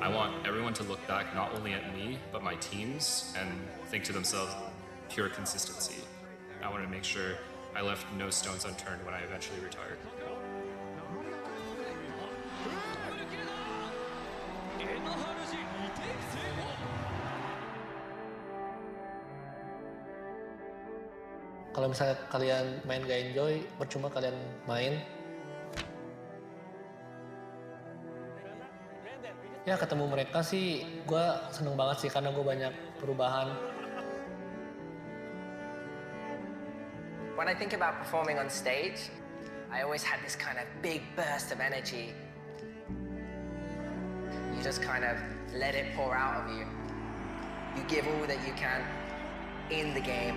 I want everyone to look back not only at me, but my teams, and think to themselves, pure consistency. I wanted to make sure I left no stones unturned when I eventually retired. Kalau misalnya kalian main gak enjoy, percuma kalian main. Ya ketemu mereka sih, gue seneng banget sih karena gue banyak perubahan. When I think about performing on stage, I always had this kind of big burst of energy. You just kind of let it pour out of you. You give all that you can in the game.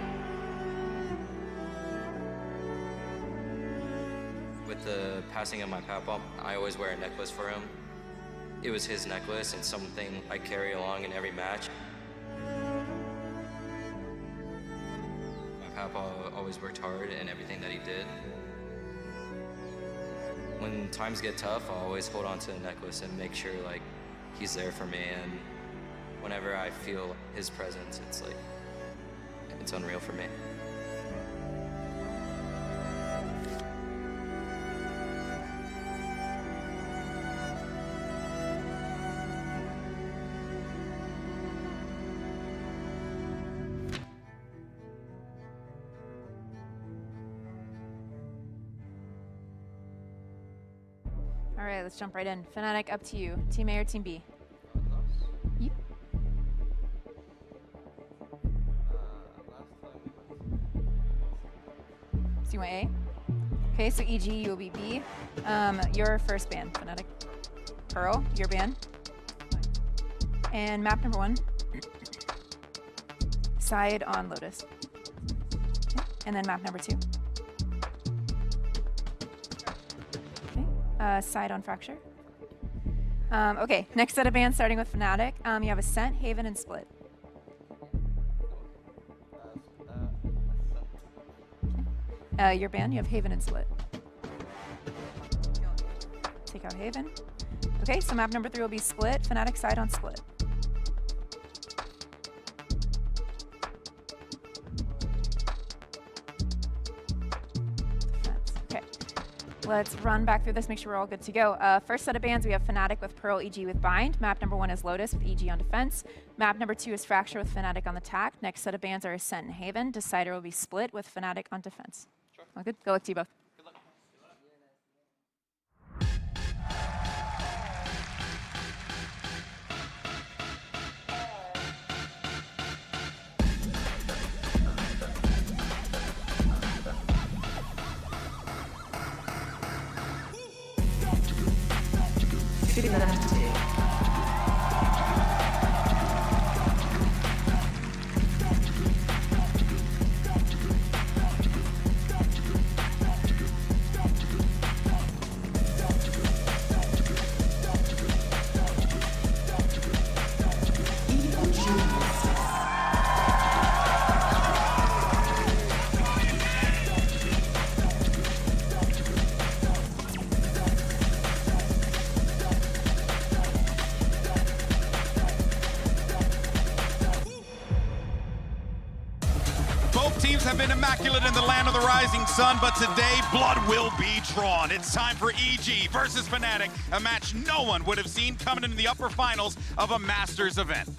With the passing of my papa, I always wear a necklace for him. It was his necklace and something I carry along in every match. My papa always worked hard in everything that he did. When times get tough, I'll always hold on to the necklace and make sure like he's there for me, and whenever I feel his presence, it's like, it's unreal for me. All right, let's jump right in. Fnatic, up to you. Team A or Team B? You. So you want A? Okay, so EG, you will be B. Your first ban, Fnatic. Pearl, your ban. And map number 1. Side on Lotus. Okay. And then map number 2. Side on Fracture. Okay, next set of bans starting with Fnatic. You have Ascent, Haven, and Split. Your ban, you have Haven and Split. Take out Haven. Okay, so map number 3 will be Split. Fnatic side on Split. Let's run back through this, make sure we're all good to go. First set of bans, we have Fnatic with Pearl, EG with Bind. Map number 1 is Lotus with EG on defense. Map number 2 is Fracture with Fnatic on the attack. Next set of bans are Ascent and Haven. Decider will be Split with Fnatic on defense. Sure. All good? Good luck to you both. Good luck. Shooting the left 2. Teams have been immaculate in the land of the rising sun, but today blood will be drawn. It's time for EG versus Fnatic, a match no one would have seen coming into the upper finals of a Masters event.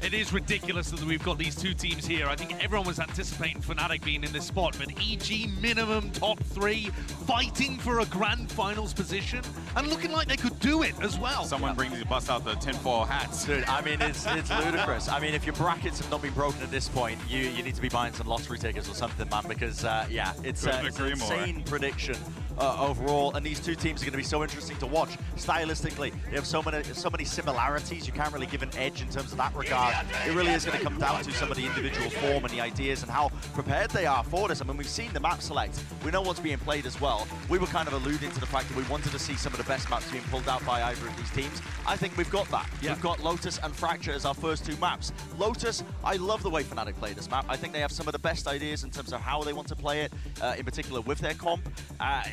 It is ridiculous that we've got these two teams here. I think everyone was anticipating Fnatic being in this spot, but EG minimum top 3, fighting for a grand finals position, and looking like they could do it as well. Someone bust out the tinfoil hats. Dude, I mean, it's ludicrous. I mean, if your brackets have not been broken at this point, you need to be buying some lottery tickets or something, man, because, yeah, it's an insane prediction overall, and these two teams are going to be so interesting to watch. Stylistically, they have so many similarities. You can't really give an edge in terms of that regard. It really is going to come down to some of the individual form and the ideas and how prepared they are for this. I mean, we've seen the map select. We know what's being played as well. We were kind of alluding to the fact that we wanted to see some of the best maps being pulled out by either of these teams. I think we've got that. Yeah. We've got Lotus and Fracture as our first 2 maps. Lotus, I love the way Fnatic play this map. I think they have some of the best ideas in terms of how they want to play it, in particular with their comp.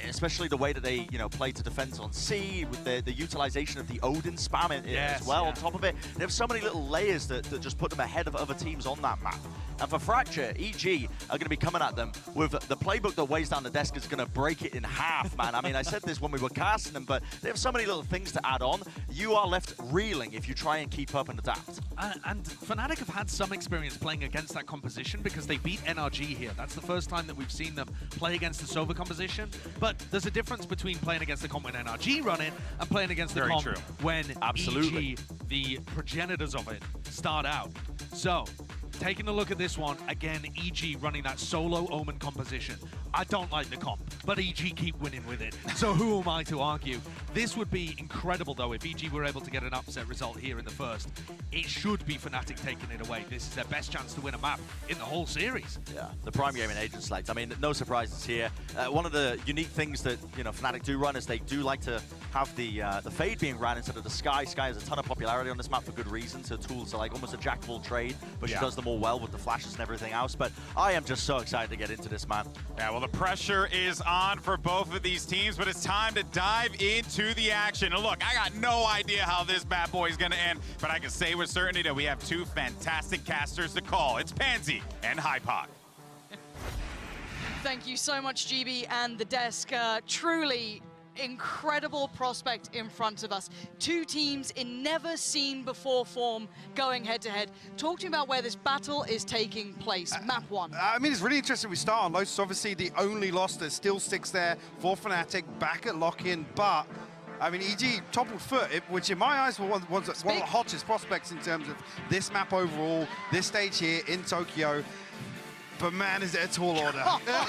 especially the way that they, play to defense on C, with the utilization of the Odin spam Yes, as well. yeah. On top of it, they have so many little layers that just put them ahead of other teams on that map. And for Fracture, EG are going to be coming at them with the playbook that weighs down the desk is going to break it in half, man. I mean, I said this when we were casting them, but they have so many little things to add on. You are left reeling if you try and keep up and adapt. And Fnatic have had some experience playing against that composition because they beat NRG here. That's the first time that we've seen them play against the Sova composition. But there's a difference between playing against the comp when NRG run it and playing against the comp when EG, the progenitors of it, start out. So, taking a look at this one, again, EG running that solo Omen composition. I don't like the comp, but EG keep winning with it. So who am I to argue? This would be incredible, though, if EG were able to get an upset result here in the first. It should be Fnatic taking it away. This is their best chance to win a map in the whole series. Yeah, the prime game in Agent Select. I mean, no surprises here. One of the unique things that, Fnatic do run is they do like to have the Fade being ran instead of the Sky. Sky has a ton of popularity on this map for good reason, so tools are like almost a jack of all trade, but she does them all well with the flashes and everything else. But I am just so excited to get into this, man. Yeah, well, the pressure is on for both of these teams, but it's time to dive into the action. And look, I got no idea how this bad boy is going to end, but I can say with certainty that we have two fantastic casters to call. It's Pansy and Hypok. Thank you so much, GB and the desk. Truly incredible prospect in front of us. Two teams in never-seen-before form going head-to-head. Talk to me about where this battle is taking place. Map 1. I mean, it's really interesting we start on Lotus. Obviously, the only loss that still sticks there for Fnatic, back at lock-in, but I mean, EG toppled foot, which in my eyes was one of the hottest prospects in terms of this map overall, this stage here in Tokyo. But man, is it a tall order.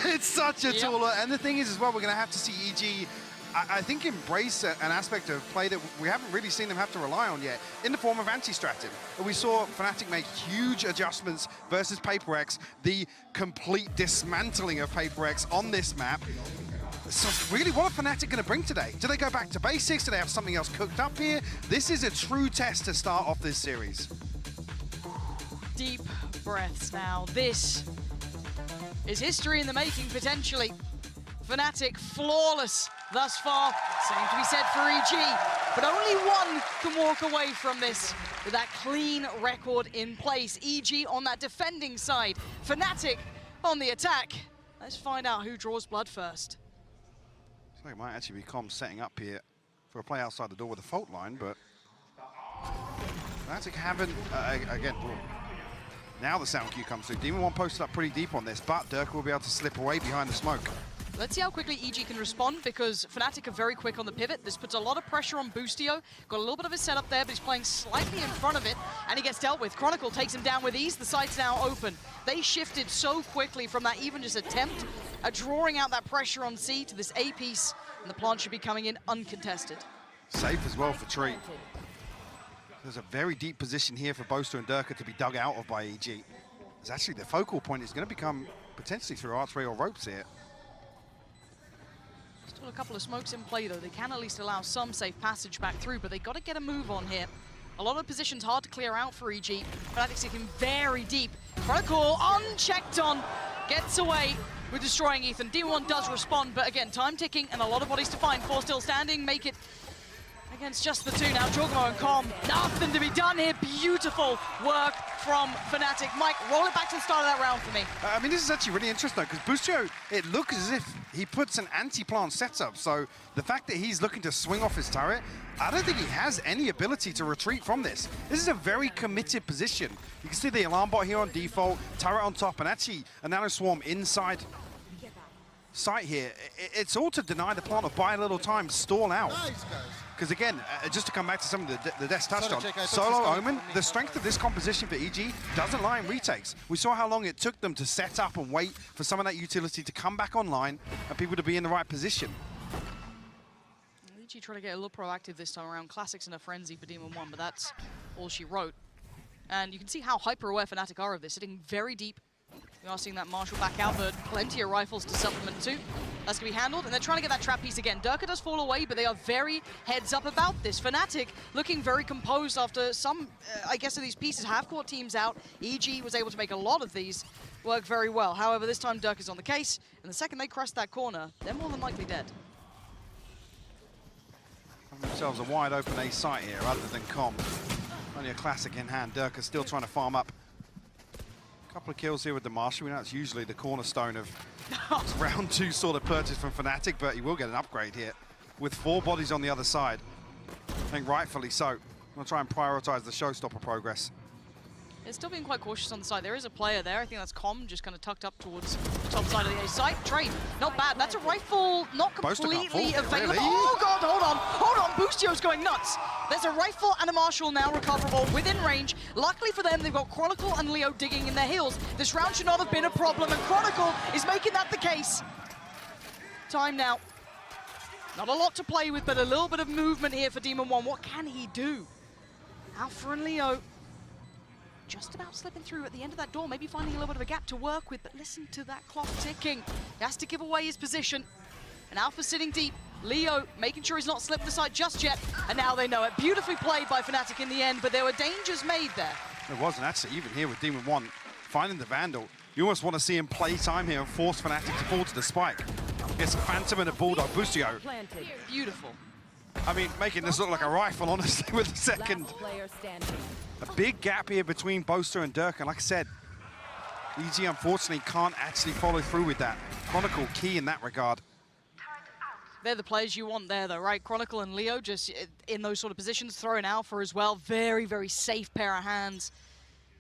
It's such a tall order. And the thing is as well, we're going to have to see EG, I think, embrace an aspect of play that we haven't really seen them have to rely on yet, in the form of anti-strategy. We saw Fnatic make huge adjustments versus Paper X, the complete dismantling of Paper X on this map. So really, what are Fnatic going to bring today? Do they go back to basics? Do they have something else cooked up here? This is a true test to start off this series. Deep breaths now. This is history in the making, potentially. Fnatic flawless thus far. Same to be said for EG, but only one can walk away from this with that clean record in place. EG on that defending side, Fnatic on the attack. Let's find out who draws blood first. So it might actually be Com setting up here for a play outside the door with a fault line, but Fnatic haven't, again, now the sound cue comes through. Demon 1 posted up pretty deep on this, but Dirk will be able to slip away behind the smoke. Let's see how quickly EG can respond, because Fnatic are very quick on the pivot. This puts a lot of pressure on Boostio. Got a little bit of a setup there, but he's playing slightly in front of it, and he gets dealt with. Chronicle takes him down with ease. The site's now open. They shifted so quickly from that even just attempt at drawing out that pressure on C to this A piece, and the plant should be coming in uncontested. Safe as well for Tree. There's a very deep position here for Boaster and Durka to be dug out of by EG. It's actually the focal point is going to become potentially through archway or ropes here. Still a couple of smokes in play, though. They can at least allow some safe passage back through, but they got to get a move on here. A lot of positions hard to clear out for EG. Fnatic's taking very deep. Chronicle unchecked on, gets away with destroying Ethan. D1 does respond, but again, time ticking and a lot of bodies to find. 4 still standing, make it against just the 2 now. Jorgmo and Com, nothing to be done here. Beautiful work from Fnatic. Mike, roll it back to the start of that round for me. I mean, this is actually really interesting, though, because Boostio, it looks as if he puts an anti-plant setup. So the fact that he's looking to swing off his turret, I don't think he has any ability to retreat from this. This is a very committed position. You can see the alarm bot here on default, turret on top, and actually a nano swarm inside site here. It's all to deny the plant or buy a little time, stall out. Because again, just to come back to something the desk touched on, solo Omen, the strength of this composition for EG doesn't lie in retakes. We saw how long it took them to set up and wait for some of that utility to come back online and people to be in the right position. EG trying to get a little proactive this time around. Classics in a frenzy for Demon 1, but that's all she wrote. And you can see how hyper-aware Fnatic are of this, sitting very deep. We are seeing that Marshall back out, but plenty of rifles to supplement too. That's going to be handled, and they're trying to get that trap piece again. Durka does fall away, but they are very heads up about this. Fnatic looking very composed after some, I guess, of these pieces have caught teams out. EG was able to make a lot of these work very well. However, this time Durka's on the case, and the second they crest that corner, they're more than likely dead. themselves a wide open A site here, other than Com. Only a classic in hand. Durka still trying to farm up. A couple of kills here with the Marshal. We know it's usually the cornerstone of round 2 sort of purchase from Fnatic, but he will get an upgrade here with 4 bodies on the other side. I think rightfully so. We'll try and prioritize the showstopper progress. It's still being quite cautious on the side. There is a player there. I think that's Com, just kind of tucked up towards the top side of the A site. Trade, not bad. That's a rifle, not completely available. Really? Oh God, hold on. Boostio's going nuts. There's a rifle and a Marshal now recoverable within range. Luckily for them, they've got Chronicle and Leo digging in their heels. This round should not have been a problem, and Chronicle is making that the case. Time now. Not a lot to play with, but a little bit of movement here for Demon One. What can he do? Alpha and Leo just about slipping through at the end of that door, maybe finding a little bit of a gap to work with, but listen to that clock ticking. He has to give away his position. And Alpha sitting deep. Leo making sure he's not slipped aside just yet, and now they know it. Beautifully played by Fnatic in the end, but there were dangers made there. There wasn't actually, even here with Demon One, finding the Vandal. You almost want to see him play time here and force Fnatic to fall to the spike. It's a Phantom and a Bulldog. Boostio. Beautiful. I mean, making this look like a rifle, honestly, with the second. A big gap here between Boaster and Durka, and like I said, EG unfortunately can't actually follow through with that. Chronicle key in that regard. They're the players you want there, though, right? Chronicle and Leo just in those sort of positions, throwing Alpha as well. Very, very safe pair of hands.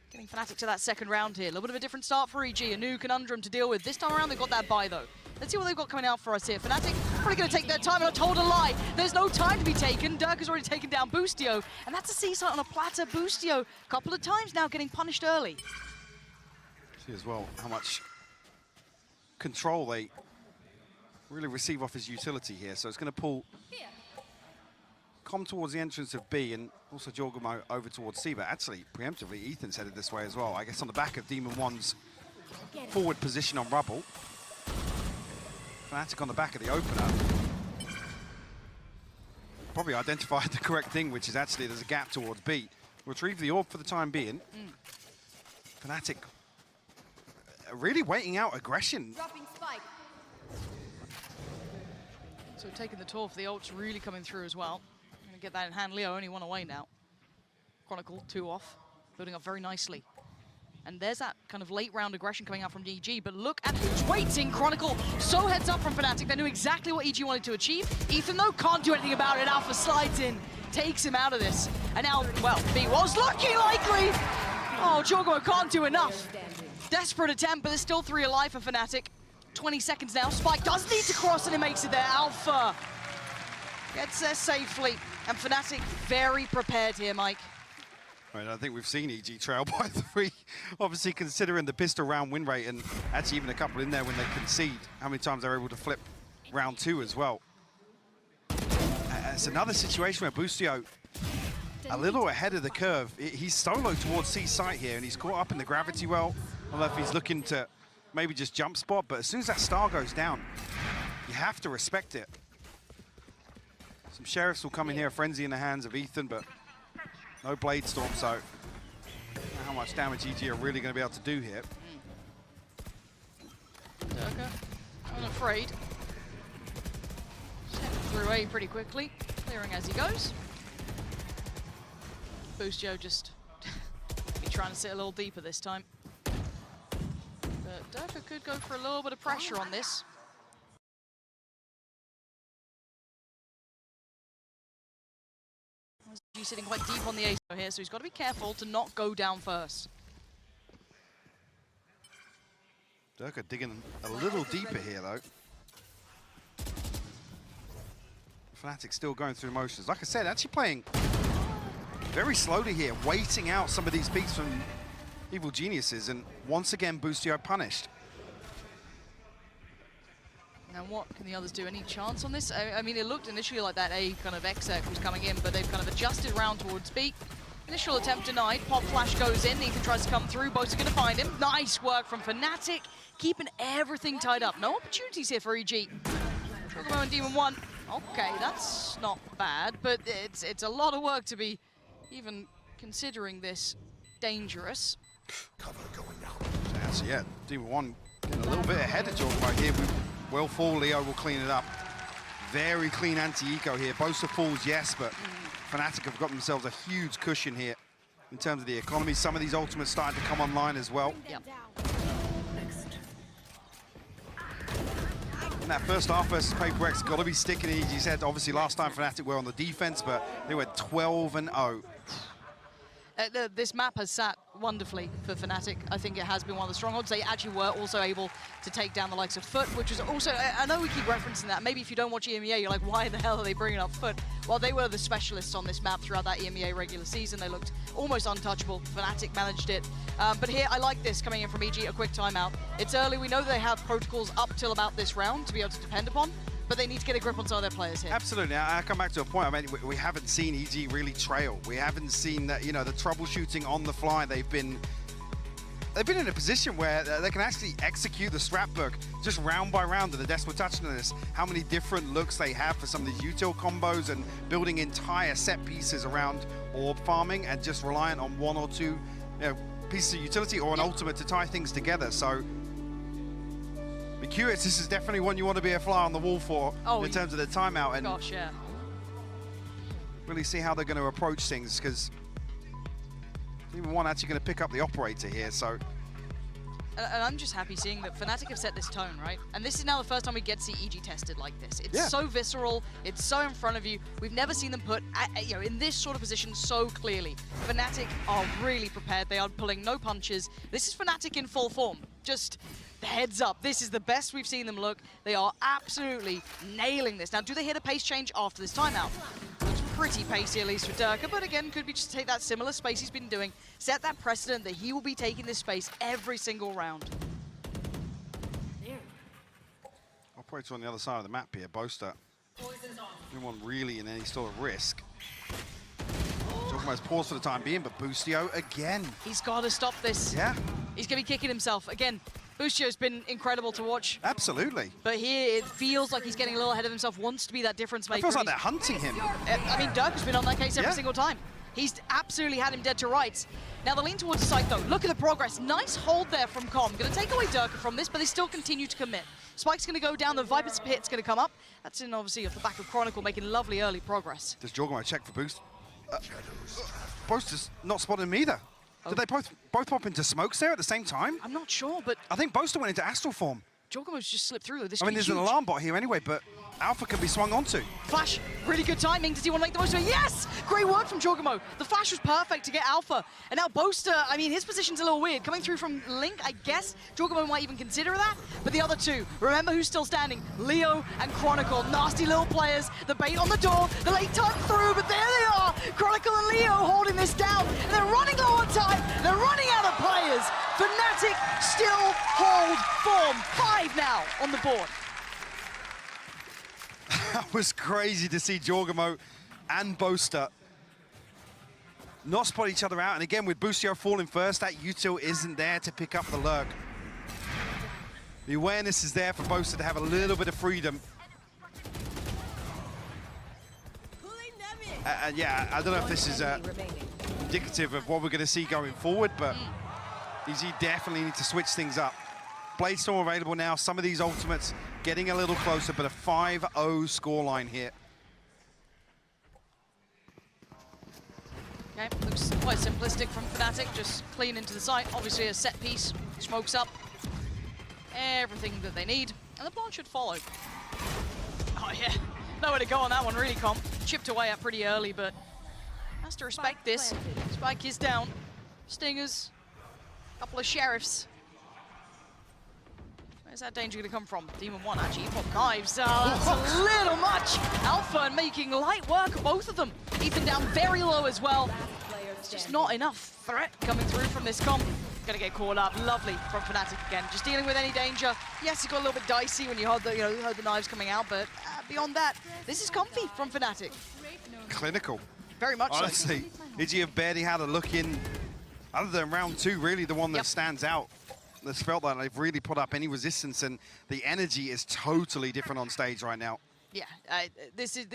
Getting Fnatic to that second round here. A little bit of a different start for EG, a new conundrum to deal with. This time around, they've got that bye, though. Let's see what they've got coming out for us here. Fnatic probably going to take their time, and I told a lie. There's no time to be taken. Durka's already taken down Boostio, and that's a C-site on a platter. Boostio, a couple of times now getting punished early. See as well how much control they really receive off his utility here. So it's going to pull Com towards the entrance of B and also Jorgamo over towards C, but actually, preemptively, Ethan's headed this way as well. I guess on the back of Demon One's forward position on Rubble. Fnatic on the back of the opener. Probably identified the correct thing, which is actually there's a gap towards B. Retrieve the orb for the time being. Fnatic really waiting out aggression. So taking the toll for the ults really coming through as well. Gonna get that in hand. Leo only 1 away now. Chronicle 2 off, building up very nicely. And there's that kind of late round aggression coming out from EG, but look at who's waiting. Chronicle so heads up from Fnatic. They knew exactly what EG wanted to achieve. Ethan, though, can't do anything about it. Alpha slides in, takes him out of this. And now, well, B was looking likely. Oh, Jorgo can't do enough. Desperate attempt, but there's still 3 alive for Fnatic. 20 seconds now. Spike does need to cross, and it makes it there. Alpha gets there safely. And Fnatic very prepared here, Mike. Right, I think we've seen EG trail by 3. Obviously, considering the pistol round win rate, and actually even a couple in there when they concede, how many times they're able to flip round 2 as well. It's another situation where Boostio, a little ahead of the curve. He's solo towards C site here, and he's caught up in the gravity well. I don't know if he's looking to maybe just jump spot, but as soon as that star goes down, you have to respect it. Some Sheriffs will come in here, frenzy in the hands of Ethan, but no Blade Storm, so I don't know how much damage EG are really going to be able to do here. Durka, unafraid. Stepping through A pretty quickly, clearing as he goes. Boostio just be trying to sit a little deeper this time. But Durka could go for a little bit of pressure on this. He's sitting quite deep on the ace here, so he's got to be careful to not go down first. Durka digging a little deeper here, though. Fnatic still going through motions. Like I said, actually playing very slowly here, waiting out some of these peaks from Evil Geniuses, and once again, Boostio punished. Now what can the others do? Any chance on this? I mean, it looked initially like that A kind of exec was coming in, but they've kind of adjusted round towards B. Initial attempt denied. Pop flash goes in. Ethan tries to come through. Both are going to find him. Nice work from Fnatic, keeping everything tied up. No opportunities here for EG. Chocobo and Demon One. Okay, that's not bad, but it's a lot of work to be even considering this dangerous. Cover going down. So yeah, Demon One getting a little bit ahead of Chocobo here. Will fall, Leo will clean it up. Very clean anti-eco here. Bosa falls, yes, but Fnatic have got themselves a huge cushion here in terms of the economy. Some of these ultimates starting to come online as well. Yep. And that first half versus Paper X got to be sticking in EG's head. Obviously, last time Fnatic were on the defense, but they were 12-0. This map has sat wonderfully for Fnatic. I think it has been one of the strongholds. They actually were also able to take down the likes of Foot, which was also, I know we keep referencing that. Maybe if you don't watch EMEA, you're like, why the hell are they bringing up Foot? Well, they were the specialists on this map throughout that EMEA regular season. They looked almost untouchable. Fnatic managed it. But here, I like this coming in from EG, a quick timeout. It's early. We know they have protocols up till about this round to be able to depend upon, but they need to get a grip on some of their players here. Absolutely. I come back to a point. I mean, we haven't seen EG really trail. We haven't seen that, you know, the troubleshooting on the fly. They've been in a position where they can actually execute the strat book just round by round. And the Des were touching on this, how many different looks they have for some of these util combos and building entire set pieces around orb farming and just reliant on one or two, you know, pieces of utility or an ultimate to tie things together. So be curious, this is definitely one you want to be a fly on the wall for in terms of the timeout. And gosh, yeah. Really see how they're going to approach things, because even one actually going to pick up the operator here, so. And I'm just happy seeing that Fnatic have set this tone, right? And this is now the first time we get to see EG tested like this. It's so visceral, it's so in front of you. We've never seen them put, you know, in this sort of position so clearly. Fnatic are really prepared. They are pulling no punches. This is Fnatic in full form. Just heads up, this is the best we've seen them look. They are absolutely nailing this. Now, do they hit a pace change after this timeout? Looks pretty pacey, at least for Durka, but again, could be just take that similar space he's been doing, set that precedent that he will be taking this space every single round. Operator on the other side of the map here, Boaster. Anyone really in any sort of risk. Almost pause for the time being, but Boostio again. He's got to stop this. Yeah. He's going to be kicking himself. Again, Boostio's been incredible to watch. Absolutely. But here, it feels like he's getting a little ahead of himself, wants to be that difference maker. It feels like they're hunting him. I mean, Durka's been on that case every single time. He's absolutely had him dead to rights. Now, the lean towards the site, though. Look at the progress. Nice hold there from Com. Going to take away Durka from this, but they still continue to commit. Spike's going to go down. The Viper's pit's going to come up. That's in, obviously, off the back of Chronicle, making lovely early progress. Does Jorgamo check for boost? Boaster's not spotting him either. Did they both pop into smokes there at the same time? I'm not sure, but I think Boaster went into astral form. Jorgamo's just slipped through. This I mean, there's an alarm bot here anyway, but Alpha can be swung onto. Flash, really good timing. Does he want to make the most of it? Yes! Great work from Jorgamo. The flash was perfect to get Alpha. And now Boaster, I mean, his position's a little weird. Coming through from Link, I guess Jorgamo might even consider that. But the other two, remember who's still standing? Leo and Chronicle. Nasty little players. The bait on the door. The late time through, but there they are. Chronicle and Leo holding this down. And they're running low on time. They're running out of players. Fnatic still hold form. 5 now on the board. That was crazy to see Jorgamo and Boaster not spot each other out. And again, with Boostio falling first, that util isn't there to pick up the lurk. The awareness is there for Boaster to have a little bit of freedom. And yeah, I don't know if this is indicative of what we're going to see going forward, but EG definitely need to switch things up. Bladestorm available now, some of these ultimates getting a little closer, but a 5-0 scoreline here. Okay, looks quite simplistic from Fnatic, just clean into the site. Obviously a set piece, smokes up, everything that they need, and the plan should follow. Oh yeah, nowhere to go on that one really, Com. Chipped away at pretty early, but has to respect this. Spike is down, Stingers, couple of Sheriffs. Where's that danger going to come from? Demon 1 actually popped knives. That's a little much. Alpha making light work of both of them. Ethan down very low as well. It's just not enough threat coming through from this comp. Gonna get caught up. Lovely from Fnatic again. Just dealing with any danger. Yes, it got a little bit dicey when you heard the, heard the knives coming out, but beyond that, this is comfy from Fnatic. Clinical. Very much so. Honestly, EG have barely had a look in, other than round 2, really the one that stands out. That's felt like they've really put up any resistance, and the energy is totally different on stage right now. Yeah, this is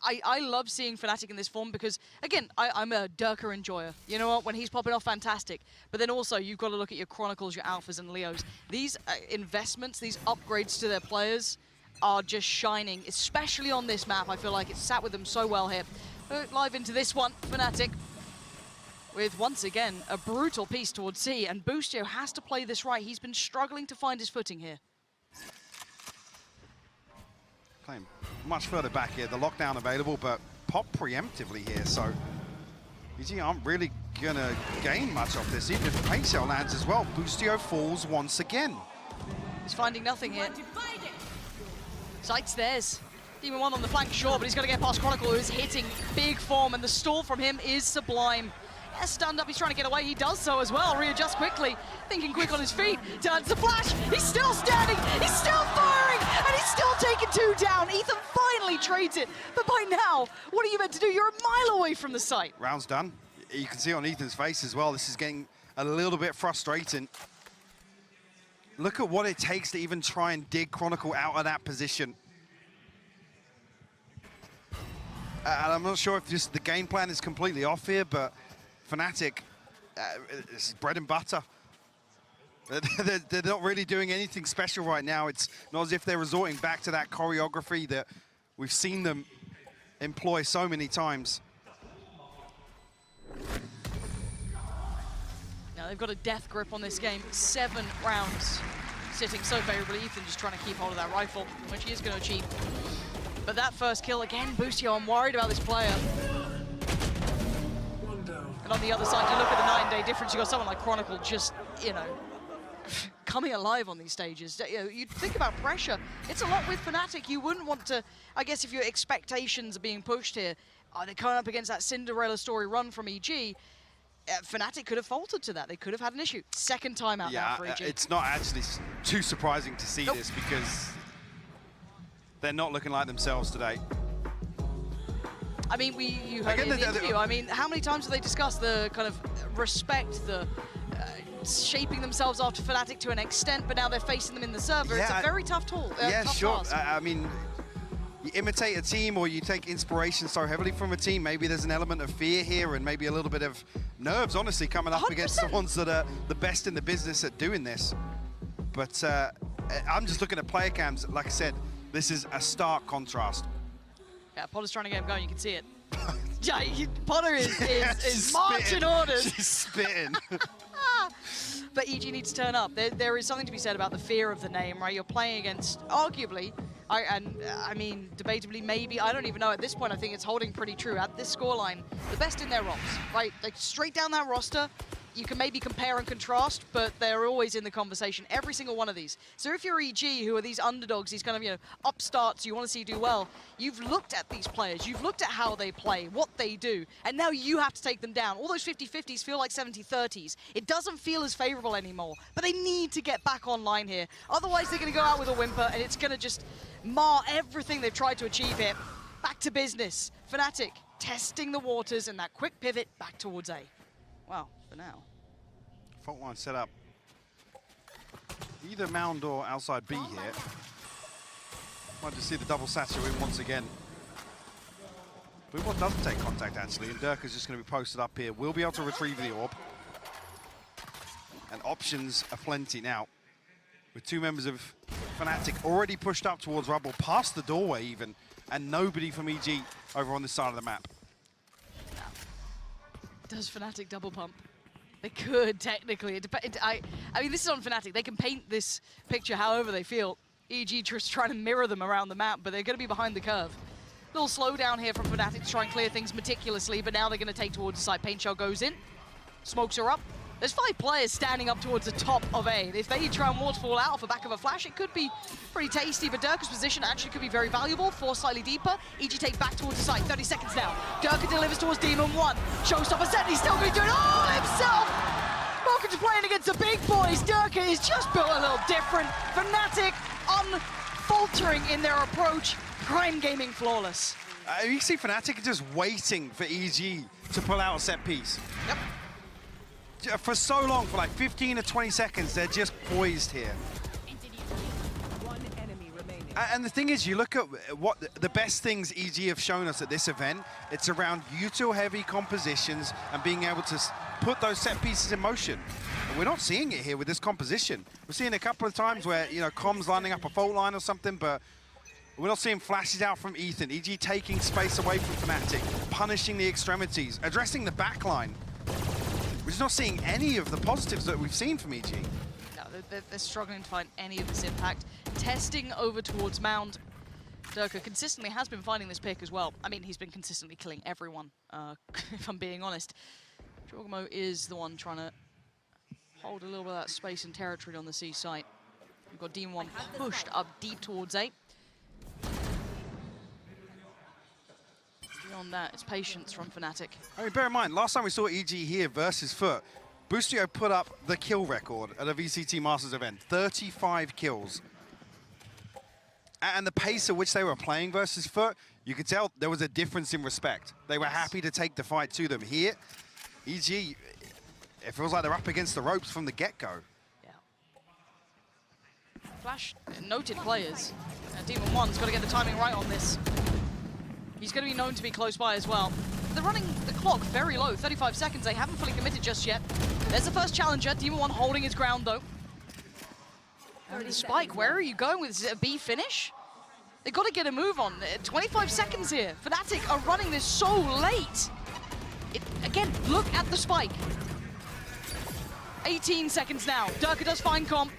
I love seeing Fnatic in this form because, again, I'm a Durka enjoyer. You know what? When he's popping off, fantastic. But then also, you've got to look at your Chronicles, your Alphas, and Leos. These investments, these upgrades to their players are just shining, especially on this map. I feel like it's sat with them so well here. Live into this one, Fnatic, with once again a brutal piece towards C, and Boostio has to play this right. He's been struggling to find his footing here. Playing much further back here, the lockdown available, but pop preemptively here, so EG aren't really gonna gain much off this, even if the paint shell lands as well. Boostio falls once again. He's finding nothing here. Sight's theirs. Demon 1 on the flank, sure, but he's going to get past Chronicle, who is hitting big form, and the stall from him is sublime. Yeah, stand up, he's trying to get away, he does so as well, readjust quickly, thinking quick on his feet, turns the flash, he's still standing, he's still firing, and he's still taking 2 down. Ethan finally trades it, but by now, what are you meant to do? You're a mile away from the site. Round's done. You can see on Ethan's face as well, this is getting a little bit frustrating. Look at what it takes to even try and dig Chronicle out of that position. And I'm not sure if just the game plan is completely off here, but Fnatic, it's bread and butter. They're not really doing anything special right now. It's not as if they're resorting back to that choreography that we've seen them employ so many times. Now they've got a death grip on this game. 7 rounds, sitting so favorably. Ethan just trying to keep hold of that rifle, which he is going to achieve. But that first kill, again, Boostio, I'm worried about this player. And on the other side, you look at the 9-day difference, you've got someone like Chronicle just, you know, coming alive on these stages. You know, you think about pressure. It's a lot with Fnatic. You wouldn't want to, I guess if your expectations are being pushed here, they're coming up against that Cinderella story run from EG. Fnatic could have faltered to that. They could have had an issue. Second time out now for EG. It's not actually too surprising to see this because they're not looking like themselves today. I mean, you heard it in the interview. I mean, how many times have they discussed the kind of respect, the shaping themselves after Fnatic to an extent, but now they're facing them in the server. Yeah, it's a very tough tool. Yeah, tough sure. task. I mean, you imitate a team or you take inspiration so heavily from a team, maybe there's an element of fear here and maybe a little bit of nerves, honestly, coming up 100%. Against the ones that are the best in the business at doing this. But I'm just looking at player cams. Like I said, this is a stark contrast. Yeah, Potter's trying to get him going. You can see it. Potter is marching orders. She's spitting. But EG needs to turn up. There is something to be said about the fear of the name, right? You're playing against, arguably, I mean, debatably, maybe, I don't even know at this point, I think it's holding pretty true at this scoreline. The best in their roles, right? Like, straight down that roster, you can maybe compare and contrast, but they're always in the conversation, every single one of these. So if you're EG, who are these underdogs, these kind of, you know, upstarts you want to see do well, you've looked at these players, you've looked at how they play, what they do, and now you have to take them down. All those 50-50s feel like 70-30s. It doesn't feel as favorable anymore, but they need to get back online here. Otherwise, they're going to go out with a whimper, and it's going to just mar everything they've tried to achieve here. Back to business. Fnatic testing the waters, and that quick pivot back towards A. Wow, for now. Fault line set up. Either mound or outside B here. Might just see the double satchel in once again. Boomboard doesn't take contact actually, and Dirk is just going to be posted up here. We'll be able to retrieve the orb. And options are plenty now. With 2 members of Fnatic already pushed up towards Rubble, past the doorway even, and nobody from EG over on this side of the map. Does Fnatic double pump? They could, technically. I mean, this is on Fnatic. They can paint this picture however they feel. EG just trying to mirror them around the map, but they're going to be behind the curve. Little slowdown here from Fnatic to try and clear things meticulously, but now they're going to take towards the side. Paint shell goes in. Smokes are up. There's 5 players standing up towards the top of A. If they try and waterfall out off the back of a flash, it could be pretty tasty, but Durka's position actually could be very valuable. 4 slightly deeper. EG take back towards the side. 30 seconds now. Durka delivers towards Demon 1. Showstopper set, he's still going to do it all himself! Welcome to playing against the big boys. Durka is just built a little different. Fnatic unfaltering in their approach. Prime Gaming flawless. You see Fnatic just waiting for EG to pull out a set piece. Yep. For so long, for like 15 to 20 seconds, they're just poised here. And the thing is, you look at what the best things EG have shown us at this event, it's around util-heavy compositions and being able to put those set pieces in motion. And we're not seeing it here with this composition. We're seeing a couple of times where, you know, Com's lining up a fault line or something, but We're not seeing flashes out from Ethan. EG taking space away from Fnatic, punishing the extremities, addressing the backline. We're just not seeing any of the positives that we've seen from EG. No, they're struggling to find any of this impact. Testing over towards Mound. Durka consistently has been finding this pick as well. I mean, he's been consistently killing everyone, if I'm being honest. Jorgamo is the one trying to hold a little bit of that space and territory on the C site. We've got Demon 1 pushed up deep towards A. Beyond that, it's patience from Fnatic. I mean, bear in mind, last time we saw EG here versus Foot, Boostio put up the kill record at a VCT Masters event, 35 kills. And the pace at which they were playing versus Foot, you could tell there was a difference in respect. They were happy to take the fight to them. Here, EG, it feels like they're up against the ropes from the get-go. Yeah. Flash, noted players. Demon 1's got to get the timing right on this. He's going to be known to be close by as well. They're running the clock very low, 35 seconds. They haven't fully committed just yet. There's the first challenger. Demon 1 holding his ground, though. And Spike, where are you going with this? Is it a B finish? They've got to get a move on. 25 seconds here. Fnatic are running this so late. Again, look at the spike. 18 seconds now. Durka does find comp.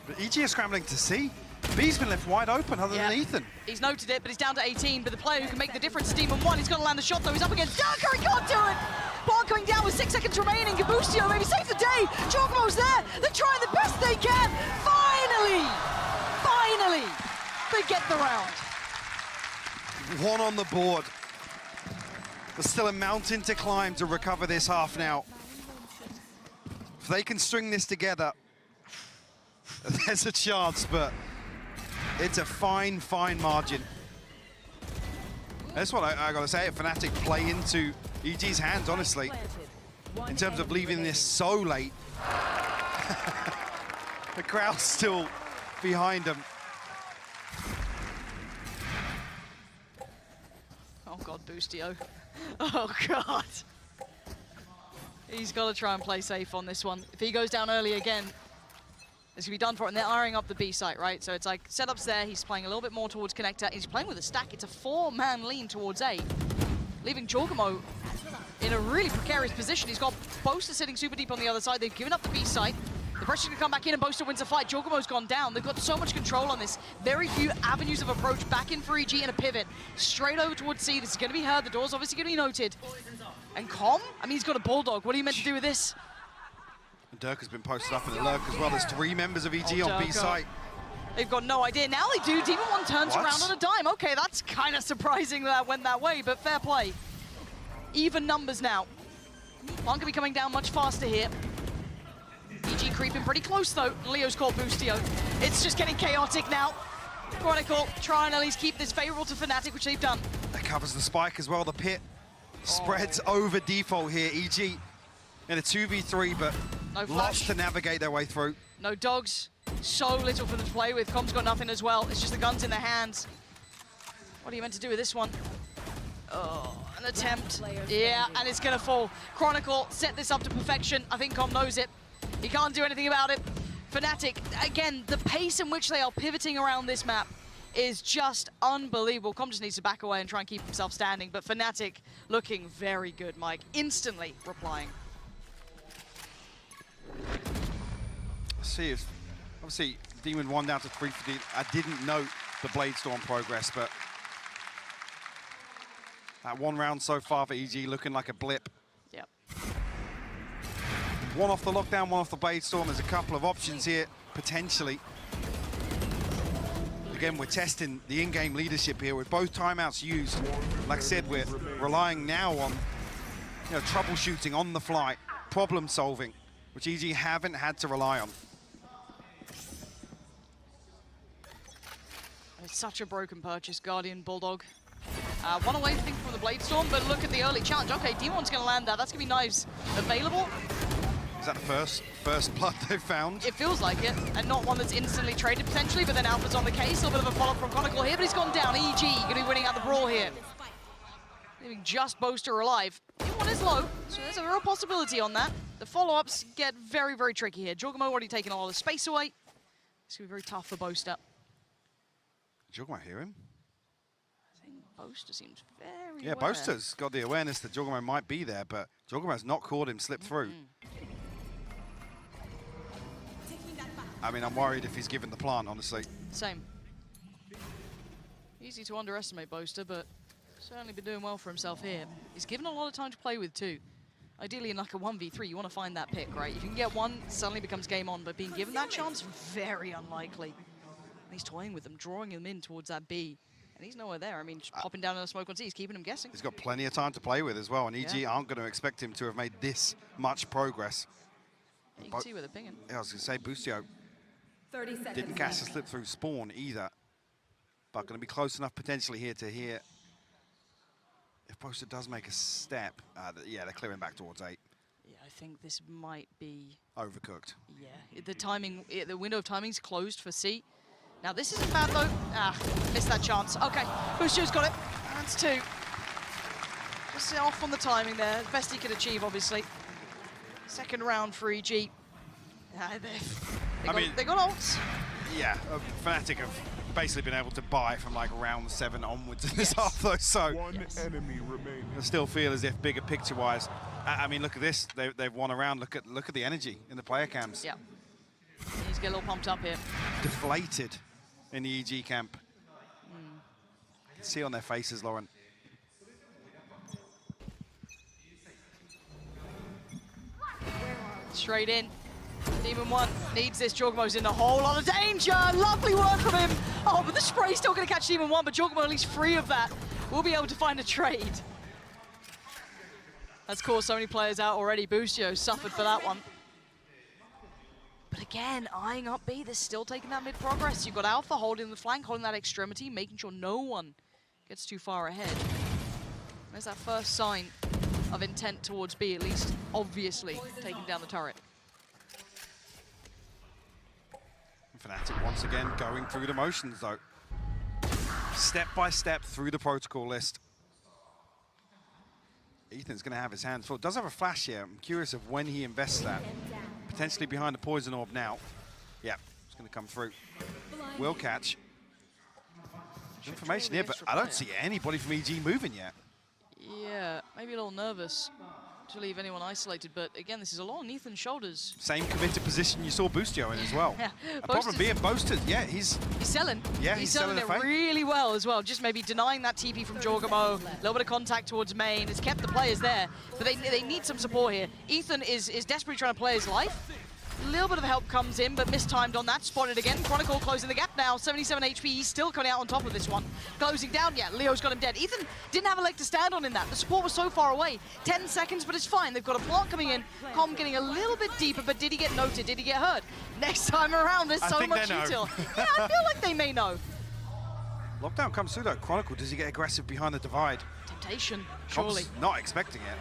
But EG is scrambling to see. B's been left wide open other than Ethan. He's noted it, but he's down to 18. But the player who can make the difference is Demon 1. He's got to land a shot, though. He's up against Durka. He can't do it. Ball going down with 6 seconds remaining. Boostio maybe save the day. Jorgamo's there. They're trying the best they can. Finally, they get the round. One on the board. There's still a mountain to climb to recover this half now. If they can string this together, there's a chance, but it's a fine, fine margin. That's what I gotta say, Fnatic play into EG's hands, honestly, in terms of leaving this so late. The crowd's still behind them. Oh God, Boostio. Oh God. He's got to try and play safe on this one. If he goes down early again, it's gonna be done for it. And they're eyeing up the B site, right? So it's like setups there. He's playing a little bit more towards connector. He's playing with a stack. It's a 4-man lean towards A, leaving Jorgamo in a really precarious position. He's got Boaster sitting super deep on the other side. They've given up the B site. The pressure's gonna come back in and Boaster wins the fight. Jorgamo's gone down. They've got so much control on this. Very few avenues of approach. Back in for EG and a pivot. Straight over towards C. This is gonna be heard. The door's obviously gonna be noted. And Com? I mean, he's got a Bulldog. What are you meant to do with this? And Durka's been posted up in the lurk as well. There's 3 members of EG on B site. They've got no idea. Now they do. Demon 1 turns around on a dime. Okay, that's kind of surprising that went that way, but fair play. Even numbers now. Aren't going to be coming down much faster here. EG creeping pretty close, though. Leo's caught Boostio. It's just getting chaotic now. Chronicle trying to at least keep this favorable to Fnatic, which they've done. That covers the spike as well. The pit spreads over default here. EG in a 2v3, but lots to navigate their way through. No dogs. So little for them to play with. Com's got nothing as well. It's just the guns in their hands. What are you meant to do with this one? Oh, an attempt. Yeah, and it's going to fall. Chronicle set this up to perfection. I think Com knows it. He can't do anything about it. Fnatic, again, the pace in which they are pivoting around this map is just unbelievable. Com just needs to back away and try and keep himself standing, but Fnatic looking very good, Mike. Instantly replying. Let's see if, obviously, Demon 1 down to 350. I didn't note the Blade Storm progress, but that 1 round so far for EG looking like a blip. Yep. 1 off the lockdown, 1 off the Blade Storm. There's a couple of options here, potentially. Again, we're testing the in-game leadership here with both timeouts used. Like I said, we're relying now on troubleshooting on the fly, problem solving, which EG haven't had to rely on. It's such a broken purchase, Guardian Bulldog. 1 away, I think, from the Blade Storm, but look at the early challenge. Okay, Demon's going to land that. That's going to be knives available. Is that the first blood they've found? It feels like it, and not one that's instantly traded potentially, but then Alpha's on the case. A little bit of a follow-up from Chronicle here, but he's gone down. EG going to be winning out the brawl here. Leaving just Boaster alive. One is low, so there's a real possibility on that. The follow-ups get very, very tricky here. Jorgamo already taking a lot of space away. It's going to be very tough for Boaster. Jorgamo hear him? Boaster seems very Yeah, aware. Boaster's got the awareness that Jorgamo might be there, but Jorgamo's not caught him slip through. I mean, I'm worried if he's given the plant, honestly. Same. Easy to underestimate Boaster, but certainly been doing well for himself here. He's given a lot of time to play with too. Ideally in like a 1v3, you want to find that pick, right? If you can get one, it suddenly becomes game on, but being given that chance, very unlikely. And he's toying with them, drawing them in towards that B. And he's nowhere there. I mean, just popping down in the smoke on C, he's keeping him guessing. He's got plenty of time to play with as well, and EG aren't going to expect him to have made this much progress. You can see where they're pinging. Yeah, I was going to say, Boostio 30 seconds. didn't catch the slip through spawn either, but going to be close enough potentially here to hear if Boaster does make a step. Yeah, they're clearing back towards 8. Yeah, I think this might be... Overcooked. Yeah, the timing, the window of timing's closed for C. Now this isn't bad though. Missed that chance. Okay, Boostio's got it. That's 2. Just off on the timing there. Best he could achieve, obviously. Second round for EG. They got ults. Yeah, Fnatic have basically been able to buy from like round 7 onwards in this half though, so enemy remaining. I still feel as if bigger picture-wise, I mean, look at this. They've won a round. Look at the energy in the player cams. Yeah. He needs to get a little pumped up here. Deflated in the EG camp. You can see on their faces, Lauren. Straight in. Demon 1 needs this. Jorgamo's in a whole lot of danger. Lovely work from him. Oh, but the spray's still going to catch Demon 1, but Jorgamo at least free of that. We'll be able to find a trade. That's caused so many players out already. Boostio suffered for that one. But again, eyeing up B, they're still taking that mid-progress. You've got Alpha holding the flank, holding that extremity, making sure no one gets too far ahead. There's that first sign of intent towards B, at least obviously taking down the turret. Fnatic once again going through the motions though. Step by step through the protocol list. Ethan's going to have his hands full. Does have a flash here. I'm curious of when he invests that. Potentially behind the poison orb now. Yeah, it's going to come through. Will catch. Information here, but I don't see anybody from EG moving yet. Yeah, maybe a little nervous to leave anyone isolated, but again, this is a lot on Ethan's shoulders. Same committed position you saw Boostio in as well. Yeah, a problem being Boasted, yeah, he's selling. Yeah, he's selling it really well as well. Just maybe denying that TP from Jorgamo, a little bit of contact towards main. It's kept the players there, but they need some support here. Ethan is desperately trying to play his life. A little bit of help comes in, but mistimed on that. Spotted again. Chronicle closing the gap now. 77 HP. He's still coming out on top of this one. Closing down. Yeah, Leo's got him dead. Ethan didn't have a leg to stand on in that. The support was so far away. 10 seconds, but it's fine. They've got a plant coming in. Com getting a little bit deeper, but did he get noted? Did he get hurt? Next time around, there's so much util. Yeah, I feel like they may know. Lockdown comes through though. Chronicle, does he get aggressive behind the divide? Temptation, surely. Comp's not expecting it.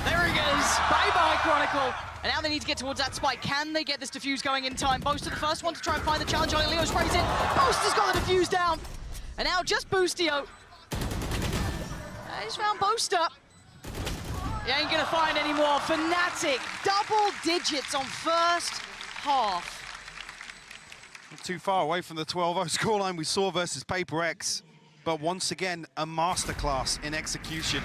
There he goes. Bye-bye, Chronicle. And now they need to get towards that spike. Can they get this defuse going in time? Boaster the first one to try and find the challenge on it. Leo sprays in. Boaster's got the defuse down. And now just Boostio. He's found Boaster. He ain't gonna find any more. Fnatic, double digits on first half. Not too far away from the 12-0 scoreline we saw versus Paper X, but once again, a masterclass in execution.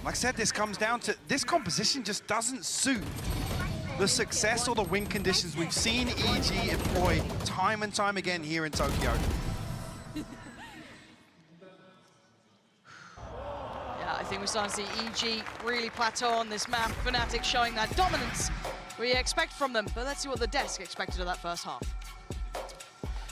Like I said, this comes down to, this composition just doesn't suit the success or the win conditions we've seen EG employ time and time again here in Tokyo. Yeah, I think we're starting to see EG really plateau on this map. Fnatic showing that dominance we expect from them, but let's see what the desk expected of that first half.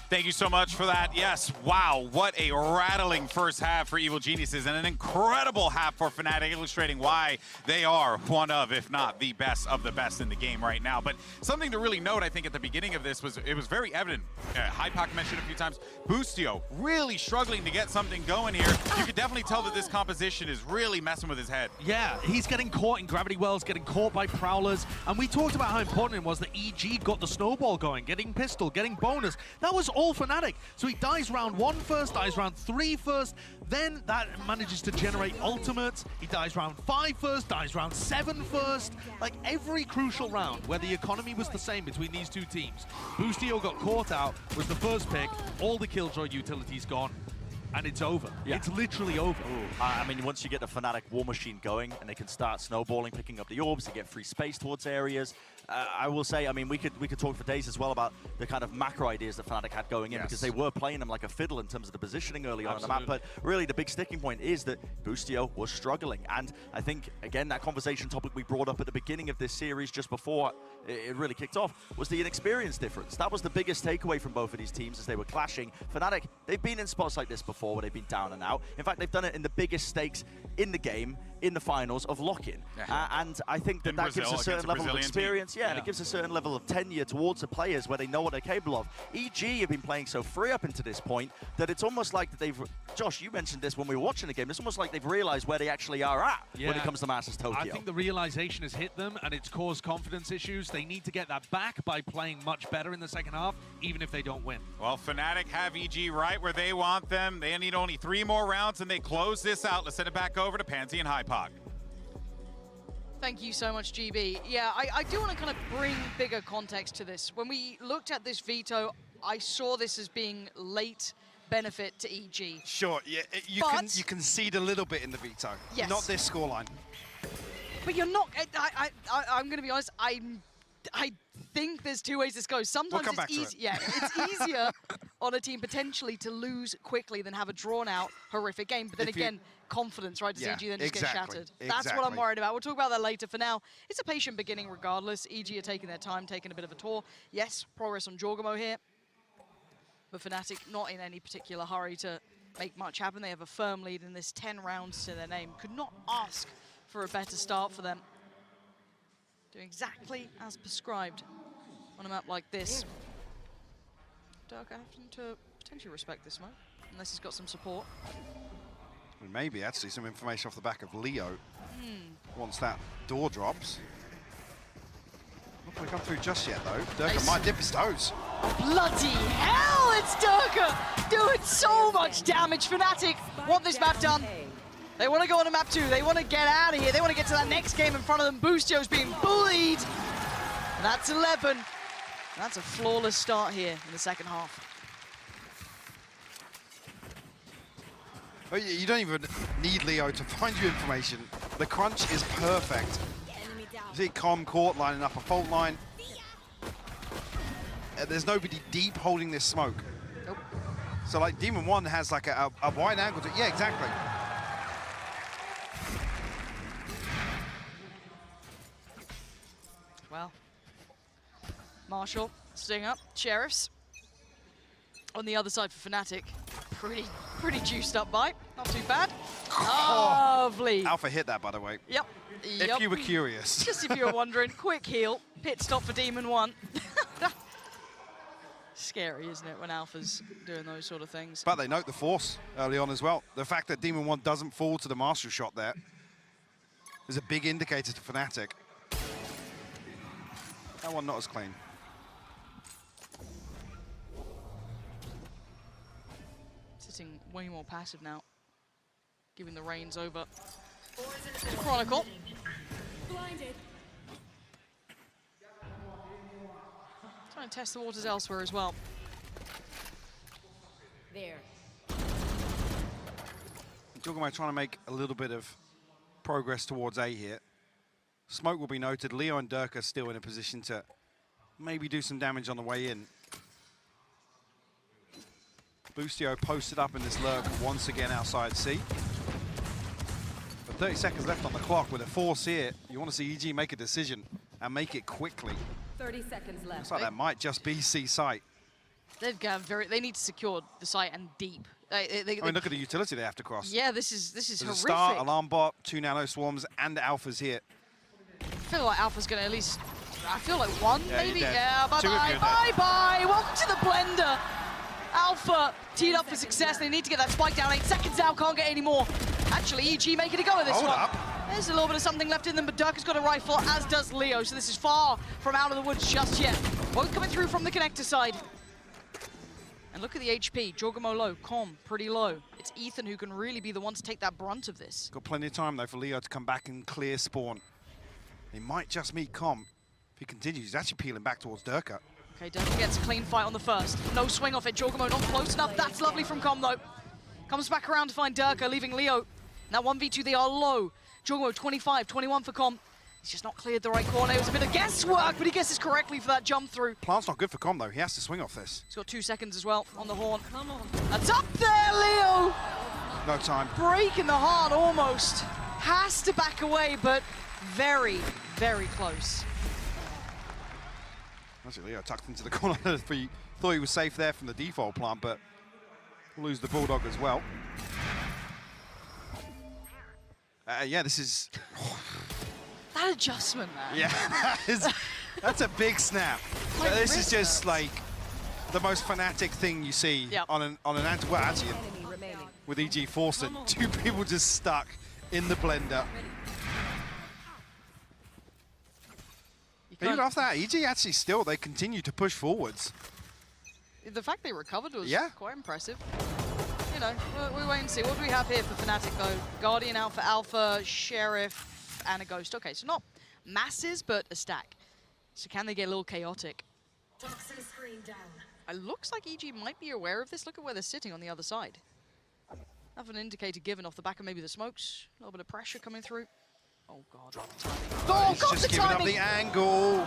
Thank you so much for that. Yes, wow, what a rattling first half for Evil Geniuses and an incredible half for Fnatic, illustrating why they are one of, if not the best of the best in the game right now. But something to really note, I think, at the beginning of this was, it was very evident. Hypak mentioned a few times, Boostio really struggling to get something going here. You could definitely tell that this composition is really messing with his head. Yeah, he's getting caught in gravity wells, getting caught by prowlers, and we talked about how important it was that EG got the snowball going, getting pistol, getting bonus. That was all Fnatic. So he dies round 1 first, dies round 3 first, then that manages to generate ultimates. He dies round 5 first, dies round 7 first. Like every crucial round where the economy was the same between these two teams, Boostio got caught out, was the first pick, all the Killjoy utilities gone. and it's over. Yeah. It's literally over. I mean, once you get the Fnatic war machine going and they can start snowballing, picking up the orbs, they get free space towards areas. I will say, I mean, we could talk for days as well about the kind of macro ideas that Fnatic had going in, because they were playing them like a fiddle in terms of the positioning early on the map. But really, the big sticking point is that Boostio was struggling. And I think, again, that conversation topic we brought up at the beginning of this series, just before it really kicked off, was the inexperience difference. That was the biggest takeaway from both of these teams as they were clashing. Fnatic, they've been in spots like this before where they've been down and out. In fact, they've done it in the biggest stakes in the game, in the finals of lock-in. And I think that gives a certain level of experience. And it gives a certain level of tenure towards the players where they know what they're capable of. EG have been playing so free up into this point that it's almost like that they've... Josh, you mentioned this when we were watching the game. It's almost like they've realized where they actually are at when it comes to Masters Tokyo. I think the realization has hit them and it's caused confidence issues. They need to get that back by playing much better in the second half, even if they don't win. Well, Fnatic have EG right where they want them. They need only 3 more rounds and they close this out. Let's send it back over to Pansy and Hypok. Thank you so much, GB. Yeah, I do want to kind of bring bigger context to this. When we looked at this veto, I saw this as being late benefit to EG. Sure, yeah, you concede a little bit in the veto. Yes. Not this scoreline. But you're not, I'm going to be honest, I think there's 2 ways this goes. Sometimes it's easy. Yeah, it's easier on a team potentially to lose quickly than have a drawn-out horrific game. But then again, confidence, right? Does EG then just get shattered? That's what I'm worried about. We'll talk about that later. For now, it's a patient beginning regardless. EG are taking their time, taking a bit of a tour. Yes, progress on Jorgamo here. But Fnatic not in any particular hurry to make much happen. They have a firm lead in this, 10 rounds to their name. Could not ask for a better start for them. Doing exactly as prescribed on a map like this. Dirk, I have to potentially respect this map, unless he's got some support. And maybe actually some information off the back of Leo once that door drops. Not going to come through just yet though. Durka might dip his toes. Bloody hell, it's Durka doing so much damage. Fnatic want this map done. They want to go on to map 2. They want to get out of here. They want to get to that next game in front of them. Boostio's being bullied. And that's 11. That's a flawless start here in the second half. Oh, you don't even need Leo to find you information. The crunch is perfect. You see Com Court lining up a fault line. There's nobody deep holding this smoke. Nope. So like Demon 1 has like a wide angle to, yeah, exactly. Well, Marshall, staying up, Sheriffs. On the other side for Fnatic, pretty juiced up bite, not too bad. Lovely. Alpha hit that, by the way. Yep. If you were curious. Just if you were wondering, quick heal, pit stop for Demon 1. Scary, isn't it, when Alpha's doing those sort of things? But they note the force early on as well. The fact that Demon 1 doesn't fall to the Master shot there is a big indicator to Fnatic. That one not as clean. Sitting way more passive now, giving the reins over to Chronicle. Trying to test the waters elsewhere as well. There. Talking about trying to make a little bit of progress towards A here. Smoke will be noted. Leo and Dirk are still in a position to maybe do some damage on the way in. Boostio posted up in this lurk once again outside C. But 30 seconds left on the clock with a force here. You want to see EG make a decision and make it quickly. 30 seconds left. Looks like that might just be C site. They've got they need to secure the site and deep. I mean, look at the utility they have to cross. Yeah, this is There's horrific. a star, alarm bot, 2 nano swarms, and Alphas here. I feel like Alpha's going to at least, I feel like 1 maybe. Yeah, Two of you bye-bye, are bye-bye. Welcome to the blender. Alpha teed up for success. They need to get that spike down. 8 seconds now, can't get any more. Actually, EG making a go of this Hold one. up. There's a little bit of something left in them, but Dirk has got a rifle, as does Leo, so this is far from out of the woods just yet. Both coming through from the connector side. And look at the HP. Jorgamo low, Com pretty low. It's Ethan who can really be the one to take that brunt of this. Got plenty of time, though, for Leo to come back and clear spawn. He might just meet Com. If he continues, he's actually peeling back towards Durka. Okay, Durka gets a clean fight on the first. No swing off it. Jorgamo not close enough. That's lovely from Com, though. Comes back around to find Durka, leaving Leo. Now 1v2, they are low. Jungwoo, 25, 21 for Com. He's just not cleared the right corner. It was a bit of guesswork, but he guesses correctly for that jump through. Plant's not good for Com, though. He has to swing off this. He's got 2 seconds as well on the horn. That's up there, Leo! No time. Breaking the heart almost. Has to back away, but very, very close. Actually, Leo tucked into the corner. He thought he was safe there from the default Plant, but we'll lose the Bulldog as well. Yeah, this is... That adjustment, man. Yeah, that's a big snap. This is just like the most Fnatic thing you see on an anti. Well, actually, with EG Forced, 2 people just stuck in the blender. Even after that, EG actually still, they continue to push forwards. The fact they recovered was Yeah. quite impressive. You know, we'll wait and see. What do we have here for Fnatic, though? Guardian out for Alpha, Sheriff, and a Ghost. Okay, so not masses, but a stack. So can they get a little chaotic? It looks like EG might be aware of this. Look at where they're sitting on the other side. Have an indicator given off the back of maybe the smokes. A little bit of pressure coming through. Oh, God. Oh, He's God, just the giving up timing! the angle.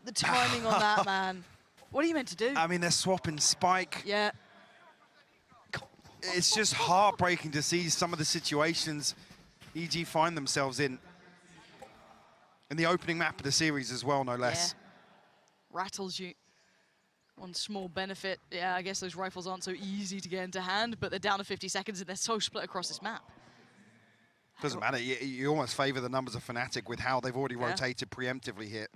The timing on that, man. What are you meant to do? I mean, they're swapping Spike. Yeah. It's just heartbreaking to see some of the situations EG find themselves in the opening map of the series as well, no less. Yeah. Rattles you. One small benefit, yeah, I guess those rifles aren't so easy to get into hand, but they're down to 50 seconds and they're so split across this map. Doesn't matter, you almost favor the numbers of Fnatic with how they've already rotated preemptively here.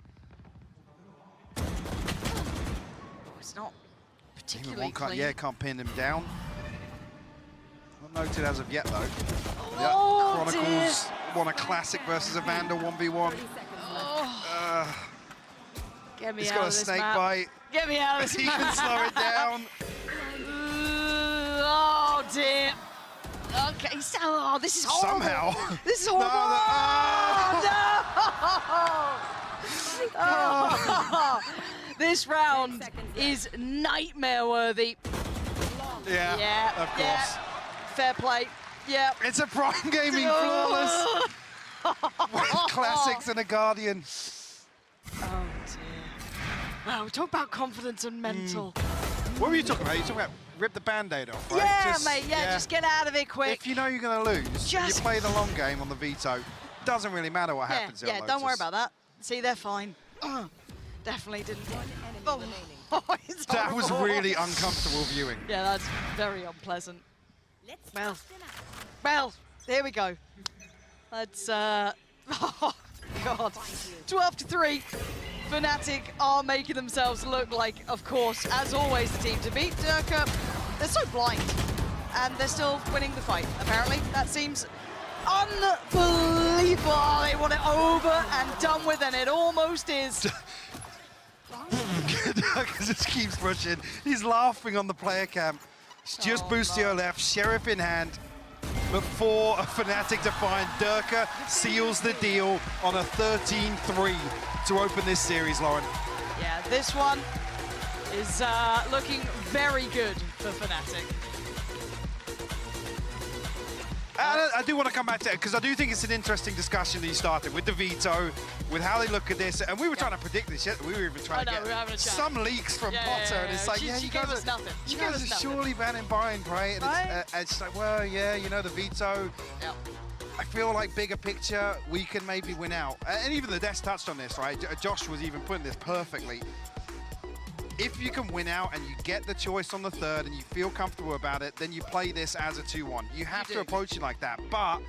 It's not Even particularly one clean. can't pin him down. Not noted as of yet, though. Oh, Chronicles won a classic versus a Vandal 1v1. Get me He's out got of a this snake map. bite. Get me out of this He map. can slow it down. Oh, dear. Okay, oh, this is horrible. Somehow. This is horrible. Oh, no! This round is nightmare-worthy. Yeah, of course. Yeah. Fair play. Yeah. It's a Prime Gaming flawless. With classics and a Guardian. Oh, dear. Wow, we talk about confidence and mental. What were you talking about? You talking about rip the Band-Aid off, right? Yeah, mate, just get out of it quick. If you know you're going to lose, you play the long game on the veto. Doesn't really matter what happens. Yeah, don't worry about that. See, they're fine. Definitely didn't. That was really uncomfortable viewing. Yeah, that's very unpleasant. Well, here we go. Let's, oh, God. 12-3. Fnatic are making themselves look like, of course, as always, the team to beat. Durka, they're so blind, and they're still winning the fight, apparently. That seems unbelievable. They want it over and done with, and it almost is. Durka just keeps pushing. He's laughing on the player cam. It's just Boostio left, Sheriff in hand. But for a Fnatic to find, Durka seals the deal on a 13-3 to open this series, Lauren. Yeah, this one is looking very good for Fnatic. I do want to come back to it, because I do think it's an interesting discussion that you started with the veto, with how they look at this, and we were trying to predict this yet. We were even trying to get some leaks from Potter, and it's like, you guys are nothing. You guys are surely banning Bind, right? And it's like, well, yeah, you know, the veto. Yep. I feel like bigger picture, we can maybe win out. And even the Desk touched on this, right? Josh was even putting this perfectly. If you can win out and you get the choice on the third and you feel comfortable about it, then you play this as a 2-1. You have to approach it like that. But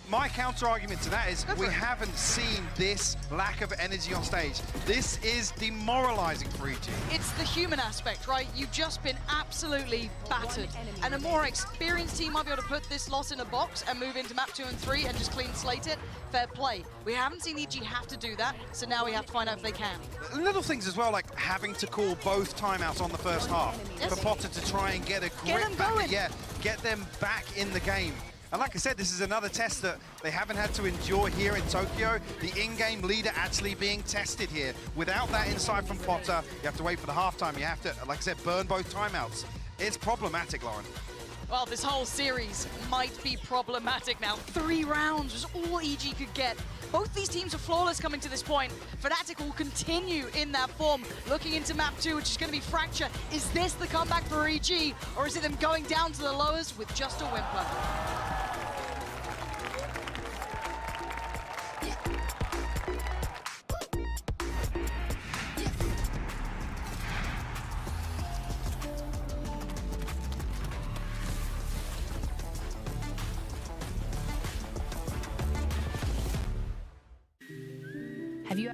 my counter argument to that is we haven't seen this lack of energy on stage. This is demoralizing for EG. It's the human aspect, right? You've just been absolutely battered. And a more experienced team might be able to put this loss in a box and move into map 2 and 3 and just clean slate it. Fair play. We haven't seen EG have to do that, so now we have to find out if they can. Little things as well, like having to call both timeouts on the first half for Potter to try and get a grip back. Yeah, get them back in the game. And like I said, this is another test that they haven't had to endure here in Tokyo. The in-game leader actually being tested here. Without that insight from Potter, you have to wait for the halftime. You have to, like I said, burn both timeouts. It's problematic, Lauren. Well, this whole series might be problematic now. 3 rounds was all EG could get. Both these teams are flawless coming to this point. Fnatic will continue in that form. Looking into map 2, which is going to be Fracture. Is this the comeback for EG, or is it them going down to the lowers with just a whimper? Have you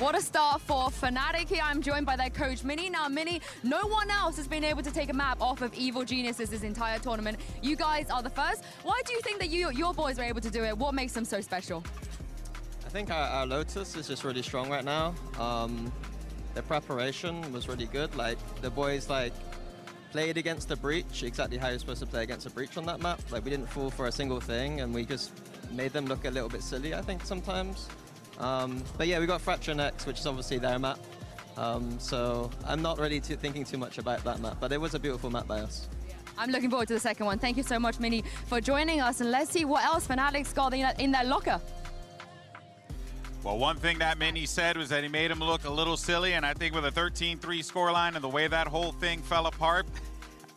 What a start for Fnatic here. I'm joined by their coach, Mini. Now, Mini, no one else has been able to take a map off of Evil Geniuses this entire tournament. You guys are the first. Why do you think that your boys were able to do it? What makes them so special? I think our Lotus is just really strong right now. The preparation was really good. Like, the boys, like, played against the Breach exactly how you're supposed to play against a Breach on that map. Like, we didn't fall for a single thing, and we just made them look a little bit silly, I think, sometimes. But yeah, we got Fracture next, which is obviously their map. So I'm not really thinking too much about that map, but it was a beautiful map by us. I'm looking forward to the second one. Thank you so much, Mini, for joining us, and let's see what else Fnatic's got in their locker. Well, one thing that Mini said was that he made him look a little silly, and I think with a 13-3 scoreline and the way that whole thing fell apart,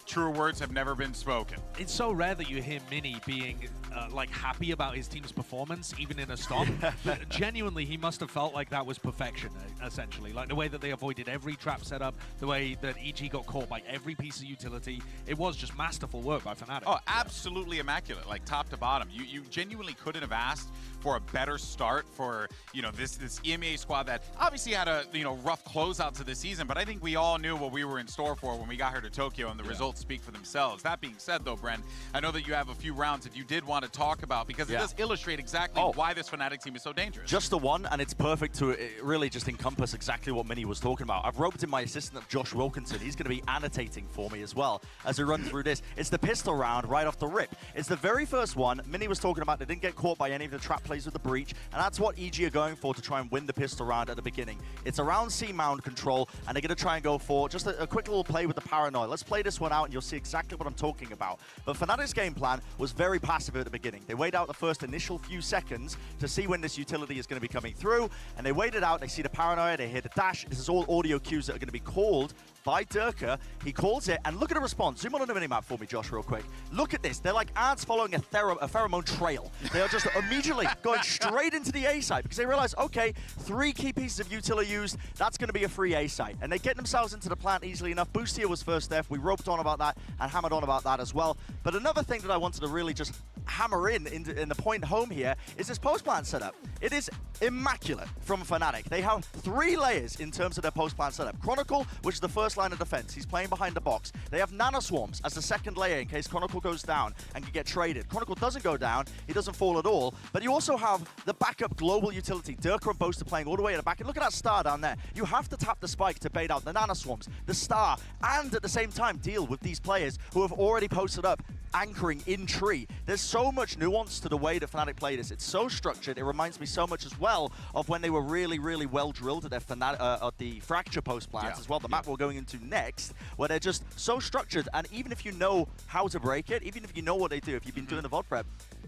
truer words have never been spoken. It's so rare that you hear Mini being like happy about his team's performance, even in a stop. But genuinely, he must have felt like that was perfection, essentially. Like the way that they avoided every trap setup, the way that EG got caught by every piece of utility. It was just masterful work by Fnatic. Oh, absolutely immaculate, like top to bottom. You genuinely couldn't have asked for a better start for, you know, this EMEA squad that obviously had a, you know, rough closeout to the season, but I think we all knew what we were in store for when we got here to Tokyo, and the results speak for themselves. That being said, though, Bren, I know that you have a few rounds if you did want to talk about, because it does illustrate exactly why this Fnatic team is so dangerous. Just the one, and it's perfect to really just encompass exactly what Mini was talking about. I've roped in my assistant, Josh Wilkinson. He's going to be annotating for me as well as we run through this. It's the pistol round right off the rip. It's the very first one. Mini was talking about they didn't get caught by any of the trap plays with the Breach, and that's what EG are going for to try and win the pistol round at the beginning. It's around C-Mound control, and they're going to try and go for just a quick little play with the Paranoid. Let's play this one out, and you'll see exactly what I'm talking about. But Fnatic's game plan was very passive at the beginning. They wait out the first initial few seconds to see when this utility is going to be coming through, and they wait it out. They see the Paranoia, they hear the dash. This is all audio cues that are going to be called by Durka. He calls it, and look at the response. Zoom on the minimap for me, Josh, real quick. Look at this. They're like ants following a pheromone trail. They are just immediately going straight into the A site because they realize, okay, 3 key pieces of utility used. That's going to be a free A site. And they get themselves into the plant easily enough. Boostia was first there. We roped on about that and hammered on about that as well. But another thing that I wanted to really just hammer in the point home here is this post-plant setup. It is immaculate from Fnatic. They have 3 layers in terms of their post-plant setup. Chronicle, which is the first line of defense. He's playing behind the box. They have Nanoswarms as the second layer in case Chronicle goes down and can get traded. Chronicle doesn't go down. He doesn't fall at all. But you also have the backup global utility. Durka and Boaster playing all the way at the back. And look at that star down there. You have to tap the spike to bait out the Nanoswarms, the star, and at the same time deal with these players who have already posted up anchoring in tree. There's so much nuance to the way that Fnatic play this. It's so structured. It reminds me so much as well of when they were really, really well drilled at their at the Fracture post plans as well, the map we're going into next, where they're just so structured. And even if you know how to break it, even if you know what they do, if you've been doing the VOD prep,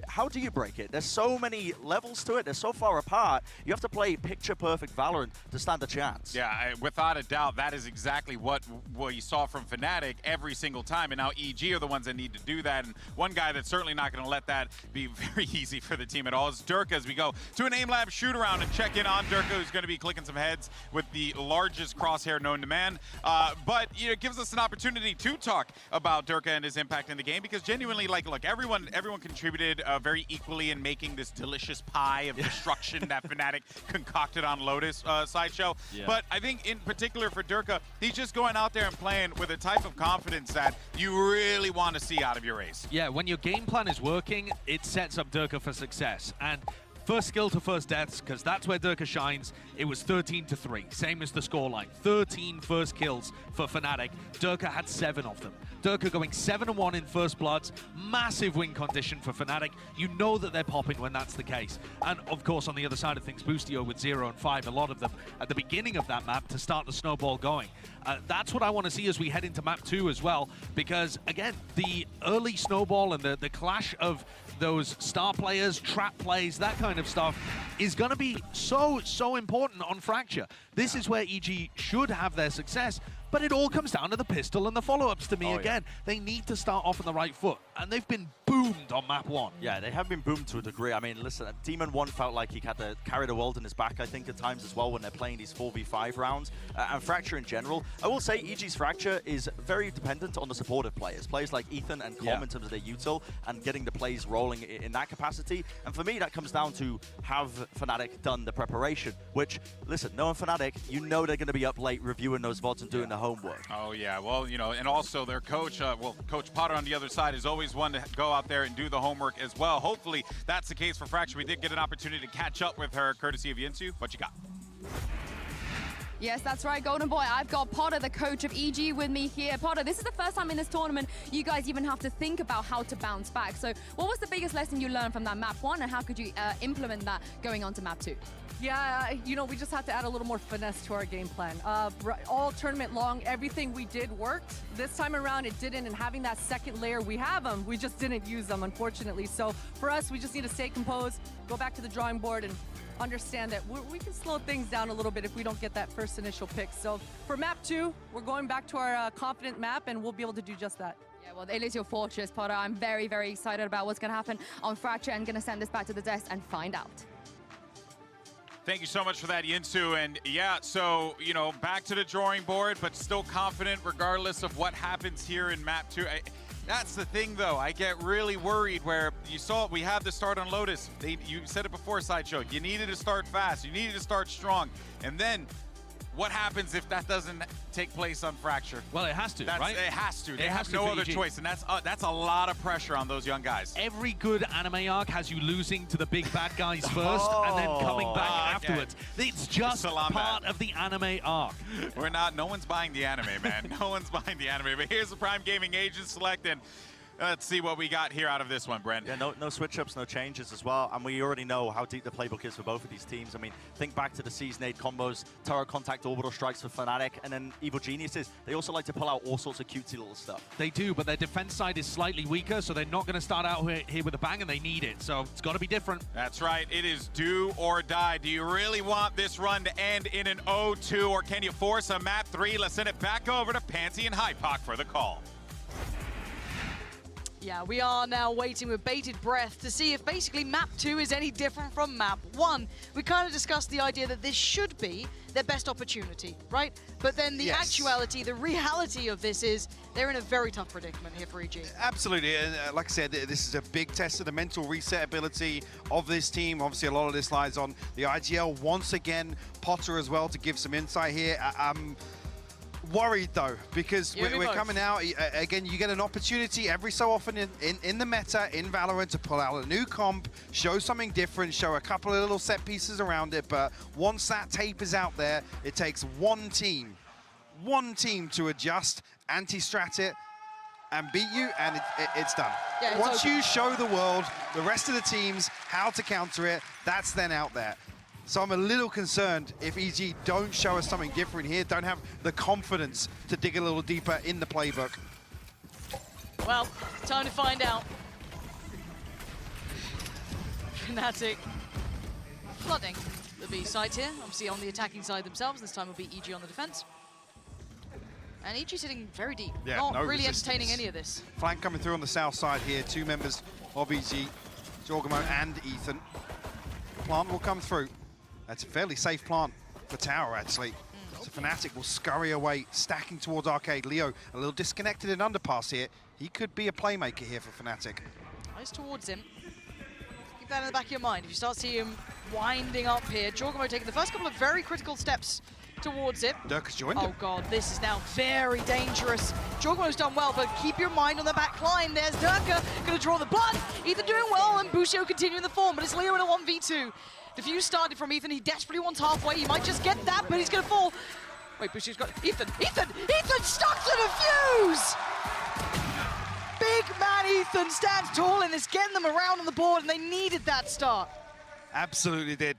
how do you break it? There's so many levels to it. They're so far apart. You have to play picture-perfect Valorant to stand a chance. Yeah, without a doubt, that is exactly what you saw from Fnatic every single time. And now EG are the ones that need to do that. And one guy that's certainly not going to let that be very easy for the team at all is Durka, as we go to an aim lab shoot around and check in on Durka, who's going to be clicking some heads with the largest crosshair known to man. But you know, it gives us an opportunity to talk about Durka and his impact in the game, because genuinely, like, look, everyone contributed very equally in making this delicious pie of destruction that Fnatic concocted on Lotus Sideshow. But I think in particular for Durka, he's just going out there and playing with a type of confidence that you really want to see out of your ace. Yeah, when your game plan is working, it sets up Durka for success. And first skill to first deaths, because that's where Durka shines. It was 13-3, same as the scoreline. 13 first kills for Fnatic. Durka had 7 of them. Durka going 7-1 in first bloods. Massive win condition for Fnatic. You know that they're popping when that's the case. And of course, on the other side of things, Boostio with 0 and 5, a lot of them at the beginning of that map to start the snowball going. That's what I want to see as we head into map 2 as well, because again, the early snowball and the clash of those star players, trap plays, that kind of stuff is going to be so important on Fracture. This is where EG should have their success, but it all comes down to the pistol and the follow-ups to me again. They need to start off on the right foot, and they've been booming boomed on map 1. Yeah, they have been boomed to a degree. I mean, listen, Demon 1 felt like he had to carry the world in his back, I think, at times as well when they're playing these 4v5 rounds. And Fracture in general, I will say EG's Fracture is very dependent on the supportive players. Players like Ethan and Com in terms of their util and getting the plays rolling in that capacity. And for me, that comes down to have Fnatic done the preparation, which, listen, knowing Fnatic, you know they're going to be up late reviewing those VODs and doing the homework. Oh, yeah. Well, you know, and also their coach, Coach Potter on the other side is always one to go out there and do the homework as well. Hopefully that's the case for Fracture. We did get an opportunity to catch up with her courtesy of Yinsu. What you got? Yes, that's right, Golden Boy. I've got Potter, the coach of EG, with me here. Potter, this is the first time in this tournament you guys even have to think about how to bounce back. So what was the biggest lesson you learned from that map 1, and how could you implement that going on to map 2? Yeah, you know, we just have to add a little more finesse to our game plan. All tournament long, everything we did worked. This time around, it didn't, and having that second layer, we have them, we just didn't use them, unfortunately. So for us, we just need to stay composed, go back to the drawing board, and understand that we can slow things down a little bit if we don't get that first initial pick. So for map 2, we're going back to our confident map, and we'll be able to do just that. Yeah, well, it is your fortress, Potter. I'm very, very excited about what's going to happen on Fracture, and going to send this back to the desk and find out. Thank you so much for that, Yinsu. And yeah, so, you know, back to the drawing board, but still confident regardless of what happens here in map 2. That's the thing, though. I get really worried where you saw we had the start on Lotus. You said it before, Sideshow. You needed to start fast. You needed to start strong. And then what happens if that doesn't take place on Fracture? Well, it has to, right? It has to. They have to no for other EG. choice, and that's a lot of pressure on those young guys. Every good anime arc has you losing to the big bad guys first and then coming back afterwards. It's just part of the anime arc. We're not. No one's buying the anime, man. No one's buying the anime. But here's the Prime Gaming Agent Select, and let's see what we got here out of this one, Brent. Yeah, no switch-ups, no changes as well. And we already know how deep the playbook is for both of these teams. I mean, think back to the Season 8 combos, Turret Contact Orbital Strikes for Fnatic, and then Evil Geniuses. They also like to pull out all sorts of cutesy little stuff. They do, but their defense side is slightly weaker, so they're not going to start out here with a bang, and they need it. So it's got to be different. That's right. It is do or die. Do you really want this run to end in an 0-2, or can you force a map 3? Let's send it back over to Pansy and Hypoc for the call. Yeah, we are now waiting with bated breath to see if basically map 2 is any different from map 1. We kind of discussed the idea that this should be their best opportunity, right? But then the actuality, the reality of this is they're in a very tough predicament here for EG. Absolutely, and like I said, this is a big test of the mental reset ability of this team. Obviously, a lot of this lies on the IGL. Once again, Potter as well to give some insight here. Worried though, because we're coming out again. You get an opportunity every so often in the meta in Valorant to pull out a new comp, show something different, show a couple of little set pieces around it. But once that tape is out there, it takes one team to adjust, anti-strat it, and beat you, and it's done. Yeah, once you show the world, the rest of the teams, how to counter it, that's then out there. So I'm a little concerned if EG don't show us something different here, don't have the confidence to dig a little deeper in the playbook. Well, time to find out. Fnatic flooding the B side here. Obviously on the attacking side themselves. This time will be EG on the defense. And EG sitting very deep. Yeah, not no really resistance. entertaining any of this. Flank coming through on the south side here. Two members of EG, Jorgamo and Ethan. Plant will come through. That's a fairly safe plant for Tower, actually. So Fnatic will scurry away, stacking towards Arcade. Leo, a little disconnected in underpass here. He could be a playmaker here for Fnatic. Eyes towards him. Keep that in the back of your mind. If you start seeing him winding up here, Jorgamo taking the first couple of very critical steps towards it. Dirk has joined him. Oh god, this is now very dangerous. Jorgamo's done well, but keep your mind on the back line. There's Durka, gonna draw the blood. Ethan doing well, and Busio continuing the form, but it's Leo in a 1v2. Defuse started from Ethan, he desperately wants halfway. He might just get that, but he's gonna fall. Wait, Busio's got Ethan stuck to the fuse! Big man Ethan stands tall in this, getting them around on the board, and they needed that start. Absolutely did.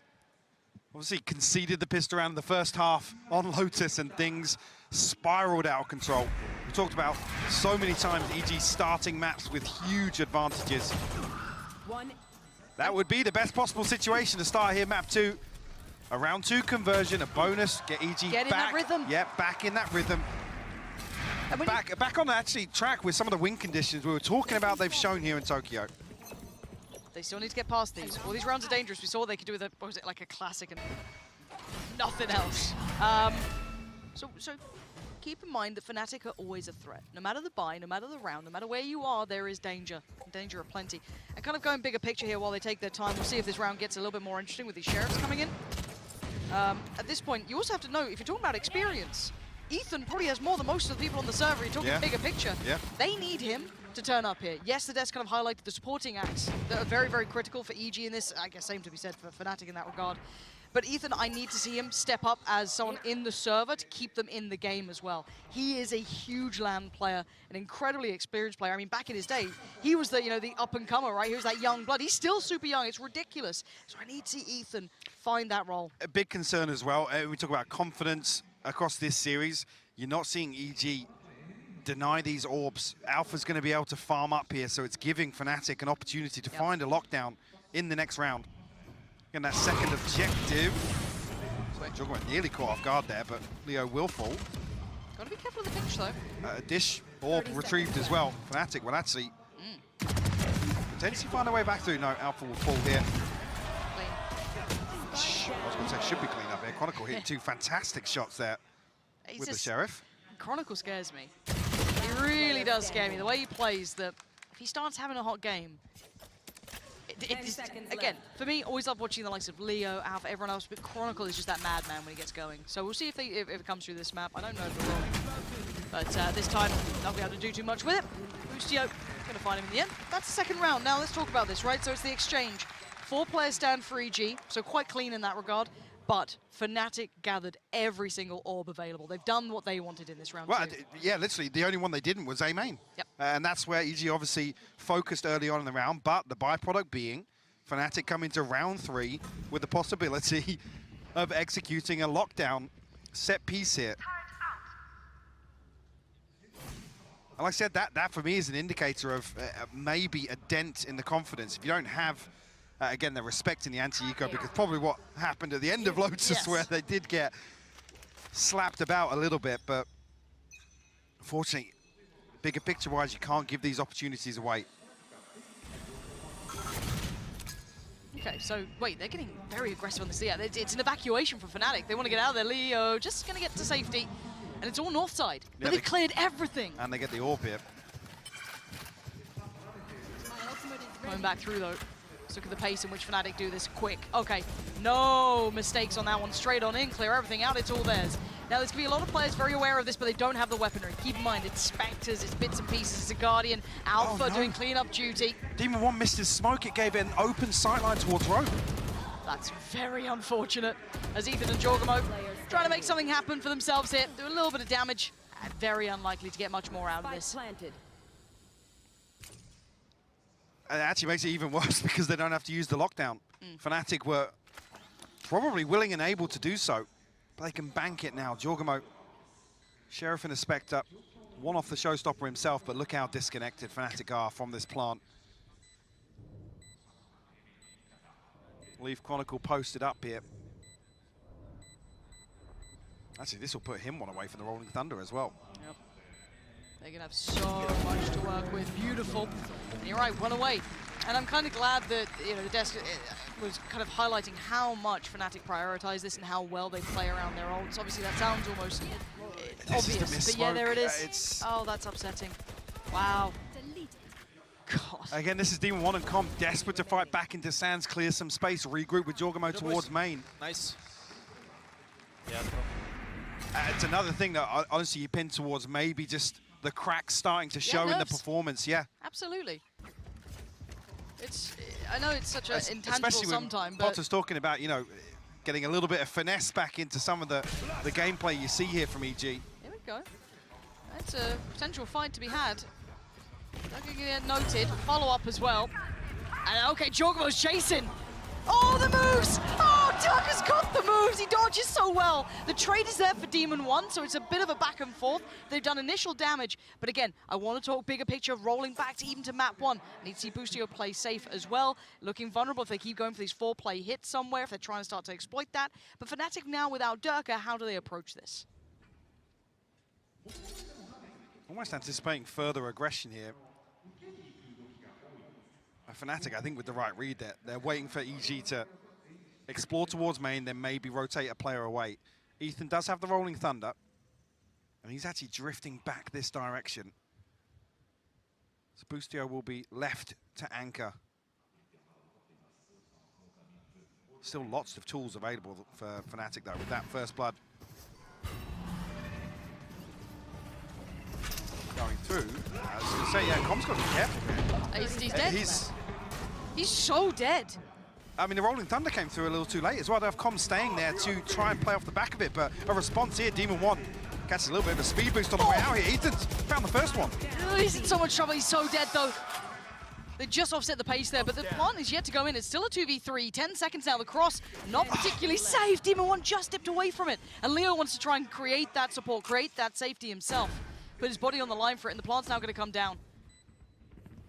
Obviously conceded the pistol round in the first half on Lotus, and things spiraled out of control. We talked about so many times EG starting maps with huge advantages. That would be the best possible situation to start here, map 2. A round 2 conversion, a bonus, get EG Get in back. that rhythm. Yep, back in that rhythm. Back on actually track with some of the win conditions we were talking about they've shown here in Tokyo. They still need to get past these. All these rounds are dangerous. We saw what they could do with a, what was it, like a classic and nothing else. So keep in mind that Fnatic are always a threat. No matter the buy, no matter the round, no matter where you are, there is danger. Danger aplenty. And kind of going bigger picture here while they take their time. We'll see if this round gets a little bit more interesting with these Sheriffs coming in. At this point, you also have to know, if you're talking about experience, Ethan probably has more than most of the people on the server. You're talking bigger picture. Yeah. They need him to turn up here. Yes, the desk kind of highlighted the supporting acts that are very, very critical for EG in this. I guess same to be said for Fnatic in that regard. But Ethan, I need to see him step up as someone in the server to keep them in the game as well. He is a huge LAN player, an incredibly experienced player. I mean, back in his day, he was the, the up-and-comer, right? He was that young blood. He's still super young. It's ridiculous. So I need to see Ethan find that role. A big concern as well. We talk about confidence across this series. You're not seeing EG deny these orbs. Alpha's going to be able to farm up here, so it's giving Fnatic an opportunity to find a lockdown in the next round. And that second objective. Juggernaut nearly caught off guard there, but Leo will fall. Gotta be careful with the pinch, though. Dish orb retrieved as well. Fnatic will actually potentially find a way back through. No, Alpha will fall here. I was going to say should be clean up here. Chronicle hit two fantastic shots there with the Sheriff. Chronicle scares me. He really does scare me. The way he plays, that if he starts having a hot game, again, for me, always love watching the likes of Leo, Alpha, everyone else, but Chronicle is just that madman when he gets going. So we'll see if it comes through this map. I don't know if it will. But this time, not be able to do too much with it. Boostio going to find him in the end. That's the second round. Now let's talk about this, right? So it's the exchange. 4 players stand for EG, so quite clean in that regard. But Fnatic gathered every single orb available. They've done what they wanted in this round. Well, yeah, literally, the only one they didn't was A main. Yep. And that's where EG obviously focused early on in the round, but the byproduct being Fnatic come into round 3 with the possibility of executing a lockdown set piece here. And like I said, that for me is an indicator of maybe a dent in the confidence. If you don't have again, they're respecting the anti-eco because probably what happened at the end of Lotus where they did get slapped about a little bit, but unfortunately, bigger picture-wise, you can't give these opportunities away. Okay, so wait, they're getting very aggressive on this. Yeah, it's an evacuation from Fnatic. They want to get out of there. Leo just going to get to safety, and it's all north side. But they've cleared everything. And they get the orb here. Coming back through, though. Let's look at the pace in which Fnatic do this quick. Okay, no mistakes on that one. Straight on in, clear everything out. It's all theirs. Now, there's going to be a lot of players very aware of this, but they don't have the weaponry. Keep in mind, it's Spectres, it's bits and pieces, it's a Guardian. Alpha doing cleanup duty. Demon 1 missed his smoke. It gave it an open sightline towards Rogue. That's very unfortunate, as Ethan and Jorgamo trying to make something happen for themselves here. Do a little bit of damage. Very unlikely to get much more out of this. And it actually makes it even worse because they don't have to use the lockdown. Fnatic were probably willing and able to do so, but they can bank it now. Jorgamo, Sheriff and a Spectre, one off the showstopper himself, but look how disconnected Fnatic are from this plant. Leave Chronicle posted up here. Actually, this will put him one away from the Rolling Thunder as well. Yep. They're going to have so much to work with. Beautiful. And you're right, one away. And I'm kind of glad that the desk was kind of highlighting how much Fnatic prioritize this and how well they play around their ults. Obviously, that sounds almost obvious, but yeah, there it is. Oh, that's upsetting. Wow. God. Again, this is Demon 1 and Com desperate to fight back into Sands, clear some space, regroup with Jorgamo towards main. Nice. Yeah. It's another thing that honestly you pin towards maybe just the cracks starting to show in the performance. Yeah. Absolutely. I know it's such an intangible sometime, but Potter's talking about, getting a little bit of finesse back into some of the gameplay you see here from EG. Here we go. That's a potential fight to be had. Looking at noted, follow-up as well. And okay, Jorgamo's chasing. Oh, the moves! Oh, Duck has got the moves! He dodges so well. The trade is there for Demon 1, so it's a bit of a back and forth. They've done initial damage, but again, I want to talk bigger picture, rolling back to even to map 1. Need to see Boostio play safe as well. Looking vulnerable if they keep going for these 4-play hits somewhere, if they're trying to start to exploit that. But Fnatic now without Durka, how do they approach this? Almost anticipating further aggression here. Fnatic, I think, with the right read there. They're waiting for EG to explore towards main, then maybe rotate a player away. Ethan does have the Rolling Thunder, and he's actually drifting back this direction. So Boostio will be left to anchor. Still lots of tools available for Fnatic, though, with that first blood going through. I was going to say, yeah, Com's got to be careful here. He's dead. He's so dead. I mean, the Rolling Thunder came through a little too late as well. They have Com staying there to try and play off the back of it, but a response here. Demon 1 catches a little bit of a speed boost on the way out here. Ethan's found the first one. He's in so much trouble. He's so dead, though. They just offset the pace there, but the plant is yet to go in. It's still a 2v3. 10 seconds now. The cross, not particularly safe. Demon 1 just dipped away from it. And Leo wants to try and create that support, create that safety himself. Put his body on the line for it, and the plant's now going to come down.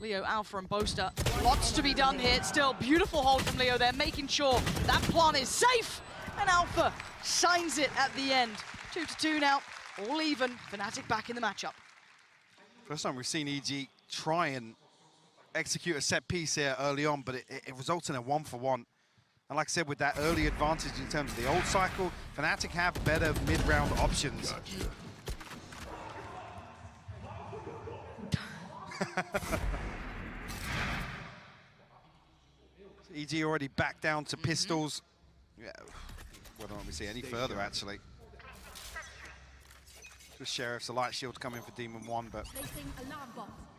Leo, Alpha, and Boaster. Lots to be done here. Still, beautiful hold from Leo there, making sure that plant is safe. And Alpha signs it at the end. 2-2 now, all even. Fnatic back in the matchup. First time we've seen EG try and execute a set piece here early on, but it results in a 1-for-1. And like I said, with that early advantage in terms of the old cycle, Fnatic have better mid-round options. EG already back down to pistols. Yeah, whether or not we see any further, actually. The Sheriff's a light shield coming for Demon 1, but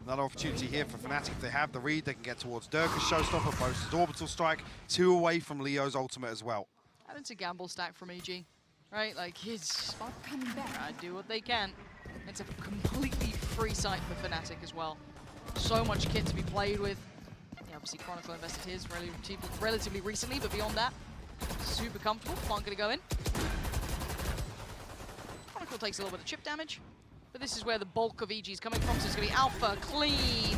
another opportunity here for Fnatic. If they have the read, they can get towards Durka's Showstopper, Boaster's Orbital Strike, 2 away from Leo's ultimate as well. And it's a gamble stack from EG, right? Like, his do what they can. It's a completely free site for Fnatic as well. So much kit to be played with. Yeah, obviously Chronicle invested his relatively recently, but beyond that, super comfortable. Plant gonna go in. Chronicle takes a little bit of chip damage, but this is where the bulk of EG is coming from, so it's gonna be Alpha, clean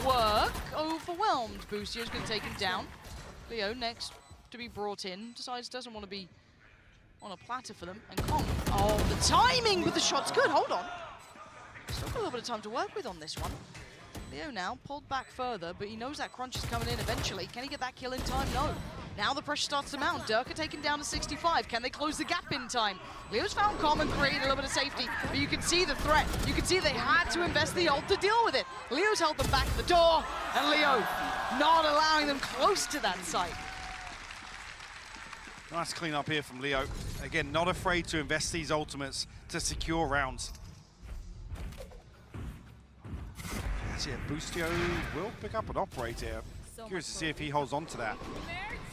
work, overwhelmed. Boostio's gonna take him down. Leo next to be brought in, decides doesn't want to be on a platter for them, and Kong. Oh, the timing with the shot's good, hold on. Still got a little bit of time to work with on this one. Leo now pulled back further, but he knows that crunch is coming in eventually. Can he get that kill in time? No. Now the pressure starts to mount. Durka taken down to 65. Can they close the gap in time? Leo's found Com and created a little bit of safety, but you can see the threat. You can see they had to invest the ult to deal with it. Leo's held them back at the door, and Leo not allowing them close to that site. Nice clean up here from Leo. Again, not afraid to invest these ultimates to secure rounds. Actually, Boostio will pick up an operator here. Curious to see if he holds on to that.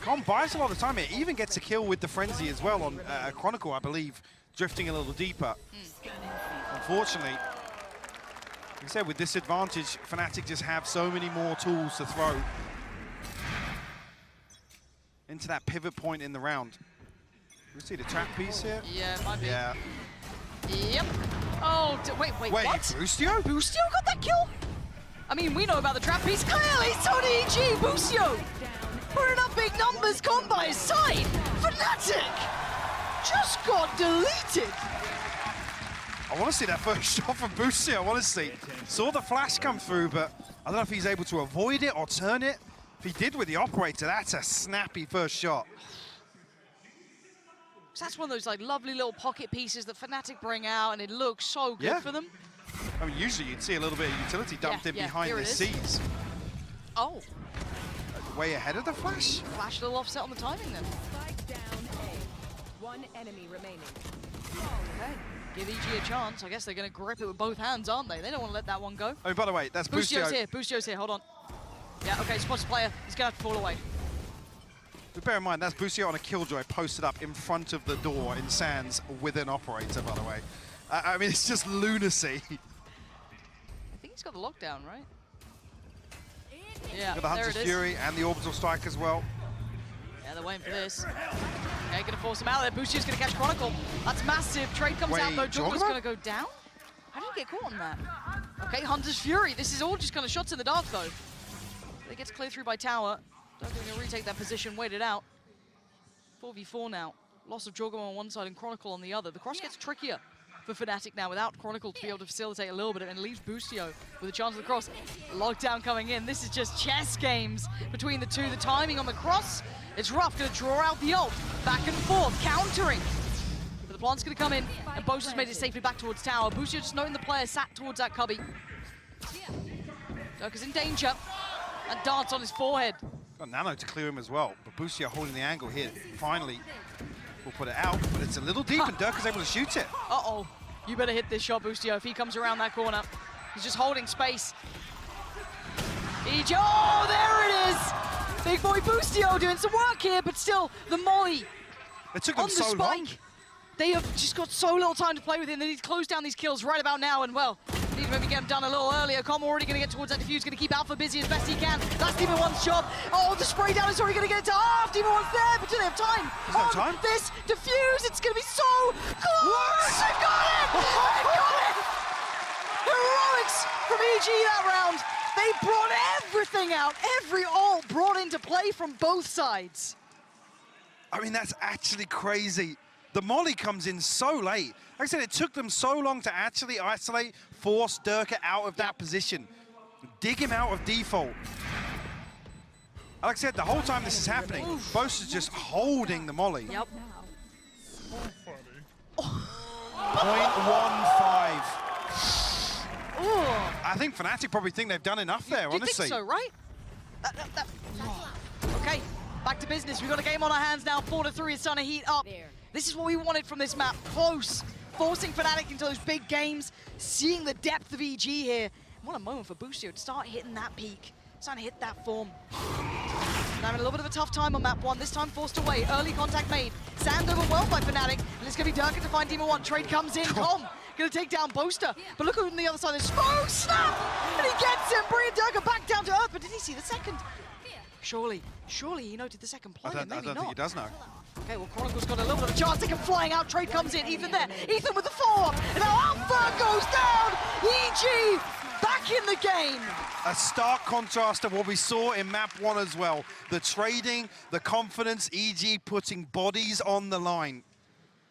Com buys a lot of time here, even gets a kill with the Frenzy as well on Chronicle, I believe, drifting a little deeper. Unfortunately, like I said, with this advantage, Fnatic just have so many more tools to throw into that pivot point in the round. We see the trap piece here. Yeah, it might be. Yeah. Yep. Oh, wait, what? Boostio? Boostio got that kill? I mean, we know about the trap piece. Clearly, so did EG. Boostio putting up big numbers. Com by his side. Fnatic just got deleted. I want to see that first shot from Boostio, honestly. Saw the flash come through, but I don't know if he's able to avoid it or turn it. If he did with the operator, that's a snappy first shot. So that's one of those like lovely little pocket pieces that Fnatic bring out, and it looks so good for them. I mean, usually you'd see a little bit of utility dumped in behind the C's. Oh. Way ahead of the flash. Flash a little offset on the timing then. One enemy remaining. Okay. Give EG a chance. I guess they're going to grip it with both hands, aren't they? They don't want to let that one go. Oh, by the way, that's Boostio. Boostio's here. Boostio's here. Hold on. Yeah, okay, spots player. He's going to have to fall away. But bear in mind, that's Boostio on a Killjoy posted up in front of the door in Sands with an operator, by the way. I mean, it's just lunacy. I think he's got the lockdown, right? Yeah, got the Hunter's Fury and the Orbital Strike as well. Yeah, they're waiting for this. Okay, going to force him out there. Boostio's going to catch Chronicle. That's massive. Trade comes out, though. Jungler's going to go down. How did he get caught on that? Okay, Hunter's Fury. This is all just kind of shots in the dark, though. It gets cleared through by Tower. They're going to retake that position, wait it out. 4v4 now. Loss of Jorgo on one side and Chronicle on the other. The cross gets trickier. for Fnatic now without Chronicle to be able to facilitate a little bit of it, and leaves Boostio with a chance of the cross. Lockdown coming in. This is just chess games between the two. The timing on the cross, it's rough. Going to draw out the ult. Back and forth, countering. But the plant's going to come in, and Bosa's made it safely back towards tower. Boostio just noting the player sat towards that cubby. Dirk is in danger, and dance on his forehead. Got Nano to clear him as well, but Boostio holding the angle here. Finally, will put it out, but it's a little deep, and Dirk is able to shoot it. Uh-oh. You better hit this shot, Boostio, if he comes around that corner. He's just holding space. EG, oh, there it is! Big boy Boostio doing some work here, but still, the molly It took them on the so spike. long. They have just got so little time to play with him. They need to close down these kills right about now, and well, need to maybe get them done a little earlier. Com already going to get towards that defuse, going to keep Alpha busy as best he can. That's Demon One's job. Oh, the spray down is already going to get it to half. Demon One's there, but do they have time? There's no time. This defuse, it's going to be so close. They've got it! They've got it! Heroics from EG that round. They brought everything out. Every ult brought into play from both sides. I mean, that's actually crazy. The molly comes in so late. Like I said, it took them so long to actually isolate, force Dirk out of that position, dig him out of default. Like I said, the whole time this is happening, Bosa's just holding the molly. Yep. 0.15. I think Fnatic probably think they've done enough there, You honestly. think so, right? Okay, back to business. We've got a game on our hands now. 4-3, it's starting to heat up. This is what we wanted from this map. Close, forcing Fnatic into those big games, seeing the depth of EG here. What a moment for Boostio to start hitting that peak, starting to hit that form. And having a little bit of a tough time on map 1, this time forced away. Early contact made. Sand overwhelmed by Fnatic, and it's going to be Durka to find Demon 1. Trade comes in, Com going to take down Boaster. But look on the other side, there's Smoke Snap! And he gets him, bringing Durka back down to earth. But did he see the second? Surely he noted the second play, I don't think he does know. Okay, well, Chronicle's got a little bit of a chance. They come flying out. Trade comes in. Ethan there. Ethan with the follow-up. And now Alpha goes down. EG back in the game. A stark contrast of what we saw in map 1 as well. The trading, the confidence, EG putting bodies on the line.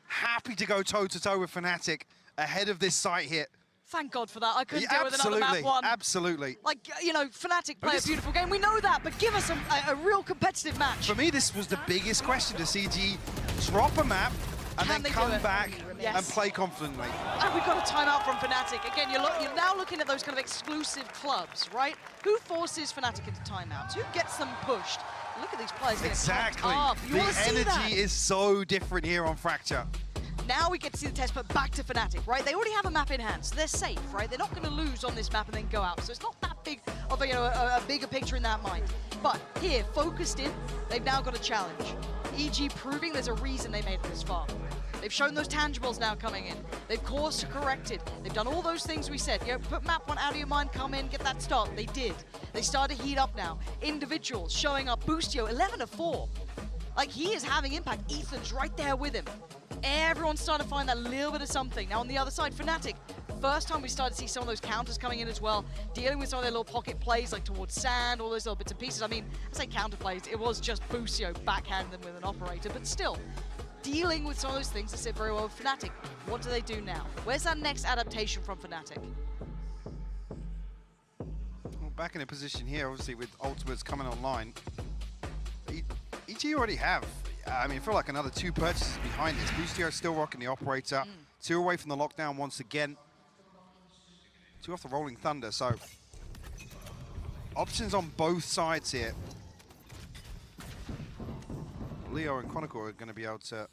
Happy to go toe-to-toe with Fnatic ahead of this site hit. Thank God for that. I couldn't deal with another map 1. Absolutely. Like, you know, Fnatic play a beautiful game. We know that, but give us a real competitive match. For me, this was the biggest question, to see EG drop a map and then come back and play confidently. And we've got a timeout from Fnatic. Again, you're now looking at those kind of exclusive clubs, right? Who forces Fnatic into timeouts? Who gets them pushed? Look at these players getting Exactly. pumped up. You The want to see that? energy is so different here on Fracture. Now we get to see the test, but back to Fnatic, right? They already have a map in hand, so they're safe, right? They're not going to lose on this map and then go out. So it's not that big of a bigger picture in that mind. But here, focused in, they've now got a challenge. EG proving there's a reason they made it this far. They've shown those tangibles now coming in. They've course corrected. They've done all those things we said. You know, put map 1 out of your mind, come in, get that start. They did. They started to heat up now. Individuals showing up. Boostio, 11-4. Like, he is having impact. Ethan's right there with him. Everyone's starting to find that little bit of something. Now on the other side, Fnatic, first time we started to see some of those counters coming in as well, dealing with some of their little pocket plays like towards Sand, all those little bits and pieces. I mean, I say counter plays, it was just Boostio backhand them with an operator, but still, dealing with some of those things that sit very well with Fnatic. What do they do now? Where's that next adaptation from Fnatic? Well, back in a position here, obviously, with ultimates coming online. EG already have, I mean, I feel like another 2 purchases behind this. Boostio still rocking the operator. 2 away from the lockdown once again. 2 off the Rolling Thunder, so options on both sides here. Leo and Chronicle are going to be able to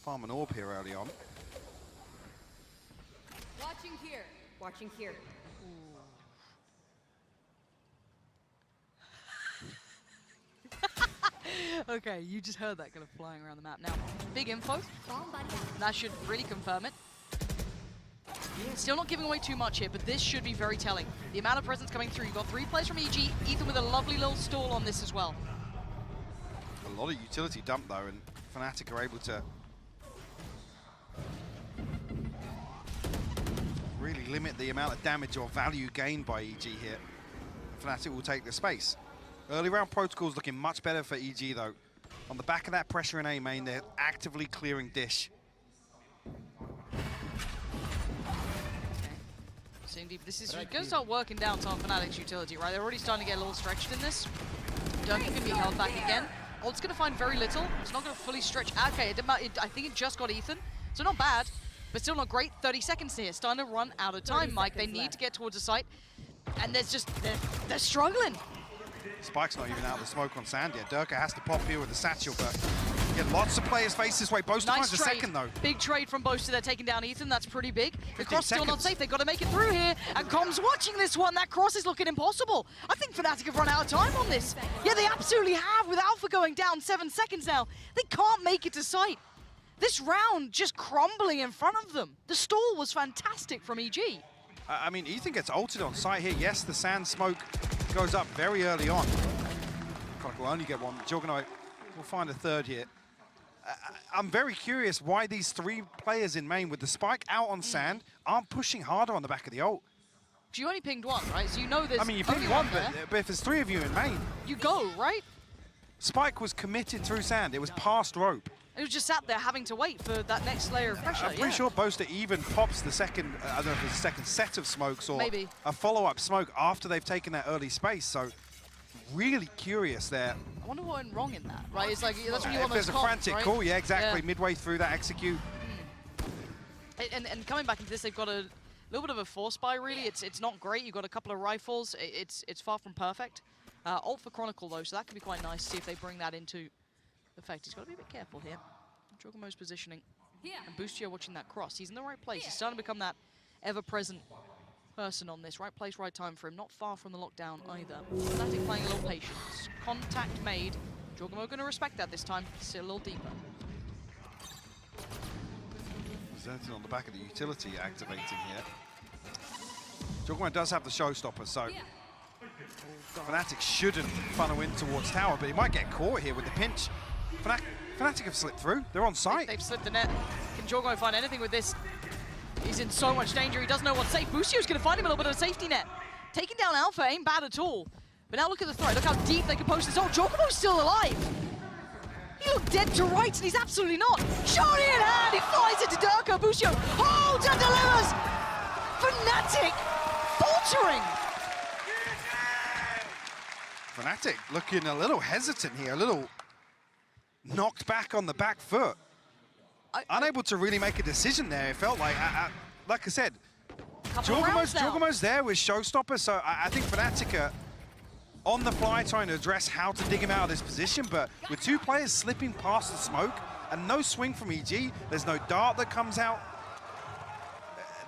farm an orb here early on. Watching here. Watching here. Okay, you just heard that kind of flying around the map. Now, big info. That should really confirm it. Still not giving away too much here, but this should be very telling. The amount of presence coming through. You've got 3 players from EG, Ethan with a lovely little stall on this as well. A lot of utility dump though, and Fnatic are able to really limit the amount of damage or value gained by EG here. Fnatic will take the space. Early round protocols looking much better for EG though. On the back of that pressure in A main, they're actively clearing dish. So indeed, this is going to start working down some Fnatic's utility, right? They're already starting to get a little stretched in this. Durka can be held back again. Ult's going to find very little. It's not going to fully stretch. Okay, I think it just got Ethan, so not bad, but still not great. 30 seconds here, starting to run out of time, Mike. They need to get towards the site, and there's just, they're struggling. Spike's not even out of the smoke on Sand yet. Durka has to pop here with the satchel, but get lots of players face this way. Boaster finds a second, though. Big trade from Boaster. They're taking down Ethan. That's pretty big. The cross still not safe. They've got to make it through here. And Com's watching this one. That cross is looking impossible. I think Fnatic have run out of time on this. Yeah, they absolutely have. With Alpha going down 7 seconds now, they can't make it to site. This round just crumbling in front of them. The stall was fantastic from EG. I mean, Ethan gets ulted on site here. Yes, the Sand smoke goes up very early on. Chronicle will only get one. Juggernaut will find a third here. I'm very curious why these 3 players in main with the spike out on Sand aren't pushing harder on the back of the ult. You only pinged one, right? So you know there's I mean, you pinged one, but if there's 3 of you in main... You go, right? Spike was committed through Sand. It was past rope. It was just sat there having to wait for that next layer of pressure. I'm pretty sure Boaster even pops the second, I don't know if it's a second set of smokes or maybe a follow-up smoke after they've taken that early space. So really curious there. I wonder what went wrong in that, right? It's like, that's when you want those those a frantic right? call, yeah, exactly. Yeah. Midway through that execute. And coming back into this, they've got a little bit of a force buy, really. It's not great. You've got a couple of rifles. It's far from perfect. Ult for Chronicle, though, so that could be quite nice to see if they bring that into effect. He's got to be a bit careful here. Jogamo's positioning. And Boostio watching that cross. He's in the right place. He's starting to become that ever-present person on this. Right place, right time for him. Not far from the lockdown either. Fnatic playing a little patience. Contact made. Jogamo going to respect that this time. Sit a little deeper. Zerton on the back of the utility activating here. Jogamo does have the showstopper, so Fnatic shouldn't funnel in towards tower, but he might get caught here with the pinch. Fnatic have slipped through. They're on site. They've slipped the net. Can Jogamo find anything with this? He's in so much danger. He doesn't know what's safe. Boostio's going to find him a little bit of a safety net. Taking down Alpha ain't bad at all. But now look at the threat. Look how deep they can post this. Oh, Jogamo's still alive. He looked dead to rights, and he's absolutely not. Shot in hand. He flies into Durka. Boostio holds and delivers. Fnatic faltering. Fnatic looking a little hesitant here, a little knocked back on the back foot. Unable to really make a decision there. It felt like I said, Jogamo's there with showstopper, so I think Fnatic are on the fly trying to address how to dig him out of this position, but with 2 players slipping past the smoke and no swing from EG, there's no dart that comes out.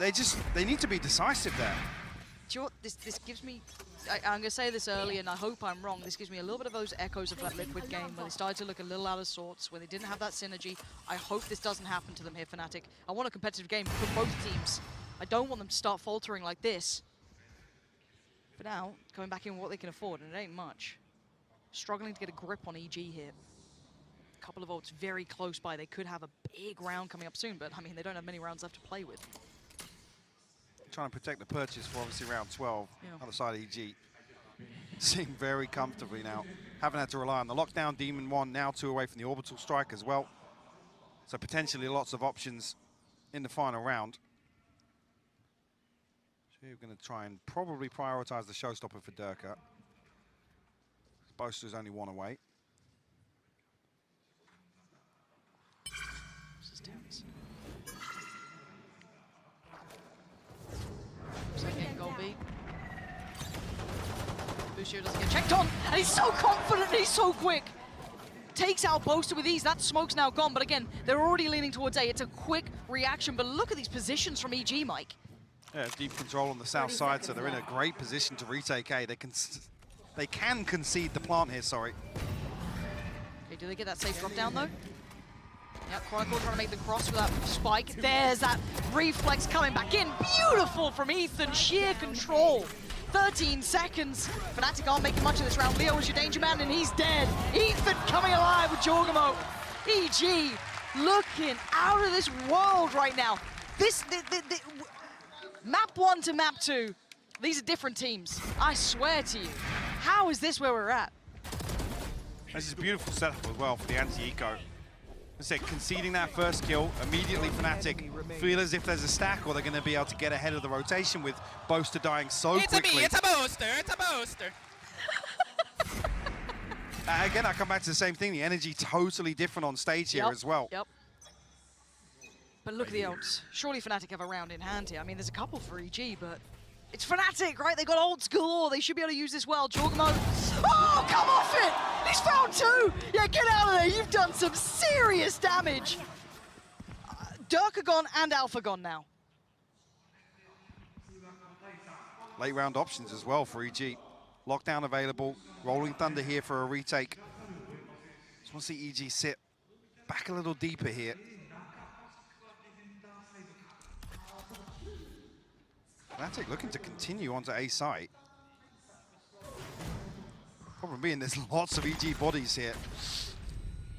They need to be decisive there. Do you know what? This gives me, I'm going to say this early, and I hope I'm wrong, this gives me a little bit of those echoes of that Liquid game where they started to look a little out of sorts, when they didn't have that synergy. I hope this doesn't happen to them here, Fnatic. I want a competitive game for both teams. I don't want them to start faltering like this. For now, coming back in with what they can afford, and it ain't much. Struggling to get a grip on EG here. A couple of ults very close by. They could have a big round coming up soon, but I mean, they don't have many rounds left to play with. Trying to protect the purchase for obviously round 12. Other side of EG. Seem very comfortably now. Haven't had to rely on the lockdown. Demon 1 now 2 away from the orbital strike as well. So potentially lots of options in the final round. So we're going to try and probably prioritize the showstopper for Durka. Boaster's only 1 away. Second goal B. Boostio doesn't get checked on, and he's so confident, he's so quick. Takes out Boaster with ease. That smoke's now gone, but again, they're already leaning towards A. It's a quick reaction, but look at these positions from EG, Mike. Yeah, deep control on the south side, so they're in a great position to retake A. They can concede the plant here, sorry. Okay, do they get that safe drop down, though? Yep, Chronicle trying to make the cross for that spike. There's that reflex coming back in. Beautiful from Ethan, sheer control. 13 seconds. Fnatic aren't making much of this round. Leo is your danger man, and he's dead. Ethan coming alive with Jogamo. EG looking out of this world right now. Map 1 to map 2, these are different teams. I swear to you. How is this where we're at? This is a beautiful setup as well for the anti-eco. I said, conceding that first kill, immediately Fnatic feel as if there's a stack or they're going to be able to get ahead of the rotation with Boaster dying so quickly. It's a Boaster, it's a Boaster. Again, I come back to the same thing. The energy totally different on stage here as well. Yep. But look at the ults. Surely Fnatic have a round in hand here. I mean, there's a couple for EG, but it's Fnatic, right? They got ults galore. They should be able to use this well. Jorgamo. Oh, come off it! He's found two! Yeah, get out of there. You've done some serious damage. Dirk are gone and Alpha gone now. Late round options as well for EG. Lockdown available. Rolling Thunder here for a retake. Just want to see EG sit back a little deeper here. Fnatic looking to continue onto A site. Problem being there's lots of EG bodies here.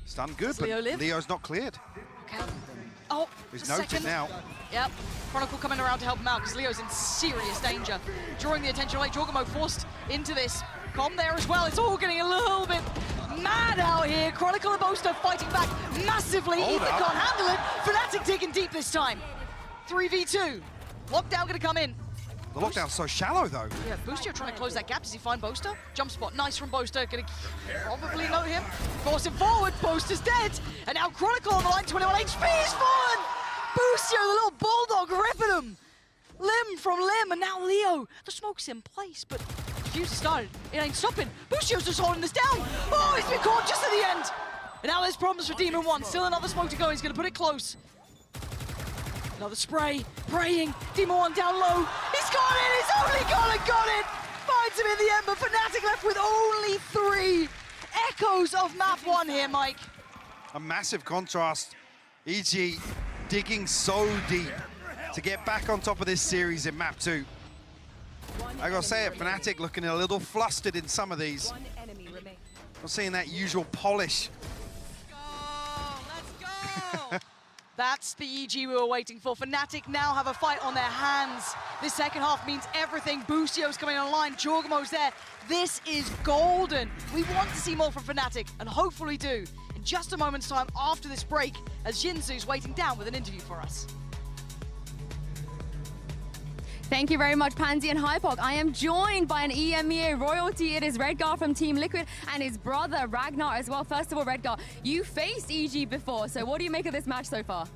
Stun good, but Leo's not cleared. Okay. Oh, he's noted now. Yep. Chronicle coming around to help him out because Leo's in serious danger. Drawing the attention away. Jorgamo forced into this. Com there as well. It's all getting a little bit mad out here. Chronicle and Boaster fighting back massively. Ethan can't handle it. Fnatic digging deep this time. 3v2. Lockdown gonna come in. The lockdown's so shallow though. Yeah, Boostio trying to close that gap. Does he find Boaster? Jump spot, nice from Boaster. Gonna probably note him. Force him forward. Boaster's dead. And now Chronicle on the line. 21 HP is fallen. Boostio, the little bulldog, ripping him. Limb from limb, and now Leo. The smoke's in place, but the fuse has started. It ain't stopping. Boostio's just holding this down. Oh, he's been caught just at the end. And now there's problems for Demon One. Still another smoke to go. He's gonna put it close. Another spray, praying. Demon One down low. He's got it. He's only got it. Finds him in the end, but Fnatic left with only 3. Echoes of map 1 here, Mike. A massive contrast. EG digging so deep to get back on top of this series in map 2. I gotta say it, Fnatic looking a little flustered in some of these. Not seeing that usual polish. Let's go! That's the EG we were waiting for. Fnatic now have a fight on their hands. This second half means everything. Boostio's coming online. Jorgamo's there. This is golden. We want to see more from Fnatic, and hopefully do in just a moment's time after this break, as Jinzu's waiting down with an interview for us. Thank you very much, Pansy and Hypok. I am joined by an EMEA royalty. It is Redgar from Team Liquid and his brother Ragnar as well. First of all, Redgar, you faced EG before, so what do you make of this match so far?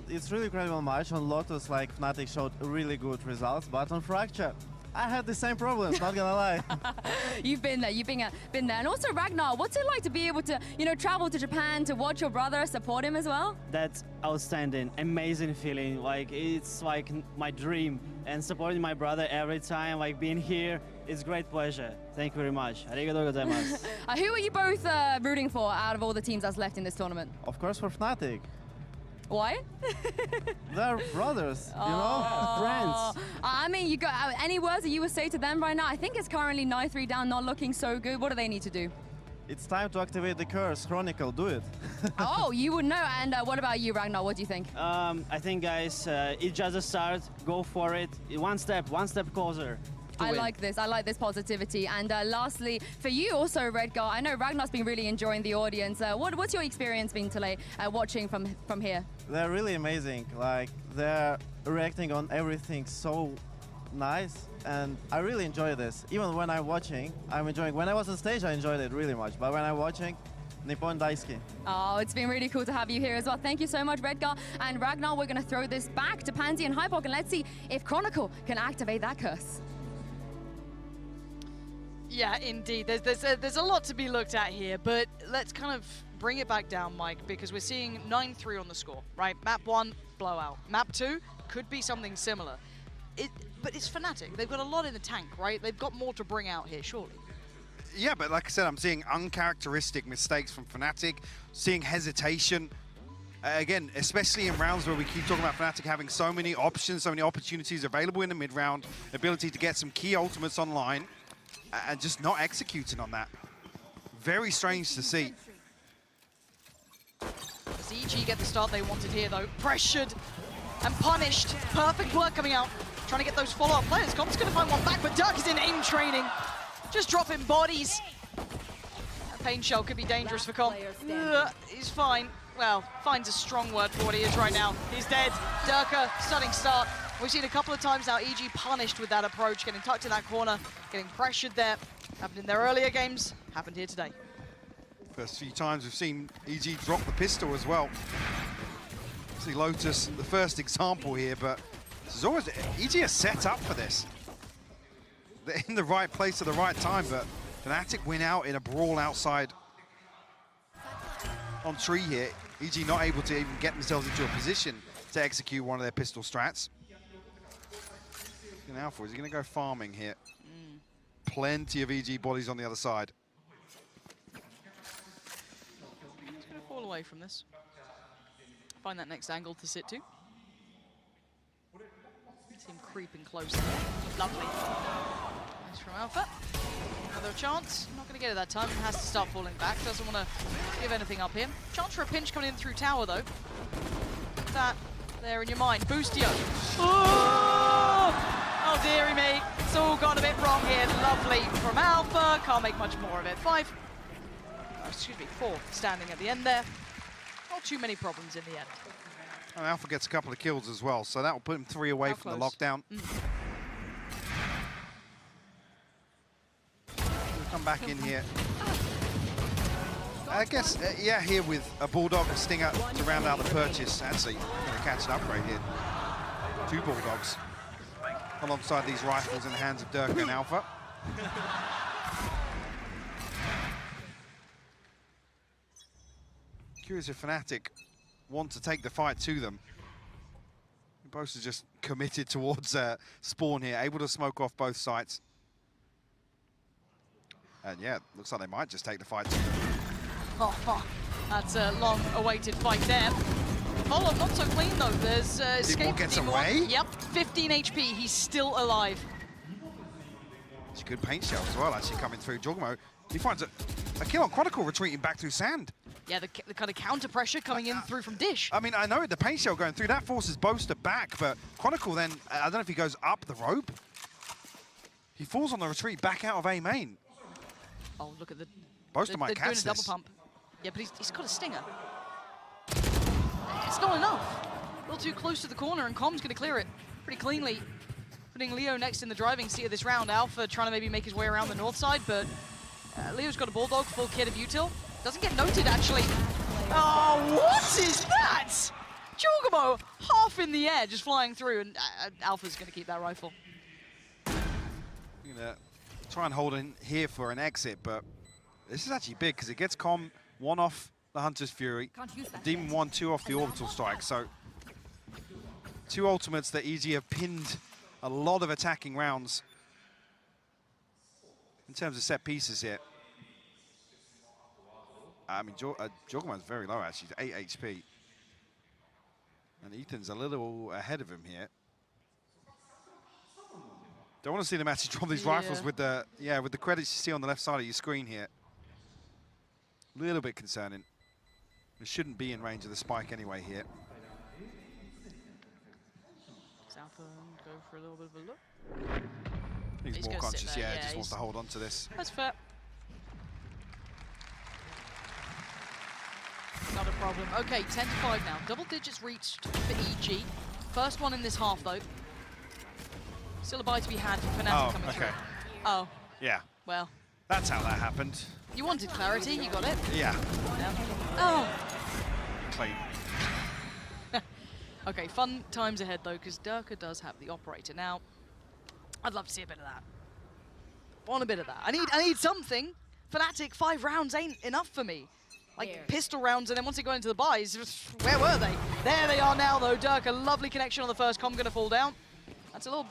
It's really incredible match. On Lotus, like Fnatic showed really good results, but on Fracture, I had the same problems, not gonna lie. You've been there, been there. And also, Ragnar, what's it like to be able to, travel to Japan to watch your brother, support him as well? That's outstanding, amazing feeling. Like, it's like my dream. And supporting my brother every time, like being here, it's great pleasure. Thank you very much. Arigatou gozaimasu. Who are you both rooting for out of all the teams that's left in this tournament? Of course for Fnatic. Why? They're brothers, you know, friends. I mean, you got any words that you would say to them right now? I think it's currently 9-3 down, not looking so good. What do they need to do? It's time to activate the curse. Chronicle, do it. Oh, you would know. And what about you, Ragnar? What do you think? I think, guys, it's just a start. Go for it. One step closer. I like this positivity. And lastly, for you also, Redgar, I know Ragnar's been really enjoying the audience. What's your experience been today watching from here? They're really amazing. Like, they're reacting on everything so nice, and I really enjoy this. Even when I'm watching, I'm enjoying. When I was on stage, I enjoyed it really much, but when I'm watching, Nippon Daisuki. Oh, it's been really cool to have you here as well. Thank you so much, Redgar. And Ragnar, we're going to throw this back to Pansy and Hypok, and let's see if Chronicle can activate that curse. Yeah, indeed. There's a lot to be looked at here, but let's kind of bring it back down, Mike, because we're seeing 9-3 on the score, right? Map 1, blowout. Map 2 could be something similar. But it's Fnatic. They've got a lot in the tank, right? They've got more to bring out here, surely. Yeah, but like I said, I'm seeing uncharacteristic mistakes from Fnatic, seeing hesitation. Again, especially in rounds where we keep talking about Fnatic having so many options, so many opportunities available in the mid-round, ability to get some key ultimates online, and just not executing on that. Very strange to see. Does EG get the start they wanted here, though? Pressured and punished. Perfect work coming out. Trying to get those follow-up players. Comp's going to find one back, but Dirk is in aim training. Just dropping bodies. That pain shell could be dangerous for Comp. He's fine. well, finds a strong word for what he is right now. He's dead. Durka, stunning start. We've seen a couple of times now EG punished with that approach, getting tucked in that corner, getting pressured there. Happened in their earlier games, happened here today. First few times we've seen EG drop the pistol as well. See Lotus, the first example here, but this is always, EG is set up for this. They're in the right place at the right time, but FNATIC win out in a brawl outside on tree here. EG not able to even get themselves into a position to execute one of their pistol strats. And Alpha, is he going to go farming here? Plenty of EG bodies on the other side. He's going to fall away from this. Find that next angle to sit to. See him creeping closer. Lovely. Nice from Alpha. Another chance. Not going to get it that time. Has to start falling back. Doesn't want to give anything up here. Chance for a pinch coming in through tower, though. That there in your mind. Boostio. Oh, dearie me. It's all gone a bit wrong here. Lovely from Alpha. Can't make much more of it. 4 standing at the end there. Not too many problems in the end. And Alpha gets a couple of kills as well, so that will put him 3 away from the lockdown. We'll come back in here. I guess, yeah, here with a Bulldog and Stinger to round out the purchase. Actually, going to catch an upgrade here. 2 Bulldogs alongside these rifles in the hands of Durka and Alpha. Curious if FNATIC want to take the fight to them. Both are just committed towards spawn here, able to smoke off both sides. And yeah, looks like they might just take the fight to them. That's a long-awaited fight there. Follow-up not so clean though. There's escape. Gets away? Yep, 15 HP. He's still alive. It's a good paint shell as well, actually coming through. Jogmo, he finds a kill on Chronicle retreating back through sand. Yeah, the kind of counter pressure coming in through from Dish. I mean, I know the paint shell going through, that forces Boaster back, but Chronicle then, I don't know if he goes up the rope. He falls on the retreat back out of A main. Oh, look at the... Boaster might doing catch a double this. pump. Yeah, but he's got a stinger. It's not enough. A little too close to the corner, and Com's going to clear it pretty cleanly. Putting Leo next in the driving seat of this round. Alpha trying to maybe make his way around the north side, but Leo's got a Bulldog, full kit of util. Doesn't get noted, actually. Oh, what is that? Jogamo, half in the air, just flying through, and Alpha's going to keep that rifle. You're going to try and hold in here for an exit, but this is actually big, because it gets Com 1 off the Hunter's Fury, Demon 1, 2 off the Orbital Strike, so 2 ultimates that EG have pinned a lot of attacking rounds in terms of set pieces here. I mean, Jogamon's very low, actually, 8 HP. And Ethan's a little ahead of him here. Don't want to see them actually drop these rifles with the credits you see on the left side of your screen here. A little bit concerning. It shouldn't be in range of the spike anyway here. Alpha go for a little bit of a look. He's more conscious, just wants to hold on to this. That's fair. Not a problem. Okay, 10-5 now. Double digits reached for EG. First one in this half, though. Still a buy to be had for FNATIC coming through. Oh. Yeah. Well. That's how that happened. You wanted clarity, you got it. Yeah. Oh. Clean. Okay, fun times ahead, though, because Durka does have the operator. Now, I'd love to see a bit of that. Want a bit of that. I need something. FNATIC, 5 rounds ain't enough for me. Like pistol rounds, and then once they go into the buys, where were they? There they are now, though. Durka, lovely connection on the first com, gonna fall down. That's a little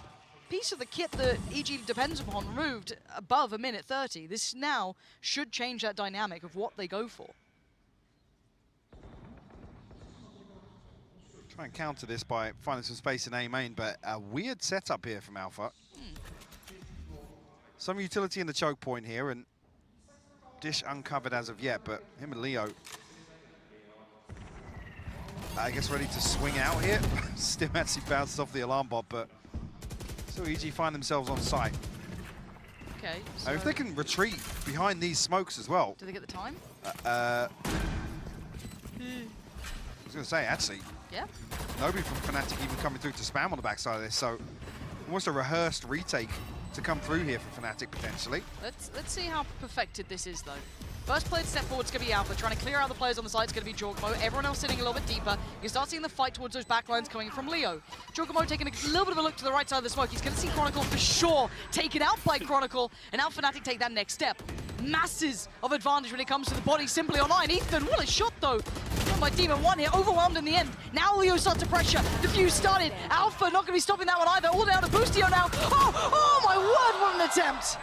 piece of the kit that EG depends upon, removed above 1:30. This now should change that dynamic of what they go for. Try and counter this by finding some space in A main, but a weird setup here from Alpha. Some utility in the choke point here, and Dish uncovered as of yet, but him and Leo, I guess, ready to swing out here. Still actually bounced off the alarm bot, but still EG find themselves on site. Okay. So if they can retreat behind these smokes as well. Do they get the time? was going to say, actually, yeah, nobody from Fnatic even coming through to spam on the backside of this, so almost a rehearsed retake to come through here for Fnatic potentially. Let's see how perfected this is though. First player to step forward is going to be Alpha, trying to clear out the players on the side. It's going to be Jorgamo. Everyone else sitting a little bit deeper. You start seeing the fight towards those backlines coming from Leo. Jorgamo taking a little bit of a look to the right side of the smoke. He's going to see Chronicle for sure taken out by Chronicle, and now Fnatic take that next step. Masses of advantage when it comes to the body simply online. Ethan, what a shot though. By Demon 1 here, overwhelmed in the end. Now Leo starts to pressure. Defuse started. Alpha not going to be stopping that one either. All down to Boostio now. Oh my word, what an attempt.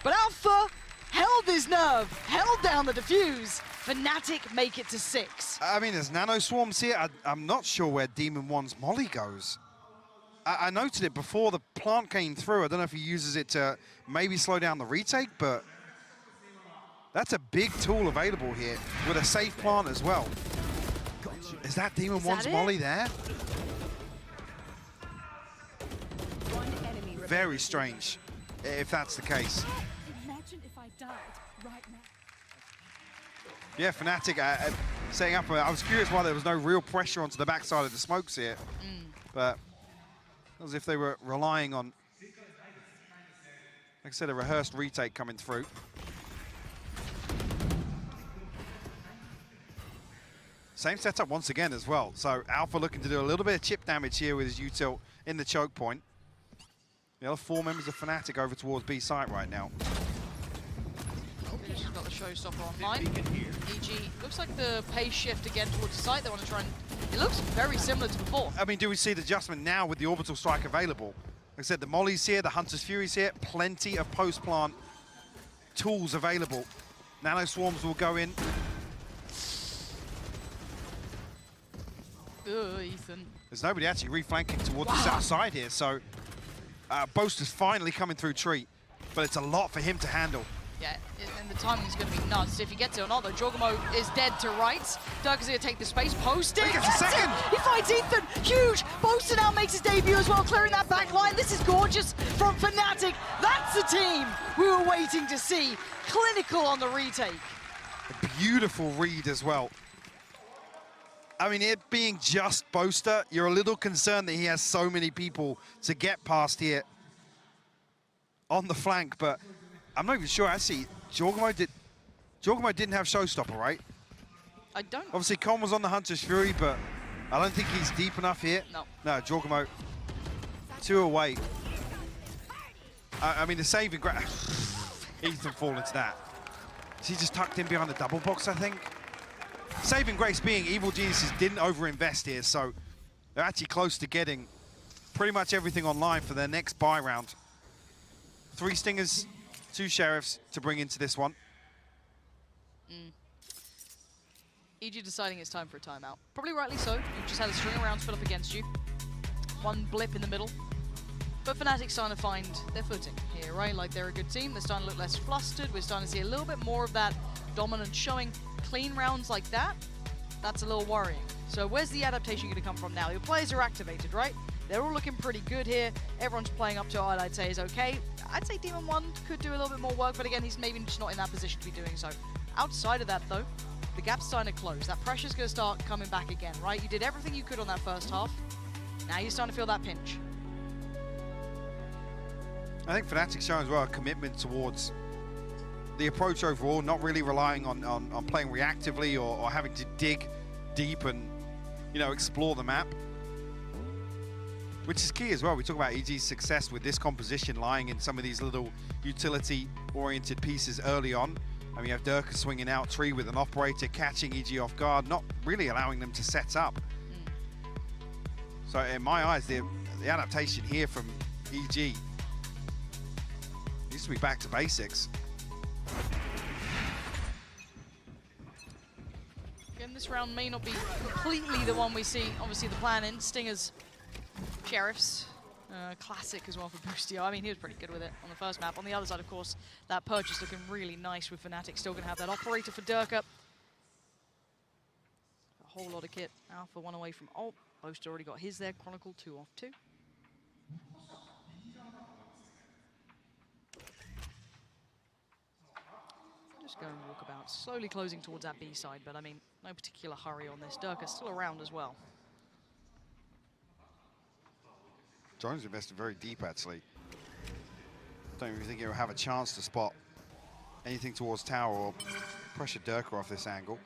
But Alpha held his nerve, held down the defuse. Fnatic make it to 6. I mean, there's nano swarms here. I'm not sure where Demon 1's molly goes. I noted it before the plant came through. I don't know if he uses it to maybe slow down the retake, but that's a big tool available here with a safe plant as well. Is that Demon 1's molly there? Very strange, if that's the case. Imagine if I died right now. Yeah, Fnatic setting up. I was curious why there was no real pressure onto the backside of the smokes here, but as if they were relying on, like I said, a rehearsed retake coming through. Same setup once again as well. So Alpha looking to do a little bit of chip damage here with his util in the choke point. The other 4 members of Fnatic over towards B site right now. Just got the showstopper online. EG, looks like the pace shift again towards the site. They want to try and, it looks very similar to before. I mean, do we see the adjustment now with the orbital strike available? Like I said, the Molly's here, the Hunter's Fury's here, plenty of post-plant tools available. Nano Swarms will go in. Ethan. There's nobody actually reflanking towards the south side here, so Boaster's finally coming through tree, but it's a lot for him to handle. Yeah, and the timing's going to be nuts if he gets it or not, though. Jorgamo is dead to rights. Dirk is going to take the space. Posting. He gets a second. He fights Ethan. Huge. Boaster now makes his debut as well, clearing that back line. This is gorgeous from Fnatic. That's the team we were waiting to see. Clinical on the retake. A beautiful read as well. I mean, it being just Boaster, you're a little concerned that he has so many people to get past here on the flank, but I'm not even sure. Actually, Jorgamo didn't have showstopper, right? I don't. Obviously, Con was on the Hunter's Fury, but I don't think he's deep enough here. No. No, Jorgamo, 2 away. I mean, the saving grace. Ethan fall into that. Is he just tucked in behind the double box, I think? Saving grace being Evil Geniuses didn't overinvest here, so they're actually close to getting pretty much everything online for their next buy round. 3 Stingers, 2 Sheriffs to bring into this one. EG deciding it's time for a timeout. Probably rightly so. You've just had a string of rounds fill up against you. 1 blip in the middle. But Fnatic's starting to find their footing here, right? Like, they're a good team. They're starting to look less flustered. We're starting to see a little bit more of that dominance showing. Clean rounds like that, that's a little worrying. So where's the adaptation going to come from now? Your players are activated, right? They're all looking pretty good here. Everyone's playing up to what I'd say is okay. I'd say Demon 1 could do a little bit more work, but again, he's maybe just not in that position to be doing so. Outside of that, though, the gap's starting to close. That pressure's going to start coming back again, right? You did everything you could on that first half. Now you're starting to feel that pinch. I think Fnatic's showing as well a commitment towards the approach overall, not really relying on playing reactively or having to dig deep and, you know, explore the map. Which is key as well. We talk about EG's success with this composition lying in some of these little utility-oriented pieces early on. I mean, you have Durka swinging out tree with an operator, catching EG off guard, not really allowing them to set up. So in my eyes, the adaptation here from EG needs to be back to basics. Again, this round may not be completely the one we see. Obviously, the plan in Stingers, Sheriffs, classic as well for Boostio. I mean, he was pretty good with it on the first map. On the other side, of course, that purchase looking really nice with Fnatic. Still going to have that operator for Durka. A whole lot of kit. Alpha 1 away from ult. Boaster already got his there. Chronicle 2 off 2. Just going walkabout, slowly closing towards that B side, but I mean, no particular hurry on this. Durka's still around as well. Jones invested very deep, actually. Don't even think he'll have a chance to spot anything towards tower or pressure Durka off this angle.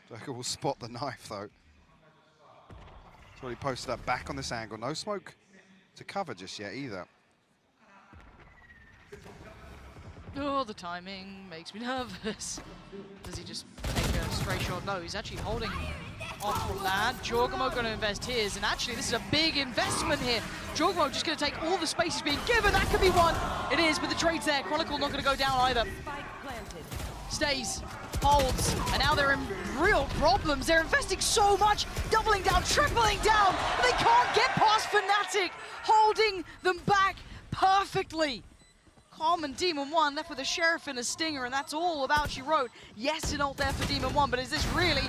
Durka will spot the knife, though. He's already posted up back on this angle. No smoke to cover just yet, either. Oh, the timing makes me nervous. Does he just take a stray shot? No, he's actually holding off from that. Jorgamo going to invest his, and actually this is a big investment here. Jorgamo just going to take all the space he's being given. That could be one. It is, but the trade's there. Chronicle not going to go down either. Stays, holds, and now they're in real problems. They're investing so much, doubling down, tripling down. They can't get past Fnatic, holding them back perfectly. Calm and Demon 1 left with a Sheriff and a Stinger, and that's all about she wrote. Yes, an ult there for Demon 1, but is this really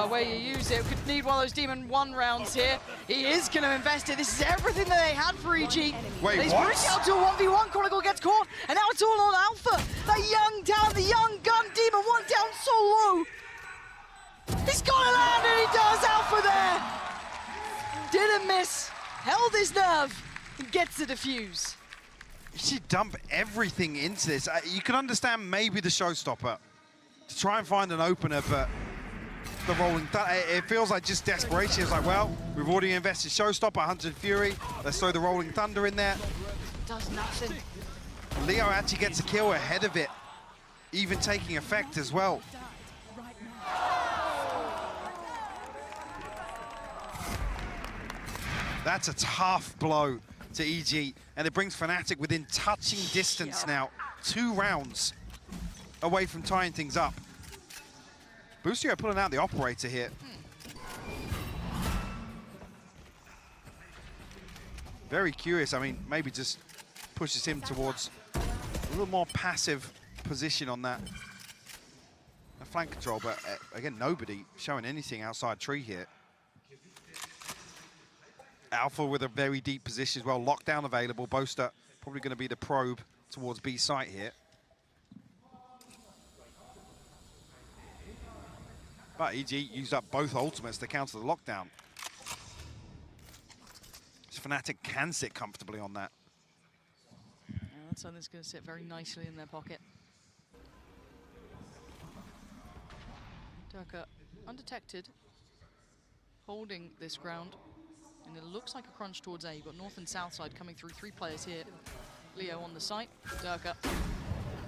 where you use it? Could need one of those Demon 1 rounds here. He is going to invest it. This is everything that they had for EG. Wait, He's what? bringing out to a 1v1. Chronicle gets caught, and now it's all on Alpha. That young talent, the young gun, Demon 1 down so low. He's got to land, and he does. Alpha there. Didn't miss. Held his nerve and gets the defuse. You should dump everything into this. You can understand maybe the showstopper to try and find an opener, but the rolling thunder, it feels like just desperation. It's like, well, we've already invested showstopper, Hunted Fury. Let's throw the rolling thunder in there. Does nothing. Leo actually gets a kill ahead of it, even taking effect as well. That's a tough blow to EG, and it brings Fnatic within touching distance now. 2 rounds away from tying things up. Boostio pulling out the operator here. Very curious. I mean, maybe just pushes him towards a little more passive position on that flank control, but again, nobody showing anything outside tree here. Alpha with a very deep position as well. Lockdown available. Boaster probably going to be the probe towards B site here. But EG used up both ultimates to counter the lockdown. So Fnatic can sit comfortably on that. Yeah, that's something that's going to sit very nicely in their pocket. Durka undetected, holding this ground. And it looks like a crunch towards A. You've got north and south side coming through. 3 players here. Leo on the site. Durka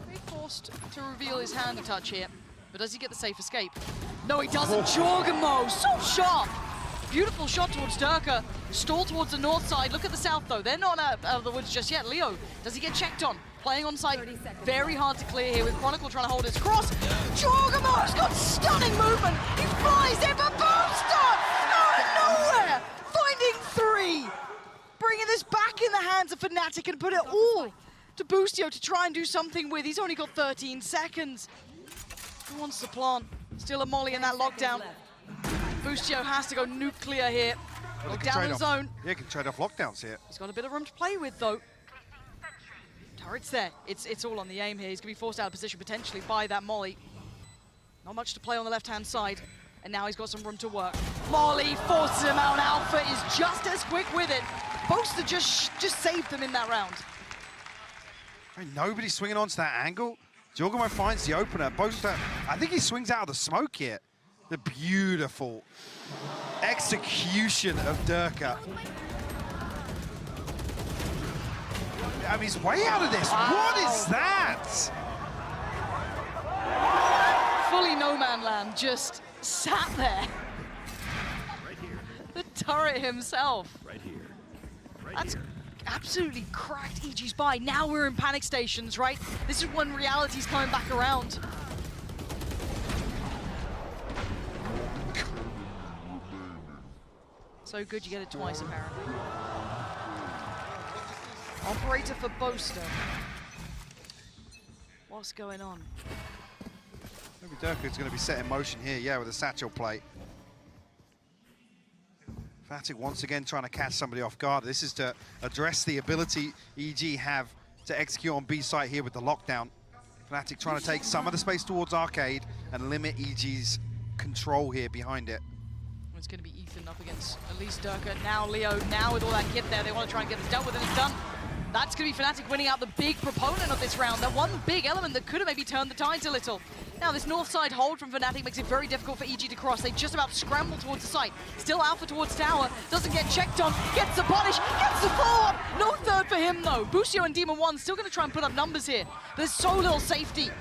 very forced to reveal his hand touch here. But does he get the safe escape? No, he doesn't. Jorgamo, so sharp. Beautiful shot towards Durka. Stall towards the north side. Look at the south, though. They're not out of the woods just yet. Leo, does he get checked on? Playing on site. Very hard to clear here with Chronicle trying to hold his cross. Jorgamo's got stunning movement. He flies in for Boomster out of nowhere. Finding 3, bringing this back in the hands of Fnatic and put it all to Boostio to try and do something with. He's only got 13 seconds. Who wants to plant? Still a molly in that lockdown. Boostio has to go nuclear here. Lockdown in the zone. Yeah, he can trade off lockdowns here. He's got a bit of room to play with, though. Turret's there. It's all on the aim here. He's going to be forced out of position potentially by that molly. Not much to play on the left-hand side. And now he's got some room to work. Molly forces him out. Alpha is just as quick with it. Boaster just saved them in that round. I mean, nobody's swinging onto that angle. Jorgamo finds the opener. Boaster, I think he swings out of the smoke here. The beautiful execution of Durka. I mean, he's way out of this. Wow. What is that? Fully no man land, just sat there. Right here. The turret himself. Right here. Right That's here. absolutely cracked EG's buy. Now we're in panic stations, right? This is when reality's coming back around. So good you get it twice, apparently. Operator for Boaster. What's going on? Maybe Durka's going to be set in motion here, yeah, with a satchel plate. Fnatic once again trying to catch somebody off guard. This is to address the ability EG have to execute on B site here with the lockdown. Fnatic trying to take some of the space towards Arcade and limit EG's control here behind it. It's going to be Ethan up against at least Durka. Now Leo, now with all that kit there, they want to try and get this dealt with, and it's done. That's going to be Fnatic winning out the big proponent of this round. That one big element that could have maybe turned the tides a little. Now this north side hold from Fnatic makes it very difficult for EG to cross. They just about scramble towards the site. Still Alpha towards tower, doesn't get checked on, gets the punish, gets the follow-up. No third for him though. Busio and Demon 1 still going to try and put up numbers here. There's so little safety.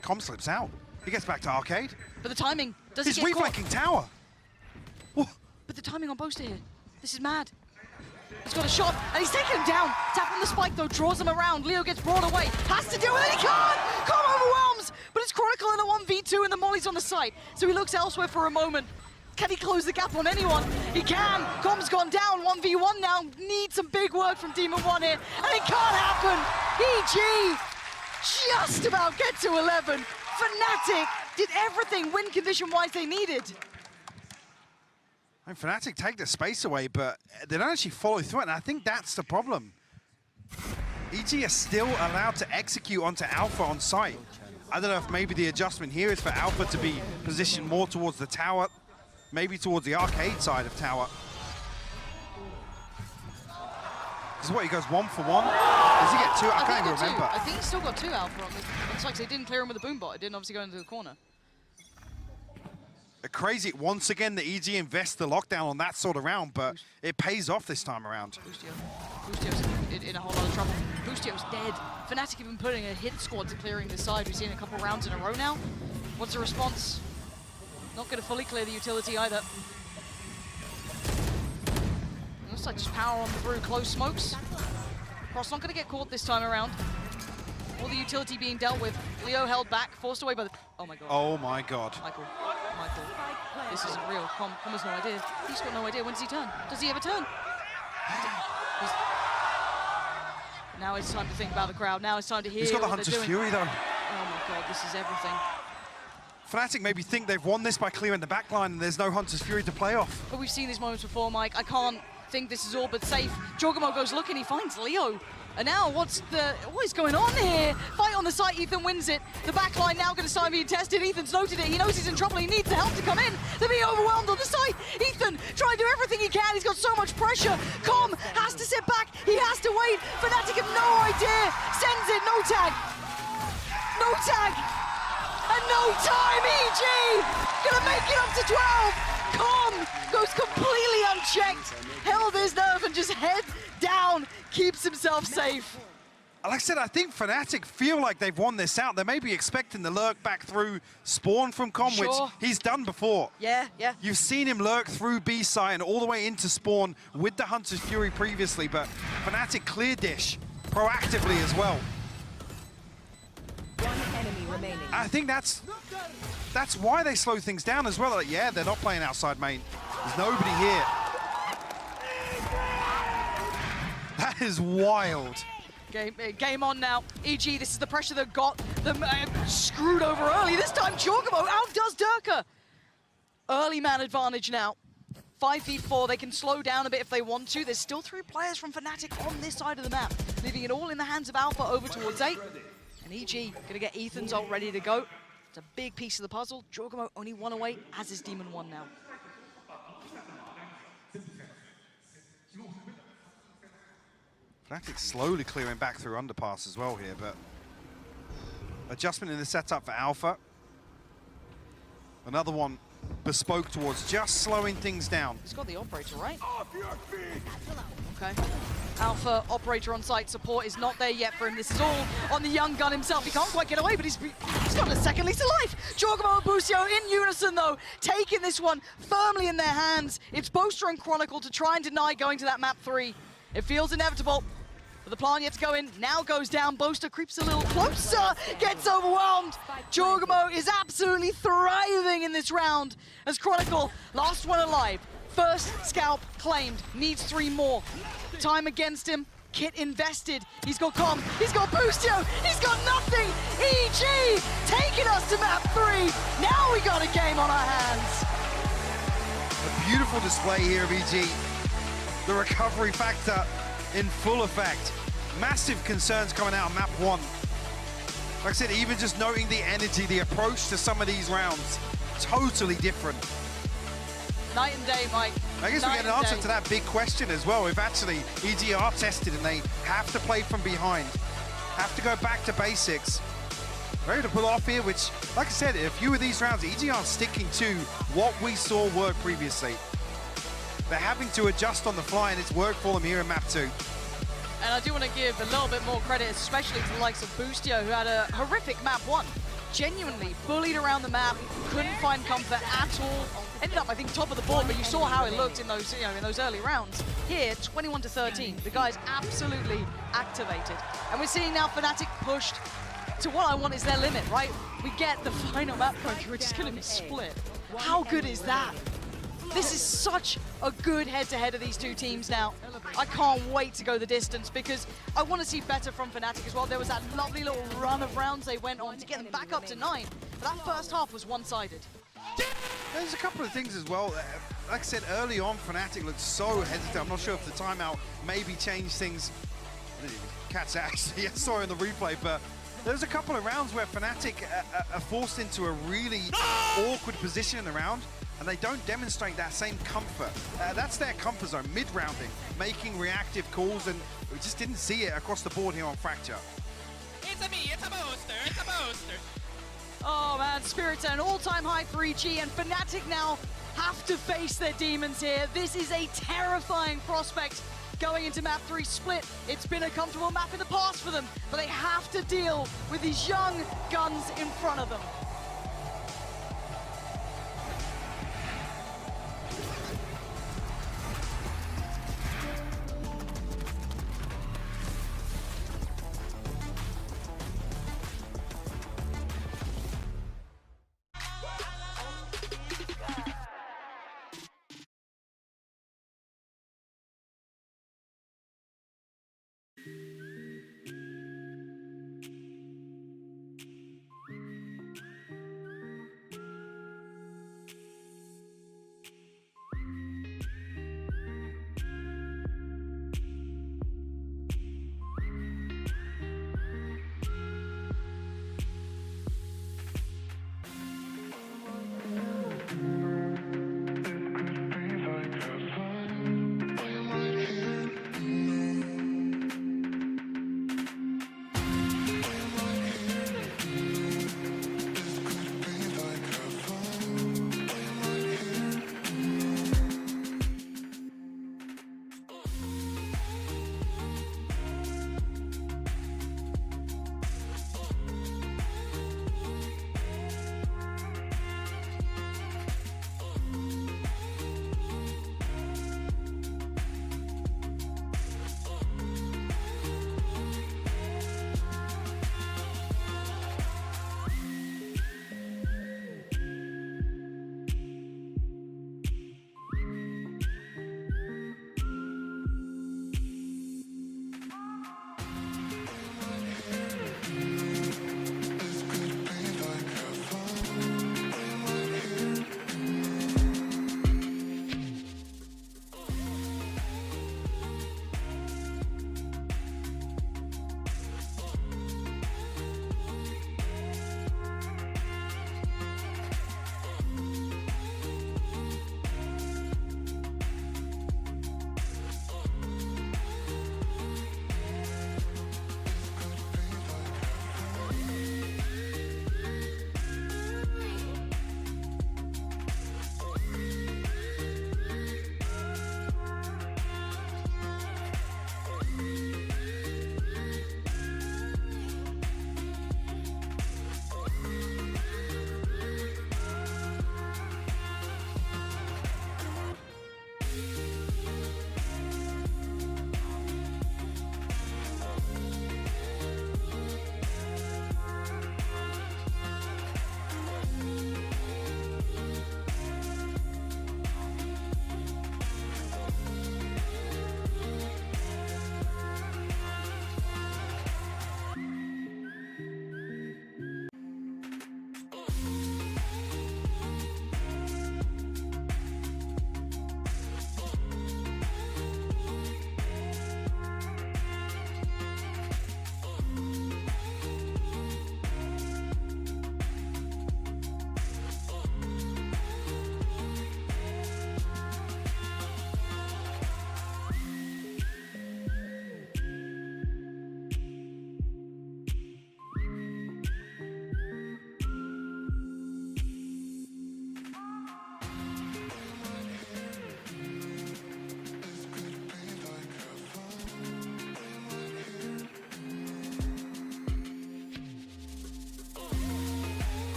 Com slips out. He gets back to Arcade. But the timing doesn't He's get caught. reflanking tower. But the timing on Boaster here, this is mad. He's got a shot, and he's taking him down. Tap on the spike, though, draws him around. Leo gets brought away, has to deal with it, he can't! Com overwhelms, but it's Chronicle in a 1v2, and the Molly's on the site. So he looks elsewhere for a moment. Can he close the gap on anyone? He can! Com's gone down, 1v1 now. Needs some big work from Demon 1 here, and it can't happen! EG just about get to 11. Fnatic did everything win condition-wise they needed. And Fnatic take the space away, but they don't actually follow through it, and I think that's the problem. EG are still allowed to execute onto Alpha on site. I don't know if maybe the adjustment here is for Alpha to be positioned more towards the tower, maybe towards the Arcade side of tower. This is what, he goes 1 for 1? Does he get 2? I can't even remember. I think he's still got 2 Alpha on the site. They didn't clear him with a boombot. It didn't obviously go into the corner. Crazy, once again, the EG invests the lockdown on that sort of round, but it pays off this time around. Boostio's in a whole lot of trouble. Boostio's dead. Fnatic even putting a hit squad to clearing this side. We've seen a couple rounds in a row now. What's the response? Not going to fully clear the utility either. Looks like just power on through close smokes. Cross not going to get caught this time around. All the utility being dealt with. Leo held back, forced away by the... Oh my god. Oh my god. Michael. This isn't real. Com has no idea. He's got no idea. When does he turn? Does he ever turn? Now it's time to think about the crowd. Now it's time to hear He's got the what Hunter's they're doing. Fury though. Oh my god, this is everything. Fnatic maybe think they've won this by clearing the backline and there's no Hunter's Fury to play off. But we've seen these moments before, Mike. I can't think this is all but safe. Jorgamo goes looking, he finds Leo. And now what is going on here? Fight on the site, Ethan wins it. The backline now going to start being tested. Ethan's noted it, he knows he's in trouble, he needs the help to come in. They're being overwhelmed on the site. Ethan trying to do everything he can, he's got so much pressure. Com has to sit back, he has to wait. Fnatic have no idea, sends it, no tag. No tag, and no time, EG! Gonna make it up to 12. Com goes completely unchecked, held his nerve and just head down, keeps himself safe. Like I said, I think Fnatic feel like they've won this out. They may be expecting the lurk back through spawn from Com, which he's done before. Yeah. You've seen him lurk through B side and all the way into spawn with the Hunter's Fury previously, but Fnatic clear dish proactively as well. One enemy remaining. I think that's why they slow things down as well. Like, yeah, they're not playing outside main. There's nobody here. That is wild. Game on now. EG, this is the pressure that got them screwed over early. This time, Jorgamo outdoes Durka. Early man advantage now. 5v4, they can slow down a bit if they want to. There's still 3 players from Fnatic on this side of the map, leaving it all in the hands of Alpha over towards 8. And EG gonna get Ethan's ult ready to go. It's a big piece of the puzzle. Jorgamo only 1 away, as is Demon 1 now. Fnatic slowly clearing back through underpass as well here, but adjustment in the setup for Alpha. Another one bespoke towards just slowing things down. He's got the operator, right? Okay. Alpha operator on site. Support is not there yet for him. This is all on the young gun himself. He can't quite get away, but he's got a second lease of life. Jorgamo and Busio in unison, though, taking this one firmly in their hands. It's Boaster and Chronicle to try and deny going to that map 3. It feels inevitable. But the plan yet to go in now goes down. Boaster creeps a little closer, gets overwhelmed. Jorgamo is absolutely thriving in this round as Chronicle, last one alive. First scalp claimed, needs 3 more. Time against him, kit invested. He's got Com, he's got Boostio, he's got nothing. EG taking us to map 3. Now we got a game on our hands. A beautiful display here of EG. The recovery factor in full effect. massive concerns coming out of map 1. Like I said, even just noting the energy, the approach to some of these rounds, totally different. Night and day, Mike. I guess we get an answer to that big question as well. If actually EG are tested and they have to play from behind, have to go back to basics, ready to pull off here, which, like I said, a few of these rounds, EG aren't sticking to what we saw work previously. They're having to adjust on the fly, and it's worked for them here in map 2. And I do want to give a little bit more credit, especially to the likes of Boostio, who had a horrific map 1. Genuinely bullied around the map, couldn't find comfort at all. Ended up, I think, top of the board, but you saw how it looked in those, in those early rounds. Here, 21-13, the guy's absolutely activated. And we're seeing now Fnatic pushed to what I want is their limit, right? We get the final map poker, which is going to be split. How good is that? This is such a good head-to-head of these two teams now. I can't wait to go the distance because I want to see better from Fnatic as well. There was that lovely little run of rounds they went on to get them back up to 9, but that first half was one-sided. There's a couple of things as well. Like I said, early on, Fnatic looked so hesitant. I'm not sure if the timeout maybe changed things. I didn't even catch that actually. I saw it in the replay, but there's a couple of rounds where Fnatic are forced into a really awkward position in the round, and they don't demonstrate that same comfort. That's their comfort zone, mid-rounding, making reactive calls, and we just didn't see it across the board here on Fracture. It's a me, it's a booster, it's a booster. Oh man, Spirit's at an all-time high for EG, and Fnatic now have to face their demons here. This is a terrifying prospect going into map 3 split. It's been a comfortable map in the past for them, but they have to deal with these young guns in front of them.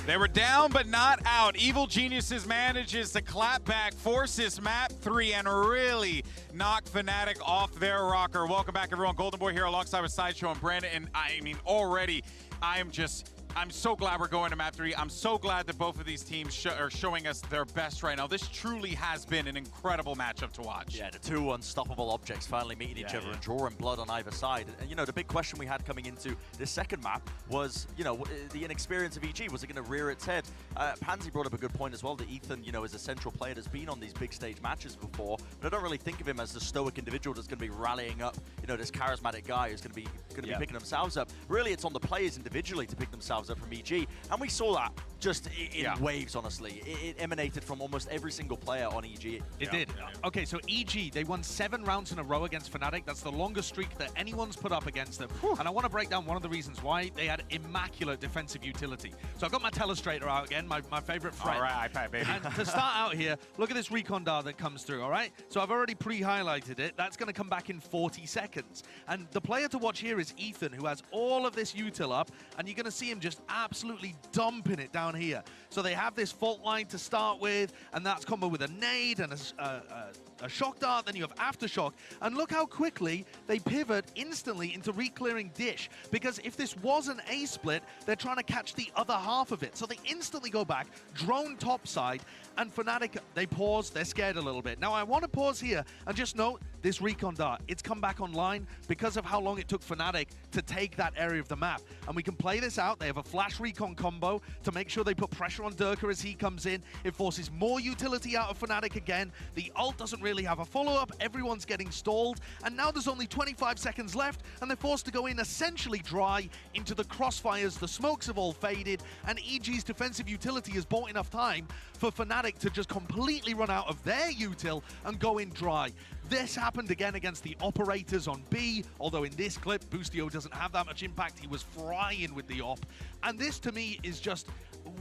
They were down but not out. Evil Geniuses manages to clap back, force this map 3, and really knock Fnatic off their rocker. Welcome back, everyone. Golden Boy here alongside with Sideshow and Brandon. And I mean, already, I'm so glad we're going to map 3. I'm so glad that both of these teams are showing us their best right now. This truly has been an incredible matchup to watch. Yeah, the two unstoppable objects finally meeting each other and drawing blood on either side. And, you know, the big question we had coming into this second map was, you know, the inexperience of EG. Was it going to rear its head? Pansy brought up a good point as well, that Ethan, you know, is a central player that's been on these big stage matches before, but I don't really think of him as the stoic individual that's going to be rallying up, you know, this charismatic guy who's going to be picking themselves up. Really, it's on the players individually to pick themselves up from EG, and we saw that just in waves, honestly. It emanated from almost every single player on EG. It did. Okay, so EG, they won 7 rounds in a row against Fnatic. That's the longest streak that anyone's put up against them. And I want to break down one of the reasons why. They had immaculate defensive utility. So I've got my Telestrator out again, my favorite friend. All right, iPad, baby. And to start out here, look at this recon dart that comes through, all right? So I've already pre-highlighted it. That's going to come back in 40 seconds. And the player to watch here is Ethan, who has all of this util up, and you're going to see him just absolutely dumping it down here. So they have this fault line to start with, and that's combo with a nade and a shock dart, then you have aftershock, and look how quickly they pivot instantly into re-clearing dish, because if this was an A split, they're trying to catch the other half of it. So they instantly go back, drone topside, and Fnatic, they pause, they're scared a little bit. Now I want to pause here and just note this recon dart. It's come back online because of how long it took Fnatic to take that area of the map. And we can play this out. They have a flash recon combo to make sure they put pressure on Durka as he comes in. It forces more utility out of Fnatic again. The ult doesn't really have a follow-up. Everyone's getting stalled. And now there's only 25 seconds left, and they're forced to go in essentially dry into the crossfires. The smokes have all faded, and EG's defensive utility has bought enough time for Fnatic to just completely run out of their util and go in dry. This happened again against the operators on B, although in this clip, Boostio doesn't have that much impact. He was frying with the op. And this, to me, is just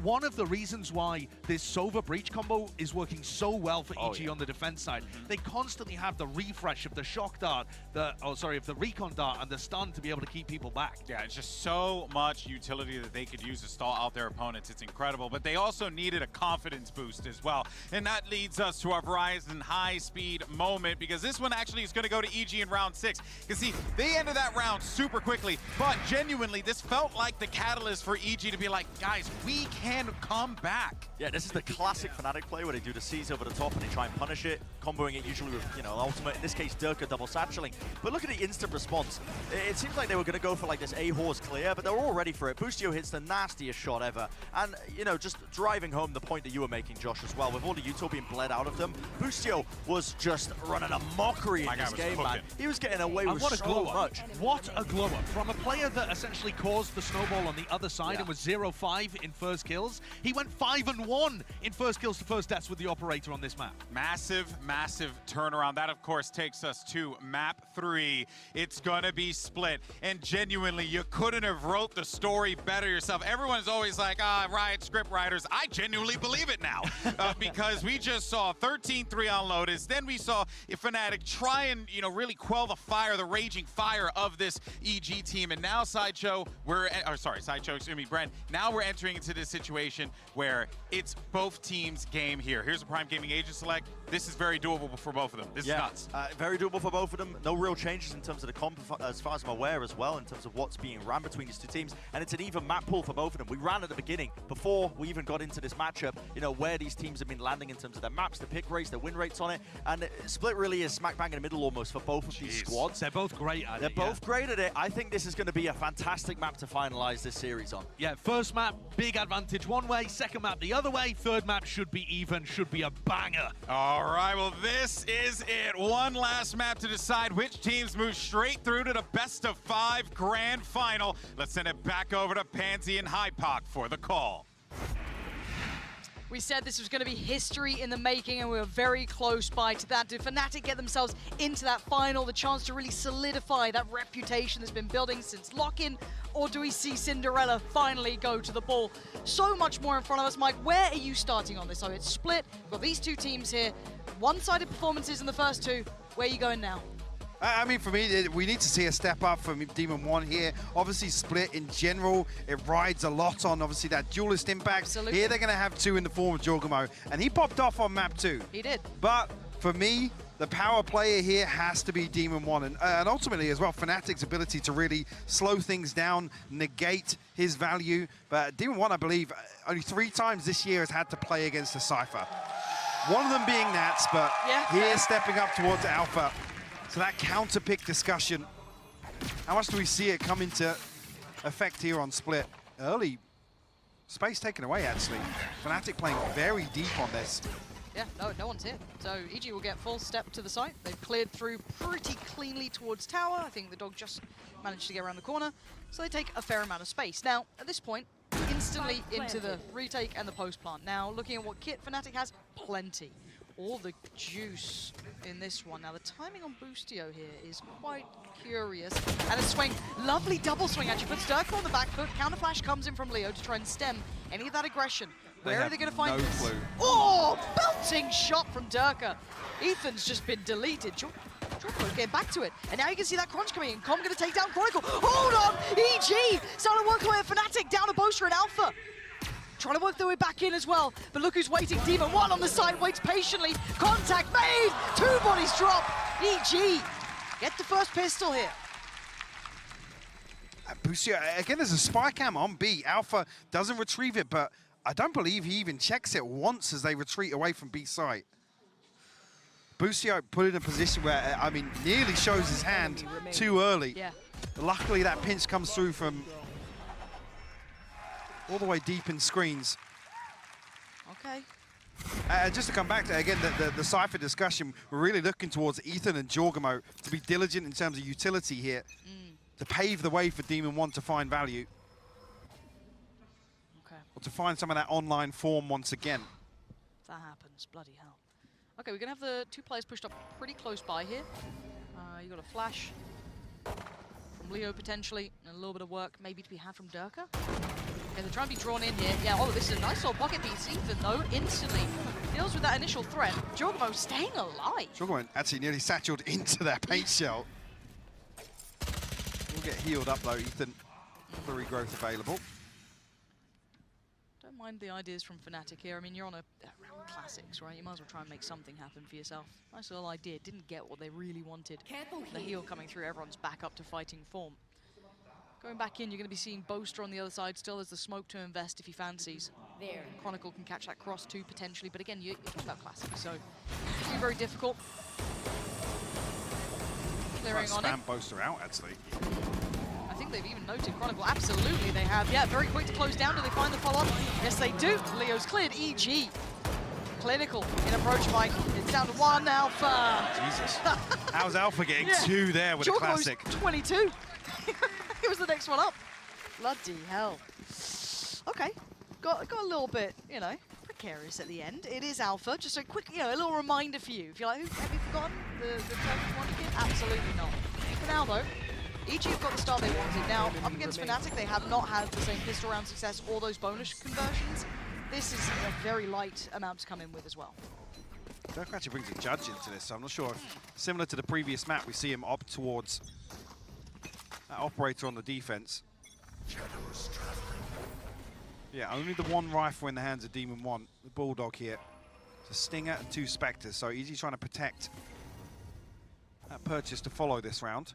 one of the reasons why this Sova Breach combo is working so well for EG on the defense side. They constantly have the refresh of the shock dart, of the recon dart and the stun to be able to keep people back. Yeah, it's just so much utility that they could use to stall out their opponents. It's incredible, but they also needed a confidence boost as well. And that leads us to our Verizon high-speed moment, because this one actually is going to go to EG in round 6. You see, they ended that round super quickly, but genuinely, this felt like the catalyst for EG to be like, guys, we can come back. Yeah, this is the classic Fnatic play where they do the C's over the top and they try and punish it, comboing it usually with, you know, ultimate, in this case, Durka double satcheling. But look at the instant response. It seems like they were going to go for like this A-Horse clear, but they were all ready for it. Boostio hits the nastiest shot ever. And, you know, just driving home the point that you were making, Josh, as well, with all the util being bled out of them, Boostio was just running a mockery in this game, man. He was getting away with so much. What a glow up. From a player that essentially caused the snowball on the other side and was 0-5 in first kills, he went 5-1 in first kills to first deaths with the operator on this map. Massive, massive turnaround. That, of course, takes us to map 3. It's gonna be split. And genuinely, you couldn't have wrote the story better yourself. Everyone's always like, Riot script writers. I genuinely believe it now. Because we just saw 13-3 on Lotus. Then we saw Fnatic try and, you know, really quell the fire, the raging fire of this EG team. And now Sideshow, Brent. Now we're entering into this situation where it's both teams' game here. Here's a Prime Gaming agent select. This is very doable for both of them. This is nuts. Very doable for both of them. No real changes in terms of the comp, as far as I'm aware, as well, in terms of what's being ran between these two teams. And it's an even map pool for both of them. We ran at the beginning, before we even got into this matchup, you know, where these teams have been landing in terms of their maps, the pick rates, their win rates on it. And Split really is smack bang in the middle almost for both of these squads. They're both great at it. They're both great at it. I think this is going to be a fantastic map to finalize this series on. Yeah, first map, big advantage one way. Second map, the other way. Third map should be even, should be a banger. All right, well, this is it. One last map to decide which teams move straight through to the best-of-5 grand final. Let's send it back over to Pansy and Hypoc for the call. We said this was going to be history in the making, and we were very close by to that. Did Fnatic get themselves into that final, the chance to really solidify that reputation that's been building since lock-in, or do we see Cinderella finally go to the ball? So much more in front of us, Mike. Where are you starting on this? So it's split. We've got these two teams here. One-sided performances in the first two. Where are you going now? I mean, for me, we need to see a step up from Demon One here. Obviously, Split in general, it rides a lot on, obviously, that duelist impact. Absolutely. Here, they're going to have two in the form of Jorgamo, and he popped off on map 2. He did. But for me, the power player here has to be Demon One, and ultimately as well, Fnatic's ability to really slow things down, negate his value. But Demon One, I believe, only 3 times this year has had to play against a Cypher. One of them being Nats, but here stepping up towards Alpha. So that counter pick discussion, how much do we see it come into effect here on Split? Early space taken away, actually. Fnatic playing very deep on this. Yeah, no one's here. So EG will get full step to the site. They've cleared through pretty cleanly towards tower. I think the dog just managed to get around the corner. So they take a fair amount of space. Now, at this point, instantly into the retake and the post plant. Now, looking at what kit Fnatic has, plenty. All the juice in this one. Now, the timing on Boostio here is quite curious. And a swing, lovely double swing actually. Puts Dirk on the back foot. Counter flash comes in from Leo to try and stem any of that aggression. Where are they going to find this? No clue. Oh, belting shot from Durka. Ethan's just been deleted. Jorko's getting back to it. And now you can see that crunch coming in. Com going to take down Chronicle. Hold on! EG starting to work away at Fnatic down to Boaster and Alpha. Trying to work their way back in as well. But look who's waiting. Demon One on the side, waits patiently. Contact made! 2 bodies drop. EG get the first pistol here. Boostio, again, there's a spy cam on B. Alpha doesn't retrieve it, but I don't believe he even checks it once as they retreat away from B site. Boostio put in a position where, I mean, nearly shows his hand too early. Yeah. Luckily, that pinch comes through from all the way deep in screens. Okay. Just to come back to, again, the Cypher discussion, we're really looking towards Ethan and Jorgamo to be diligent in terms of utility here, to pave the way for Demon One to find value. Or to find some of that online form once again. If that happens, bloody hell. Okay, we're going to have the 2 players pushed up pretty close by here. You got a flash from Leo potentially, and a little bit of work maybe to be had from Durka. Okay, they're trying to be drawn in here. Yeah, oh, this is a nice little pocket piece. Ethan, though, instantly deals with that initial threat. Jorgamo staying alive. Jorgamo actually nearly satcheled into that paint shell. We'll get healed up, though, Ethan. The regrowth available. Don't mind the ideas from Fnatic here. I mean, you're on a round classics, right? You might as well try and make something happen for yourself. Nice little idea. Didn't get what they really wanted. The heal coming through. Everyone's back up to fighting form. Going back in, you're going to be seeing Boaster on the other side still as the smoke to invest if he fancies. There. Chronicle can catch that cross too, potentially. But again, you're talking about classics, so it's going to be very difficult. Clearing on it. Spam Boaster out, actually. I think they've even noted Chronicle. Absolutely, they have. Yeah, very quick to close down. Do they find the follow-up? Yes, they do. Leo's cleared. EG. Clinical in approach fight. It's down to 1 Alpha. Jesus. How's Alpha getting 2 there with a classic? 22. It was the next one up. Bloody hell. Okay. Got a little bit, you know, precarious at the end. It is Alpha. Just a quick, you know, a little reminder for you. If you're like, have you forgotten the Turkish one kid? Absolutely not. For now, though, EG have got the start they wanted. Now, up against Fnatic, they have not had the same pistol round success or those bonus conversions. This is a very light amount to come in with as well. Dirk actually brings a judge into this, so I'm not sure if, similar to the previous map, we see him opt towards that operator on the defense. Yeah, only the 1 rifle in the hands of Demon One, the Bulldog here. It's a Stinger and 2 Spectres, so EG trying to protect that purchase to follow this round.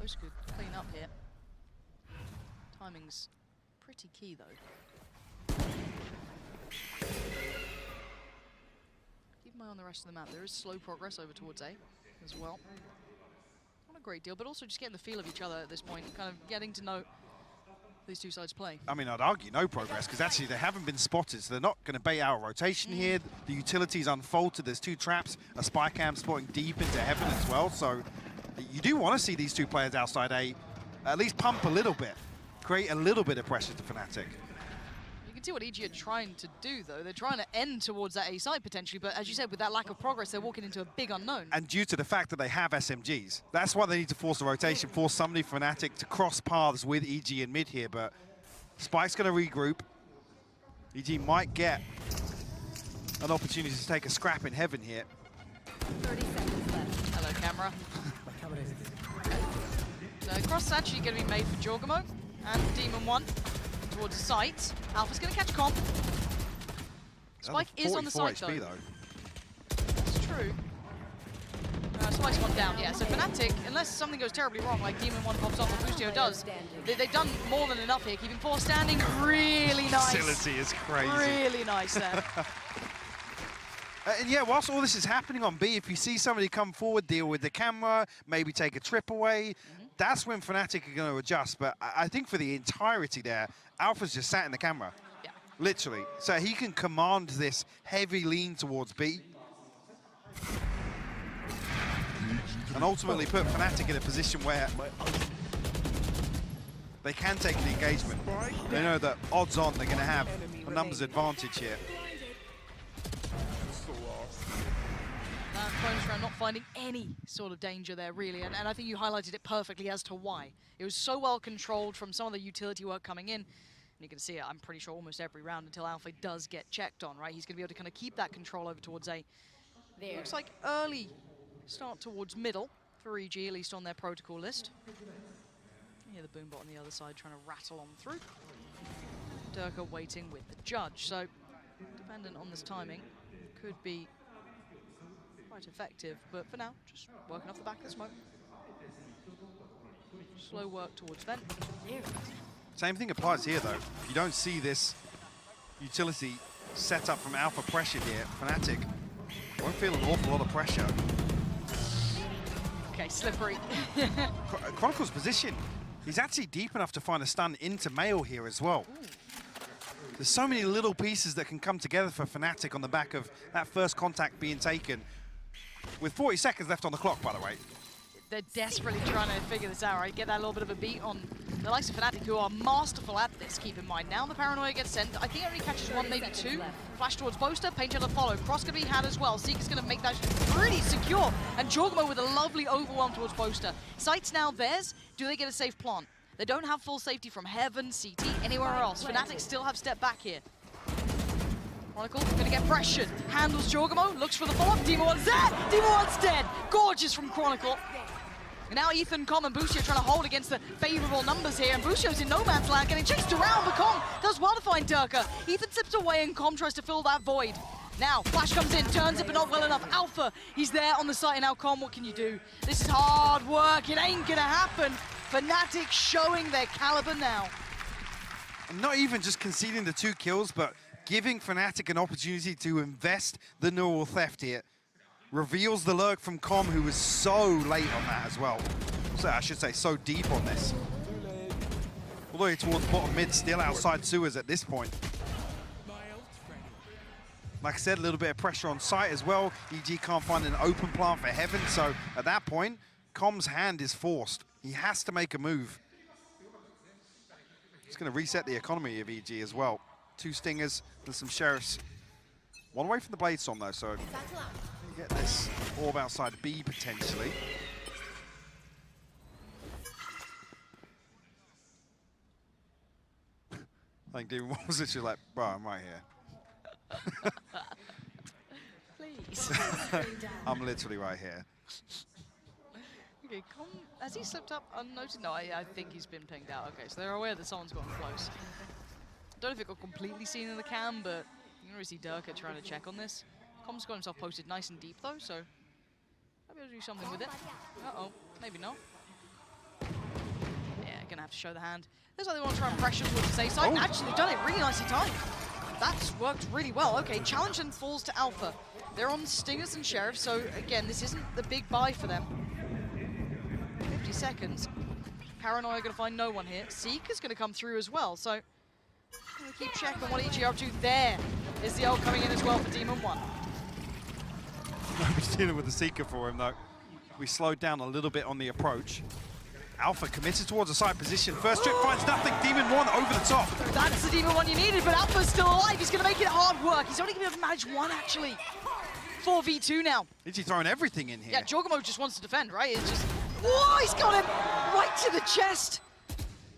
Most good clean up here. Timing's pretty key, though. Keep an eye on the rest of the map. There is slow progress over towards A as well. Not a great deal, but also just getting the feel of each other at this point, kind of getting to know these 2 sides play. I mean, I'd argue no progress, because actually they haven't been spotted, so they're not going to bait out a rotation here. The utility's unfolded. There's 2 traps, a spy cam spotting deep into heaven as well, so you do want to see these 2 players outside A at least pump a little bit, create a little bit of pressure to Fnatic. You can see what EG are trying to do, though. They're trying to end towards that A side, potentially, but as you said, with that lack of progress, they're walking into a big unknown. And due to the fact that they have SMGs, that's why they need to force a rotation, force somebody Fnatic to cross paths with EG in mid here, but Spike's going to regroup. EG might get an opportunity to take a scrap in heaven here. 30 seconds left. Hello, camera. So cross is actually going to be made for Jorgamo and Demon 1 towards the site. Alpha's going to catch Comp. Spike is on the site though. That's true. Spike's one down, yeah. So Fnatic, unless something goes terribly wrong, like Demon 1 pops off or Boostio does, they've done more than enough here. Keeping 4 standing, really nice. Facility is crazy. Really nice there. And yeah, whilst all this is happening on B, if you see somebody come forward, deal with the camera, maybe take a trip away, that's when Fnatic are going to adjust. But I think for the entirety there, Alpha's just sat in the camera. Yeah. Literally. So he can command this heavy lean towards B. And ultimately put Fnatic in a position where they can take the engagement. They know that odds on they're going to have a numbers advantage here. Bonus round not finding any sort of danger there, really, and I think you highlighted it perfectly as to why. It was so well controlled from some of the utility work coming in, and you can see it, I'm pretty sure, almost every round until Alpha does get checked on, right? He's going to be able to kind of keep that control over towards A. There. Looks like early start towards middle for EG, at least on their protocol list. Yeah, the Boombot on the other side trying to rattle on through. Durka waiting with the judge, so dependent on this timing, could be quite effective, but for now, just working off the back of the smoke. Slow work towards vent. Same thing applies here, though. If you don't see this utility set up from Alpha pressure here, Fnatic won't feel an awful lot of pressure. Okay, slippery. Chronicle's position, he's actually deep enough to find a stun into Mail here as well. Ooh. There's so many little pieces that can come together for Fnatic on the back of that first contact being taken. With 40 seconds left on the clock, by the way. They're desperately trying to figure this out, right? Get that little bit of a beat on the likes of Fnatic, who are masterful at this, keep in mind. Now the Paranoia gets sent. I think it only catches 1, maybe 2. Flash towards Boaster, Painter to follow. Cross going to be had as well. Seeker's going to make that pretty secure. And Jorgamo with a lovely overwhelm towards Boaster. Site's now theirs. Do they get a safe plant? They don't have full safety from Heaven, CT, anywhere else. Fnatic still have step back here. Chronicle going to get pressured. Handles Jorgamo, looks for the follow-up. Demon 1's there! Demon 1's dead! Gorgeous from Chronicle. And now Ethan, Com, and Boostio trying to hold against the favourable numbers here. And Boostio's in no man's land, getting chased around, but Com does well to find Durka. Ethan slips away and Com tries to fill that void. Now, Flash comes in, turns it, but not well enough. Alpha, he's there on the site, and now Com, what can you do? This is hard work, it ain't gonna happen. Fnatic showing their caliber now. And not even just conceding the 2 kills, but giving Fnatic an opportunity to invest the neural theft here. Reveals the lurk from Com, who was so late on that as well. So I should say so deep on this. All the way towards bottom mid, still outside sewers at this point. Like I said, a little bit of pressure on site as well. EG can't find an open plant for Heaven, so at that point, Com's hand is forced. He has to make a move. It's going to reset the economy of EG as well. 2 Stingers and some Sheriffs. 1 away from the Blade Storm, though, so get this orb outside B, potentially. I think Demon 1 was literally like, bro, I'm right here. Please. I'm literally right here. Okay, Com, has he slipped up unnoticed? No, I think he's been pinged out. Okay, so they're aware that someone's gotten close. Don't know if it got completely seen in the cam, but you can really see Durka trying to check on this. Com's got himself posted nice and deep though, so I'll be able to do something with it. Uh-oh, maybe not. Yeah, gonna have to show the hand. Looks like they want to try and pressure towards the safe side. Actually, they've done it really nicely timed. That's worked really well. Okay, challenge and falls to Alpha. They're on Stingers and Sheriff, so again, this isn't the big buy for them. 50 seconds. Paranoia gonna find no one here. Seeker's gonna come through as well, so gonna keep checking what EG are up to. There is the ult coming in as well for Demon 1. Nobody's dealing with the Seeker for him, though. We slowed down a little bit on the approach. Alpha committed towards a side position. First trip finds nothing. Demon 1 over the top. That's the Demon 1 you needed, but Alpha's still alive. He's going to make it hard work. He's only going to be able to manage 1, actually. 4v2 now. Is he throwing everything in here? Yeah, Jorgamo just wants to defend, right? It's just... Whoa, he's got him right to the chest.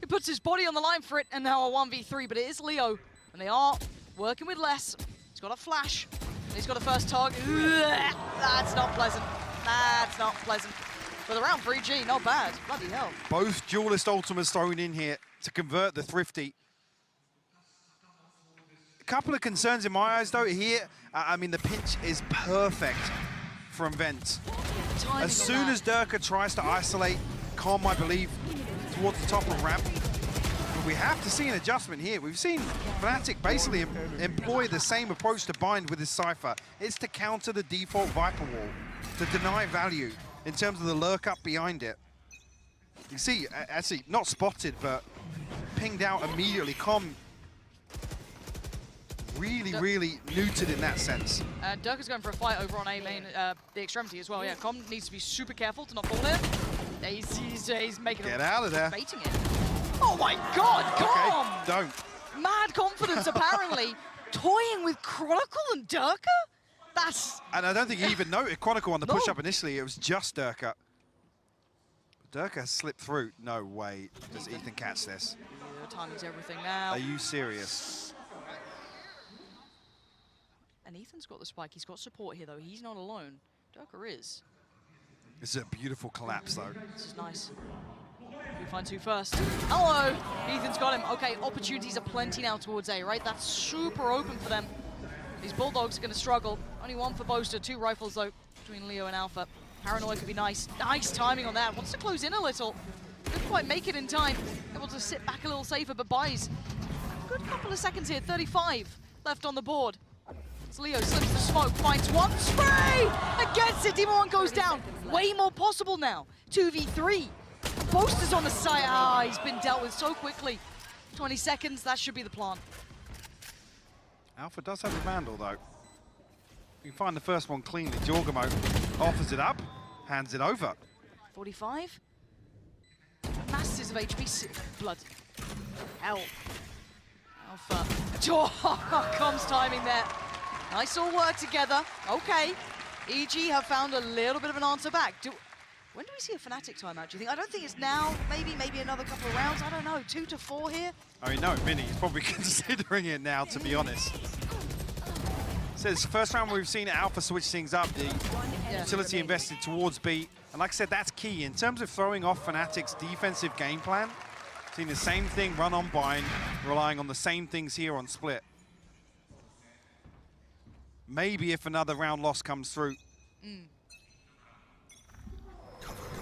He puts his body on the line for it, and now a 1v3, but it is Leo, and they are working with less. He's got a flash. He's got a first target. That's not pleasant. That's not pleasant. But around 3G, not bad. Bloody hell. Both duelist ultimates thrown in here to convert the Thrifty. A couple of concerns in my eyes, though. Here, I mean, the pinch is perfect from Vent. As soon as Durka tries to isolate Calm, I believe, towards the top of ramp, but we have to see an adjustment here. We've seen Fnatic basically employ the same approach to Bind with his Cypher. It's to counter the default Viper wall, to deny value in terms of the lurk up behind it. You see, actually, not spotted, but pinged out immediately. Calm really neutered in that sense. And Durka's going for a fight over on A lane, the extremity as well. Yeah, Com needs to be super careful to not fall in. He's making Get out of there. Baiting it. Oh my God, Com! Okay, don't. Mad confidence, apparently. Toying with Chronicle and Durka? That's... And I don't think he even noted Chronicle on the push-up initially. It was just Durka. Durka has slipped through. No way. Does Ethan catch this? Yeah, timing's everything now. Are you serious? And Ethan's got the spike. He's got support here, though. He's not alone. Durka is. This is a beautiful collapse, though. This is nice. We find two first. Hello! Ethan's got him. Okay, opportunities are plenty now towards A, right? That's super open for them. These Bulldogs are going to struggle. Only one for Boaster, two rifles, though, between Leo and Alpha. Paranoia could be nice. Nice timing on that. Wants to close in a little. Couldn't quite make it in time. Able to sit back a little safer, but buys a good couple of seconds here. 35 left on the board. So Leo slips the smoke, finds one, spray! Against it, Demon 1 goes down. Way more possible now. 2v3. Boaster's on the side. Ah, he's been dealt with so quickly. 20 seconds, that should be the plan. Alpha does have a Vandal, though. You can find the first one cleanly. Jorgamo offers it up, hands it over. 45. Masses of HP. Blood. Hell. Alpha. Oh, Com's timing there. Nice all work together. Okay. EG have found a little bit of an answer back. When do we see a Fnatic timeout, do you think? I don't think it's now. Maybe another couple of rounds. I don't know. 2 to 4 here? I mean, no, Vinny's probably considering it now, to be honest. Says first round we've seen Alpha switch things up. The utility invested towards B. And like I said, that's key. In terms of throwing off Fnatic's defensive game plan, seeing the same thing run on Bind, relying on the same things here on Split. Maybe if another round loss comes through. We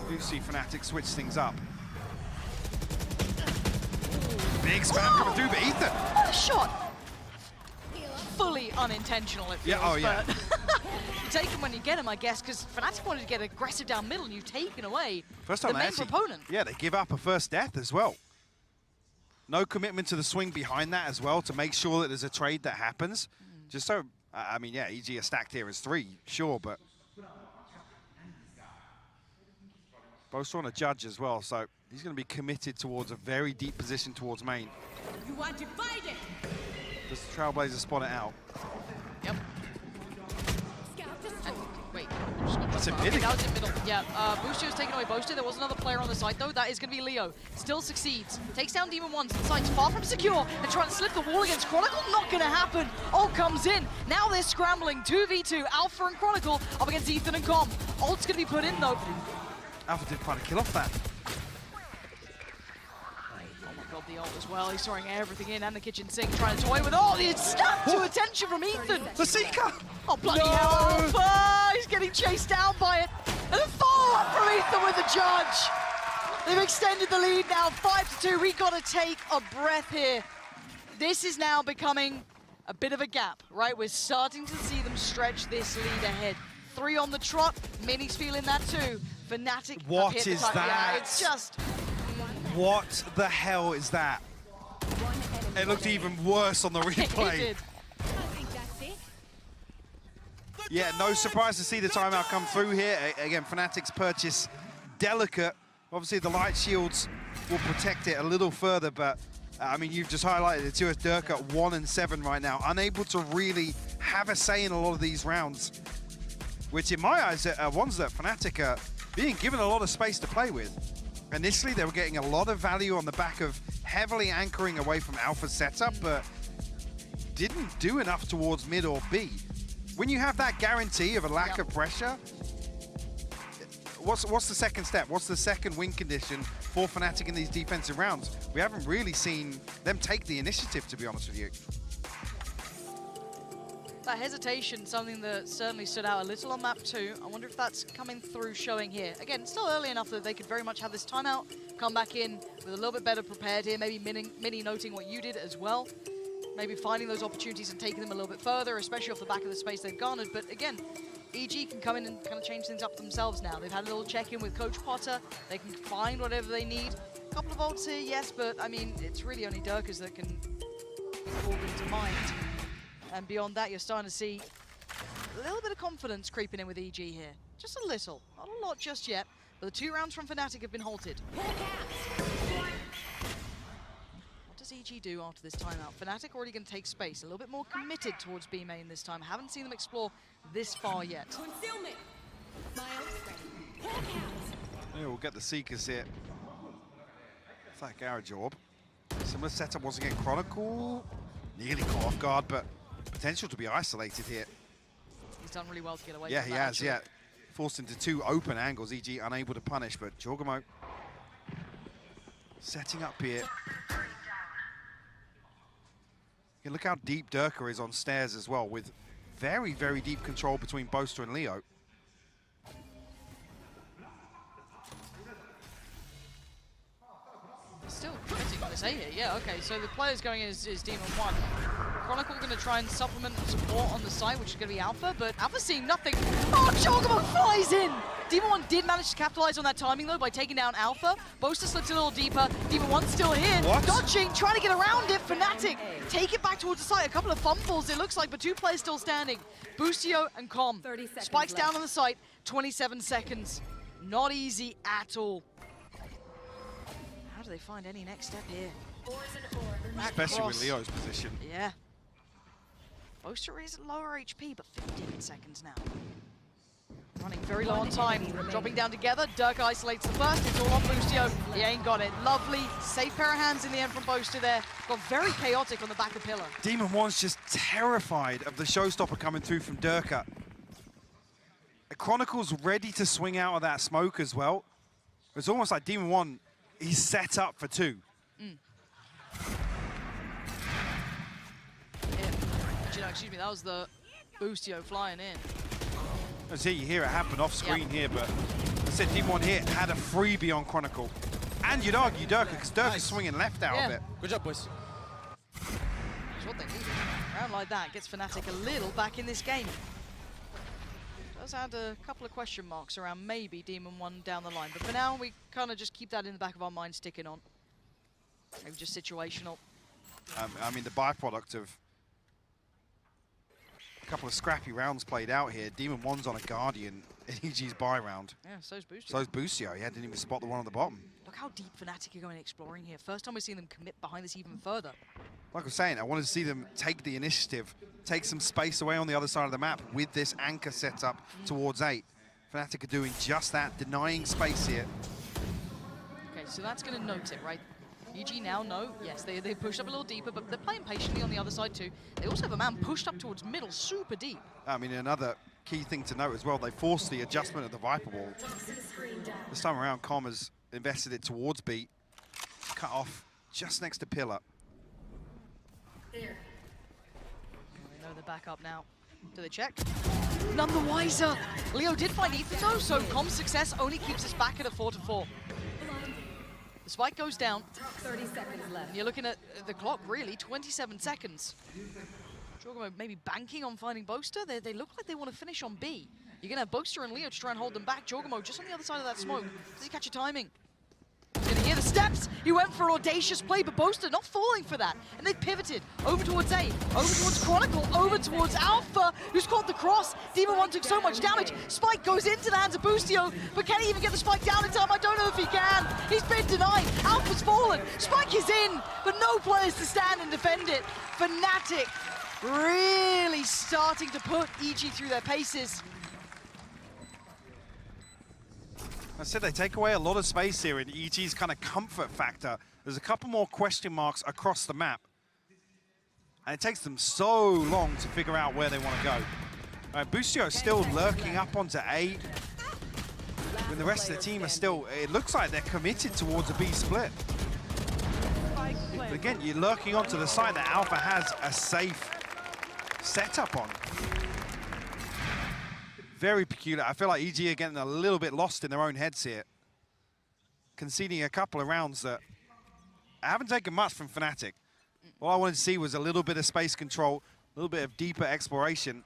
do see Fnatic switch things up. Big spam coming through, but Ethan. What a shot! Fully unintentional, it feels, but you take him when you get him, I guess, because Fnatic wanted to get aggressive down middle and you've taken away First time the main actually, proponent. Yeah, they give up a first death as well. No commitment to the swing behind that as well to make sure that there's a trade that happens. Just so, I mean, yeah, EG are stacked here as 3, sure, but both on a judge as well, so he's going to be committed towards a very deep position towards main. You are divided. Does the Trailblazer spot it out? Yep. Wait, that's in okay, middle. that was in middle. Yeah, Boostio was taken away. Boaster. There was another player on the side though. That is going to be Leo. Still succeeds. Takes down Demon 1. Site's far from secure. And trying to slip the wall against Chronicle. Not going to happen. Ult comes in. Now they're scrambling. 2v2. Alpha and Chronicle up against Ethan and Com. Ult's going to be put in though. Alpha did find a kill off that. God, the ult as well. He's throwing everything in and the kitchen sink, trying to toy with all. It's snapped to attention from Ethan. The Seeker! Oh, bloody hell, Alpha! He's getting chased down by it. And a follow-up from Ethan with the judge. They've extended the lead now, 5-2. We got to take a breath here. This is now becoming a bit of a gap, right? We're starting to see them stretch this lead ahead. 3 on the trot. Mini's feeling that too. Fnatic. What is that? Yeah, it's just. What the hell is that? It looked even worse on the replay. It did. Yeah, no surprise to see the timeout come through here. Again, Fnatic's purchase delicate. Obviously, the light shields will protect it a little further, but I mean, you've just highlighted it too as Dirk at 1 and 7 right now, unable to really have a say in a lot of these rounds, which in my eyes are ones that Fnatic are being given a lot of space to play with. Initially, they were getting a lot of value on the back of heavily anchoring away from Alpha's setup, but didn't do enough towards mid or B. When you have that guarantee of a lack of pressure, what's the second step? What's the second win condition for Fnatic in these defensive rounds? We haven't really seen them take the initiative, to be honest with you. That hesitation, something that certainly stood out a little on map 2. I wonder if that's coming through, showing here. Again, still early enough that they could very much have this timeout, come back in with a little bit better prepared here, maybe Mini noting what you did as well. Maybe finding those opportunities and taking them a little bit further, especially off the back of the space they've garnered. But again, EG can come in and kind of change things up themselves now. They've had a little check-in with Coach Potter. They can find whatever they need. A couple of ults here, yes, but I mean, it's really only Durkas that can call them to mind. And beyond that, you're starting to see a little bit of confidence creeping in with EG here. Just a little, not a lot just yet, but the 2 rounds from Fnatic have been halted. What does EG do after this timeout? Fnatic already going to take space, a little bit more committed towards B main this time. Haven't seen them explore this far yet. Yeah, we'll get the Seekers here. Flat garage orb. Similar setup once again. Chronicle nearly caught off guard, but potential to be isolated here. He's done really well to get away Yeah, from he that, has, actually. yeah. Forced into 2 open angles, EG unable to punish, but Jorgamo setting up here. Yeah, look how deep Durka is on stairs as well, with very, very deep control between Boaster and Leo. Still committing this A here, yeah, okay. So the players going in is Demon 1. Chronicle going to try and supplement and support on the side, which is going to be Alpha, but Alpha's seeing nothing. Oh, Jorgamo flies in! Demon 1 did manage to capitalize on that timing, though, by taking down Alpha. Boaster slips a little deeper. Demon 1's still here. What? Dodging, trying to get around it. Fnatic take it back towards the site. A couple of fumbles, it looks like, but 2 players still standing. Boostio and Com. Spikes down on the site. 27 seconds. Not easy at all. How do they find any next step here? Especially with Leo's position. Yeah. Boaster is lower HP, but 15 seconds now. Running very low on time. Dropping down together. Dirk isolates the first. It's all on Boostio. He ain't got it. Lovely. Safe pair of hands in the end from Boaster there. Got very chaotic on the back of Pillar. Demon 1's just terrified of the showstopper coming through from Durka. Chronicle's ready to swing out of that smoke as well. It's almost like Demon 1, he's set up for 2. Excuse me, that was the Boostio flying in. As here, you hear it happen off screen here, but I said Demon 1 here had a freebie on Chronicle. And you'd argue Durka, because Durka's swinging left out of it. Good job, boys. That's what they needed. A round like that gets Fnatic a little back in this game. Does add a couple of question marks around maybe Demon 1 down the line. But for now, we kind of just keep that in the back of our mind, sticking on. Maybe just situational. I mean, the byproduct of a couple of scrappy rounds played out here. Demon 1's on a Guardian in EG's buy round. Yeah, so's Boostio. So's Boostio. Yeah, didn't even spot the one on the bottom. Look how deep Fnatic are going exploring here. First time we've seen them commit behind this even further. Like I was saying, I wanted to see them take the initiative, take some space away on the other side of the map with this anchor setup towards 8. Fnatic are doing just that, denying space here. Okay, so that's going to note it, right? EG now know, yes, they pushed up a little deeper, but they're playing patiently on the other side too. They also have a man pushed up towards middle, super deep. I mean, another key thing to note as well, they forced the adjustment of the Viper Ball. This time around, Com has invested it towards B, cut off just next to Pillar. They know they're back up now. Do they check? None the wiser. Leo did find Ethan though, so Com's success only keeps us back at a 4-4. The spike goes down. 30 seconds left. And you're looking at the clock, really, 27 seconds. Jorgamo maybe banking on finding Boaster. They look like they want to finish on B. You're going to have Boaster and Leo to try and hold them back. Jorgamo just on the other side of that smoke. Does he catch your timing? He's going to hear the steps. He went for an audacious play, but Boaster not falling for that. And they pivoted over towards A, over towards Chronicle, over towards Alpha, who's caught the cross. Demon 1 took so much damage. Spike goes into the hands of Boostio, but can he even get the spike down in time? I don't know if he can. He's been denied. Alpha's fallen. Spike is in, but no players to stand and defend it. Fnatic really starting to put EG through their paces. I said they take away a lot of space here in EG's kind of comfort factor. There's a couple more question marks across the map. And it takes them so long to figure out where they want to go. Boostio is still lurking up onto A. when the rest of the team are still, it looks like they're committed towards a B split. But again, you're lurking onto the side that Alpha has a safe setup on. Very peculiar. I feel like EG are getting a little bit lost in their own heads here. Conceding a couple of rounds that I haven't taken much from Fnatic. All I wanted to see was a little bit of space control, a little bit of deeper exploration,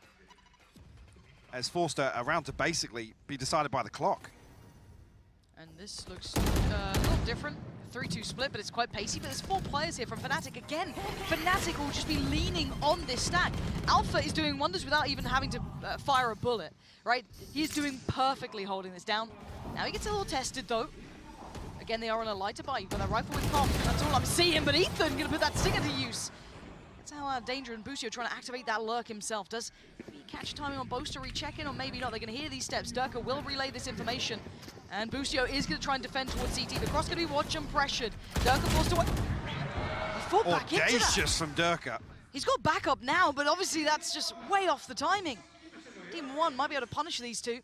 has forced a round to basically be decided by the clock. And this looks a little different. 3-2 split, but it's quite pacey. But there's 4 players here from Fnatic. Again, Fnatic will just be leaning on this stack. Alpha is doing wonders without even having to fire a bullet, right? He's doing perfectly holding this down. Now he gets a little tested, though. Again, they are on a lighter buy. You've got that rifle with Calm. That's all I'm seeing, but Ethan going to put that stinger to use. That's how Danger and Boostio trying to activate that lurk himself. Does he catch timing on Boaster recheck in, or maybe not? They're going to hear these steps. Durka will relay this information, and Boostio is going to try and defend towards CT. The cross going to be watch and pressured. Durka forced away. He fought back into that. Audacious from Durka. He's got backup now, but obviously that's just way off the timing. Demon 1 might be able to punish these two.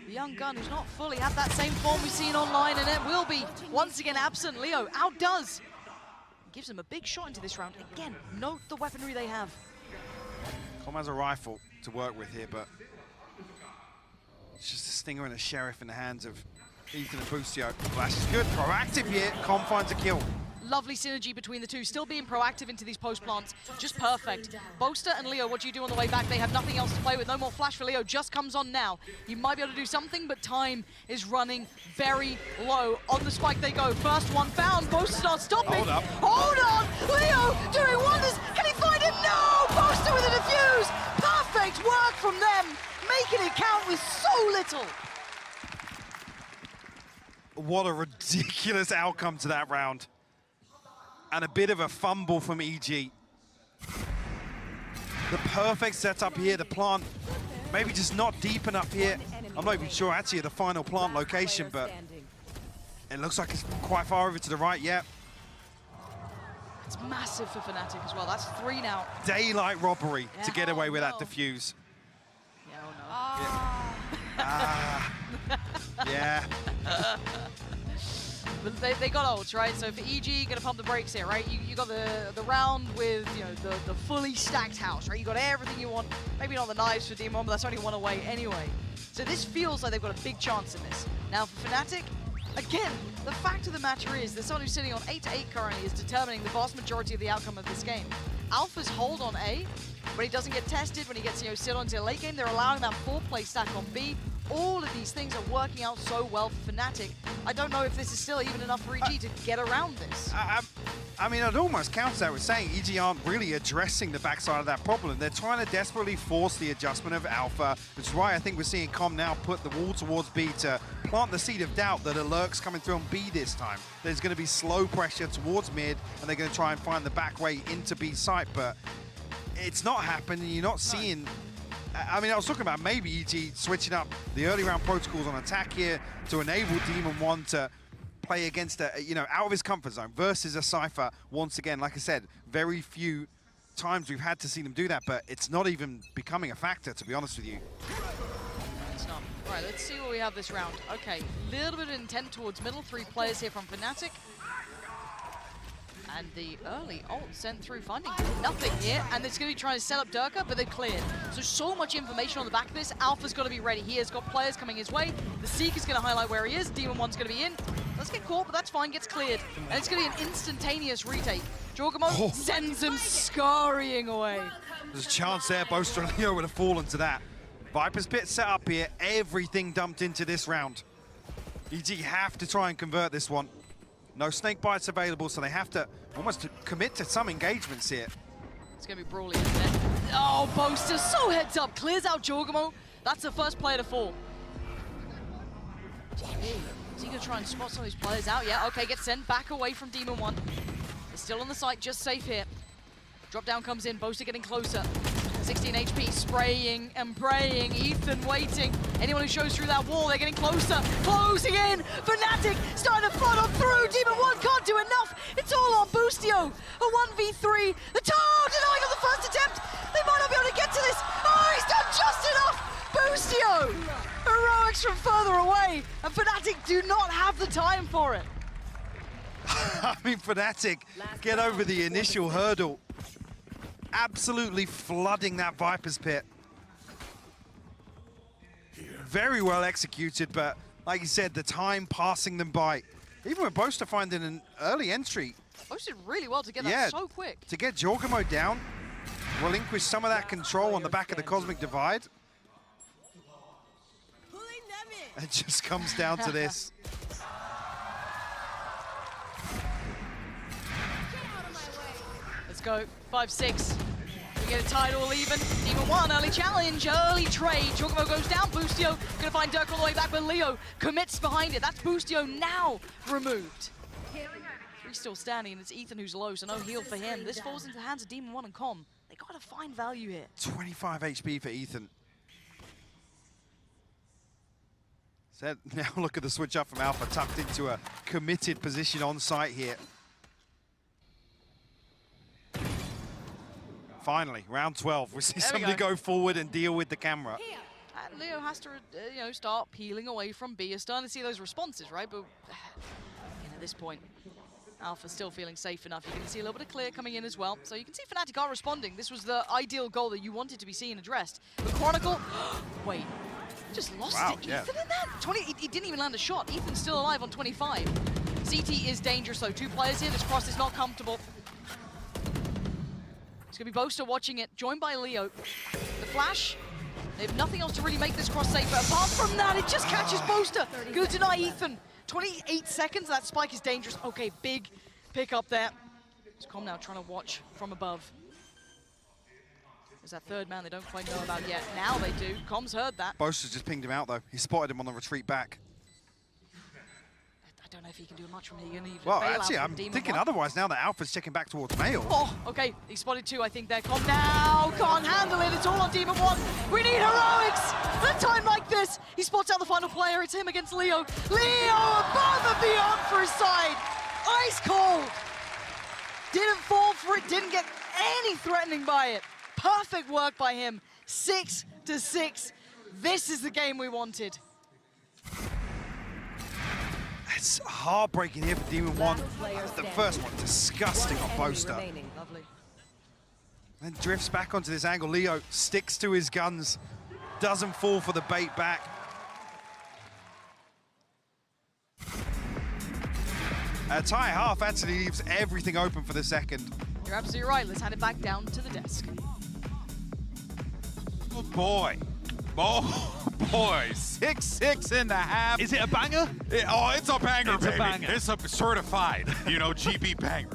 The young gun who's not fully had that same form we've seen online, and it will be once again absent. Leo outdoes. Gives them a big shot into this round. Again, note the weaponry they have. Com has a rifle to work with here, but it's just a stinger and a sheriff in the hands of Ethan and Boostio. Flash is good, proactive here. Com finds a kill. Lovely synergy between the two, still being proactive into these post plants, just perfect. Boaster and Leo, what do you do on the way back? They have nothing else to play with, no more flash for Leo, just comes on now. You might be able to do something, but time is running very low. On the spike they go, first one found, Boaster's not stopping. Hold up. Hold on, Leo doing wonders, can he find him? No, Boaster with a defuse. Perfect work from them, making it count with so little. What a ridiculous outcome to that round. And a bit of a fumble from EG. The perfect setup here, the plant, maybe just not deep enough here. I'm not even sure actually the final plant location, but it looks like it's quite far over to the right, yeah. It's massive for Fnatic as well, that's 3 now. Daylight robbery to get away with that defuse. Yeah, oh no. Yeah. But they got ults, right? So for EG, gonna pump the brakes here, right? You got the round with, you know, the fully stacked house, right? You got everything you want. Maybe not the knives for Demon, but that's only 1 away anyway. So this feels like they've got a big chance in this. Now for Fnatic, again, the fact of the matter is that someone who's sitting on 8-8 currently is determining the vast majority of the outcome of this game. Alpha's hold on A, when he doesn't get tested, when he gets, you know, sit onto the late game, they're allowing that 4-play stack on B. All of these things are working out so well for Fnatic. I don't know if this is still even enough for EG to get around this. I mean, it almost counts that with saying EG aren't really addressing the backside of that problem. They're trying to desperately force the adjustment of Alpha, which is why I think we're seeing Com now put the wall towards B to plant the seed of doubt that a lurk's coming through on B this time. There's going to be slow pressure towards mid, and they're going to try and find the back way into B site, but it's not happening. You're not seeing... I mean, I was talking about maybe EG switching up the early round protocols on attack here to enable Demon 1 to play against a, you know, out of his comfort zone versus a Cypher. Once again, like I said, very few times we've had to see them do that, but it's not even becoming a factor, to be honest with you. It's not. All right, let's see what we have this round. Okay, little bit of intent towards middle. 3 players here from Fnatic. And the early ult sent through, finding nothing here. And it's going to be trying to set up Durka, but they're cleared. So much information on the back of this. Alpha's got to be ready. He has got players coming his way. The Seeker's going to highlight where he is. Demon 1's going to be in. Let's get caught, but that's fine. Gets cleared. And it's going to be an instantaneous retake. Jorgamo sends him scurrying away. There's a chance there. Boaster and Leo would have fallen to that. Viper's Pit set up here. Everything dumped into this round. EG have to try and convert this one. No snake bites available, so they have to almost commit to some engagements here. It's going to be brawly, isn't it? Oh, Boaster, so heads up. Clears out Jorgamo. That's the first player to fall. Is he going to try and spot some of these players out? Yeah, okay, gets sent back away from Demon 1. They're still on the site, just safe here. Drop down comes in, Boaster getting closer. 16 HP, spraying and praying. Ethan waiting. Anyone who shows through that wall, they're getting closer. Closing in. Fnatic starting to flood on through. Demon 1 can't do enough. It's all on Boostio. A 1v3. The toe denying on the first attempt. They might not be able to get to this. Oh, he's done just enough. Boostio. Heroic strikes from further away, and Fnatic do not have the time for it. I mean, Fnatic get over the initial hurdle, absolutely flooding that Viper's Pit. Very well executed, but like you said, the time passing them by. Even with Boaster finding an early entry. Boaster did really well to get that so quick. To get Jorgamo down, relinquish some of that control on the back of the Cosmic Divide. It just comes down to this. Let's go, 5-6. We get a title even. Demon 1, early challenge, early trade. Jorgamo goes down, Boostio gonna find Dirk all the way back, but Leo commits behind it. That's Boostio now removed. 3 still standing, and it's Ethan who's low, so no heal for him. This falls into the hands of Demon 1 and Com. They gotta find value here. 25 HP for Ethan. So now look at the switch up from Alpha, tucked into a committed position on site here. Finally, round 12, we see somebody go forward and deal with the camera. And Leo has to, start peeling away from B. You're starting to see those responses, right? But at this point, Alpha's still feeling safe enough. You can see a little bit of clear coming in as well. So you can see Fnatic are responding. This was the ideal goal that you wanted to be seen addressed. But Chronicle, wait, just lost it. Ethan in that? He didn't even land a shot. Ethan's still alive on 25. CT is dangerous though. 2 players here. This cross is not comfortable. It's gonna be Boaster watching it, joined by Leo. The flash, they have nothing else to really make this cross safer. Apart from that, it just catches Boaster. Gonna deny Ethan. 28 seconds, that spike is dangerous. Okay, big pick up there. It's Com now trying to watch from above. There's that third man they don't quite know about yet. Now they do. Com's heard that. Boaster's just pinged him out though. He spotted him on the retreat back. I don't know if he can do much from here. Well, actually, I'm thinking otherwise now that Alpha's checking back towards Mail. Oh, okay. He spotted 2, I think there. Com now can't handle it. It's all on Demon 1. We need heroics. At a time like this, he spots out the final player. It's him against Leo. Leo above and beyond for his side. Ice cold. Didn't fall for it. Didn't get any threatening by it. Perfect work by him. 6-6. This is the game we wanted. It's heartbreaking here for Demon 1. The first one, disgusting on Boaster. Lovely. Then drifts back onto this angle. Leo sticks to his guns, doesn't fall for the bait back. A tie half actually leaves everything open for the second. You're absolutely right. Let's hand it back down to the desk. Oh boy. Oh boy, 6.5. Is it a banger? It's a banger, it's baby. A banger. It's a certified, GB banger.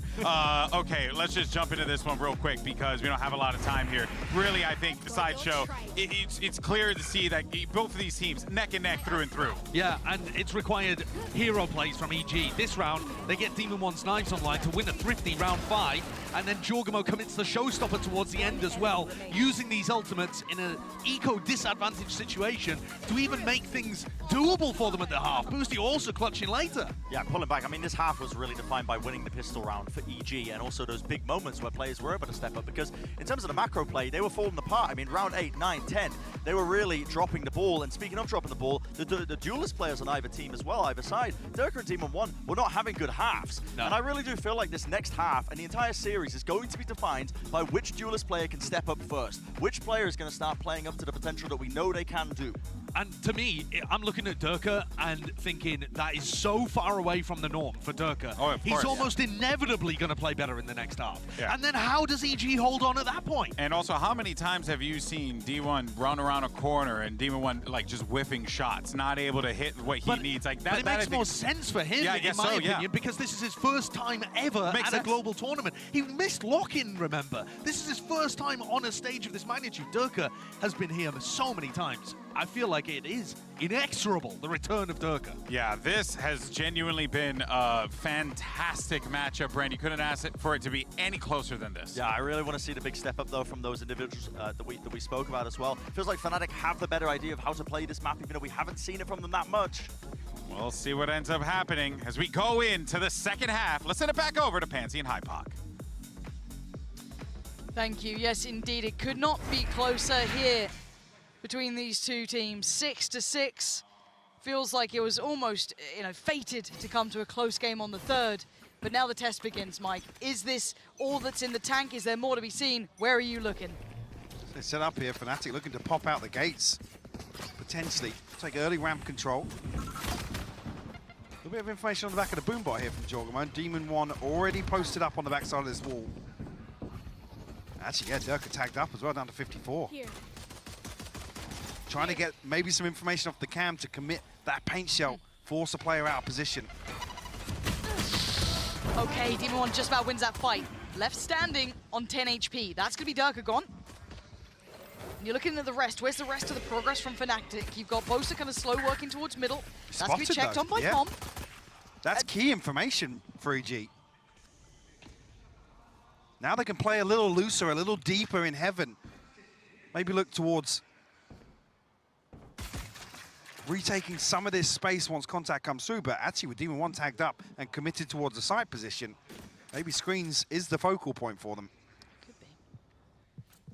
Okay, let's just jump into this one real quick because we don't have a lot of time here. Really, I think the sideshow, it's clear to see that both of these teams neck and neck through and through. Yeah, and it's required hero plays from EG. This round, they get Demon 1's Knives online to win a thrifty round 5, and then Jorgamo commits the showstopper towards the end as well, using these ultimates in an eco-disadvantaged situation to even make things doable for them at the half. Boosty also clutching later. Yeah, pulling back. I mean, this half was really defined by winning the pistol round for EG and also those big moments where players were able to step up, because in terms of the macro play, they were falling apart. I mean, round 8, 9, 10, they were really dropping the ball. And speaking of dropping the ball, the duelist players on either team as well, either side, Dirk and Demon 1 were not having good halves. No. And I really do feel like this next half and the entire series is going to be defined by which duelist player can step up first. Which player is going to start playing up to the potential that we know they can do. And to me, I'm looking at Durka and thinking that is so far away from the norm for Durka. Oh, of course, he's almost inevitably going to play better in the next half. Yeah. And then how does EG hold on at that point? And also, how many times have you seen D1 run around a corner and Demon 1 like just whiffing shots, not able to hit what he needs? Like that. But it makes more sense for him, in my opinion, because this is his first time ever at a global tournament. He missed lock-in, remember? This is his first time on a stage of this magnitude. Durka has been here so many times. I feel like it is inexorable, the return of Durka. Yeah, this has genuinely been a fantastic matchup, Brand. You couldn't ask for it to be any closer than this. Yeah, I really want to see the big step up, though, from those individuals that we spoke about as well. Feels like Fnatic have the better idea of how to play this map, even though we haven't seen it from them that much. We'll see what ends up happening as we go into the second half. Let's send it back over to Pansy and Hypoc. Thank you. Yes, indeed. It could not be closer here between these two teams. 6-6. Feels like it was almost, fated to come to a close game on the third. But now the test begins, Mike. Is this all that's in the tank? Is there more to be seen? Where are you looking? They set up here, FNATIC looking to pop out the gates. Potentially take early ramp control. A little bit of information on the back of the boombot here from Jorgemon. Demon 1 already posted up on the backside of this wall. Actually, yeah, Durka tagged up as well, down to 54. Here. Trying to get maybe some information off the cam to commit that paint shell, force a player out of position. Okay, Demon 1 just about wins that fight. Left standing on 10 HP. That's going to be Durka gone. And you're looking at the rest. Where's the rest of the progress from FNATIC? You've got Bosa kind of slow working towards middle. That's going to be checked on by Tom. That's key information for EG. Now they can play a little looser, a little deeper in heaven. Maybe look towards retaking some of this space once contact comes through, but actually with Demon 1 tagged up and committed towards the side position, maybe screens is the focal point for them. Could be.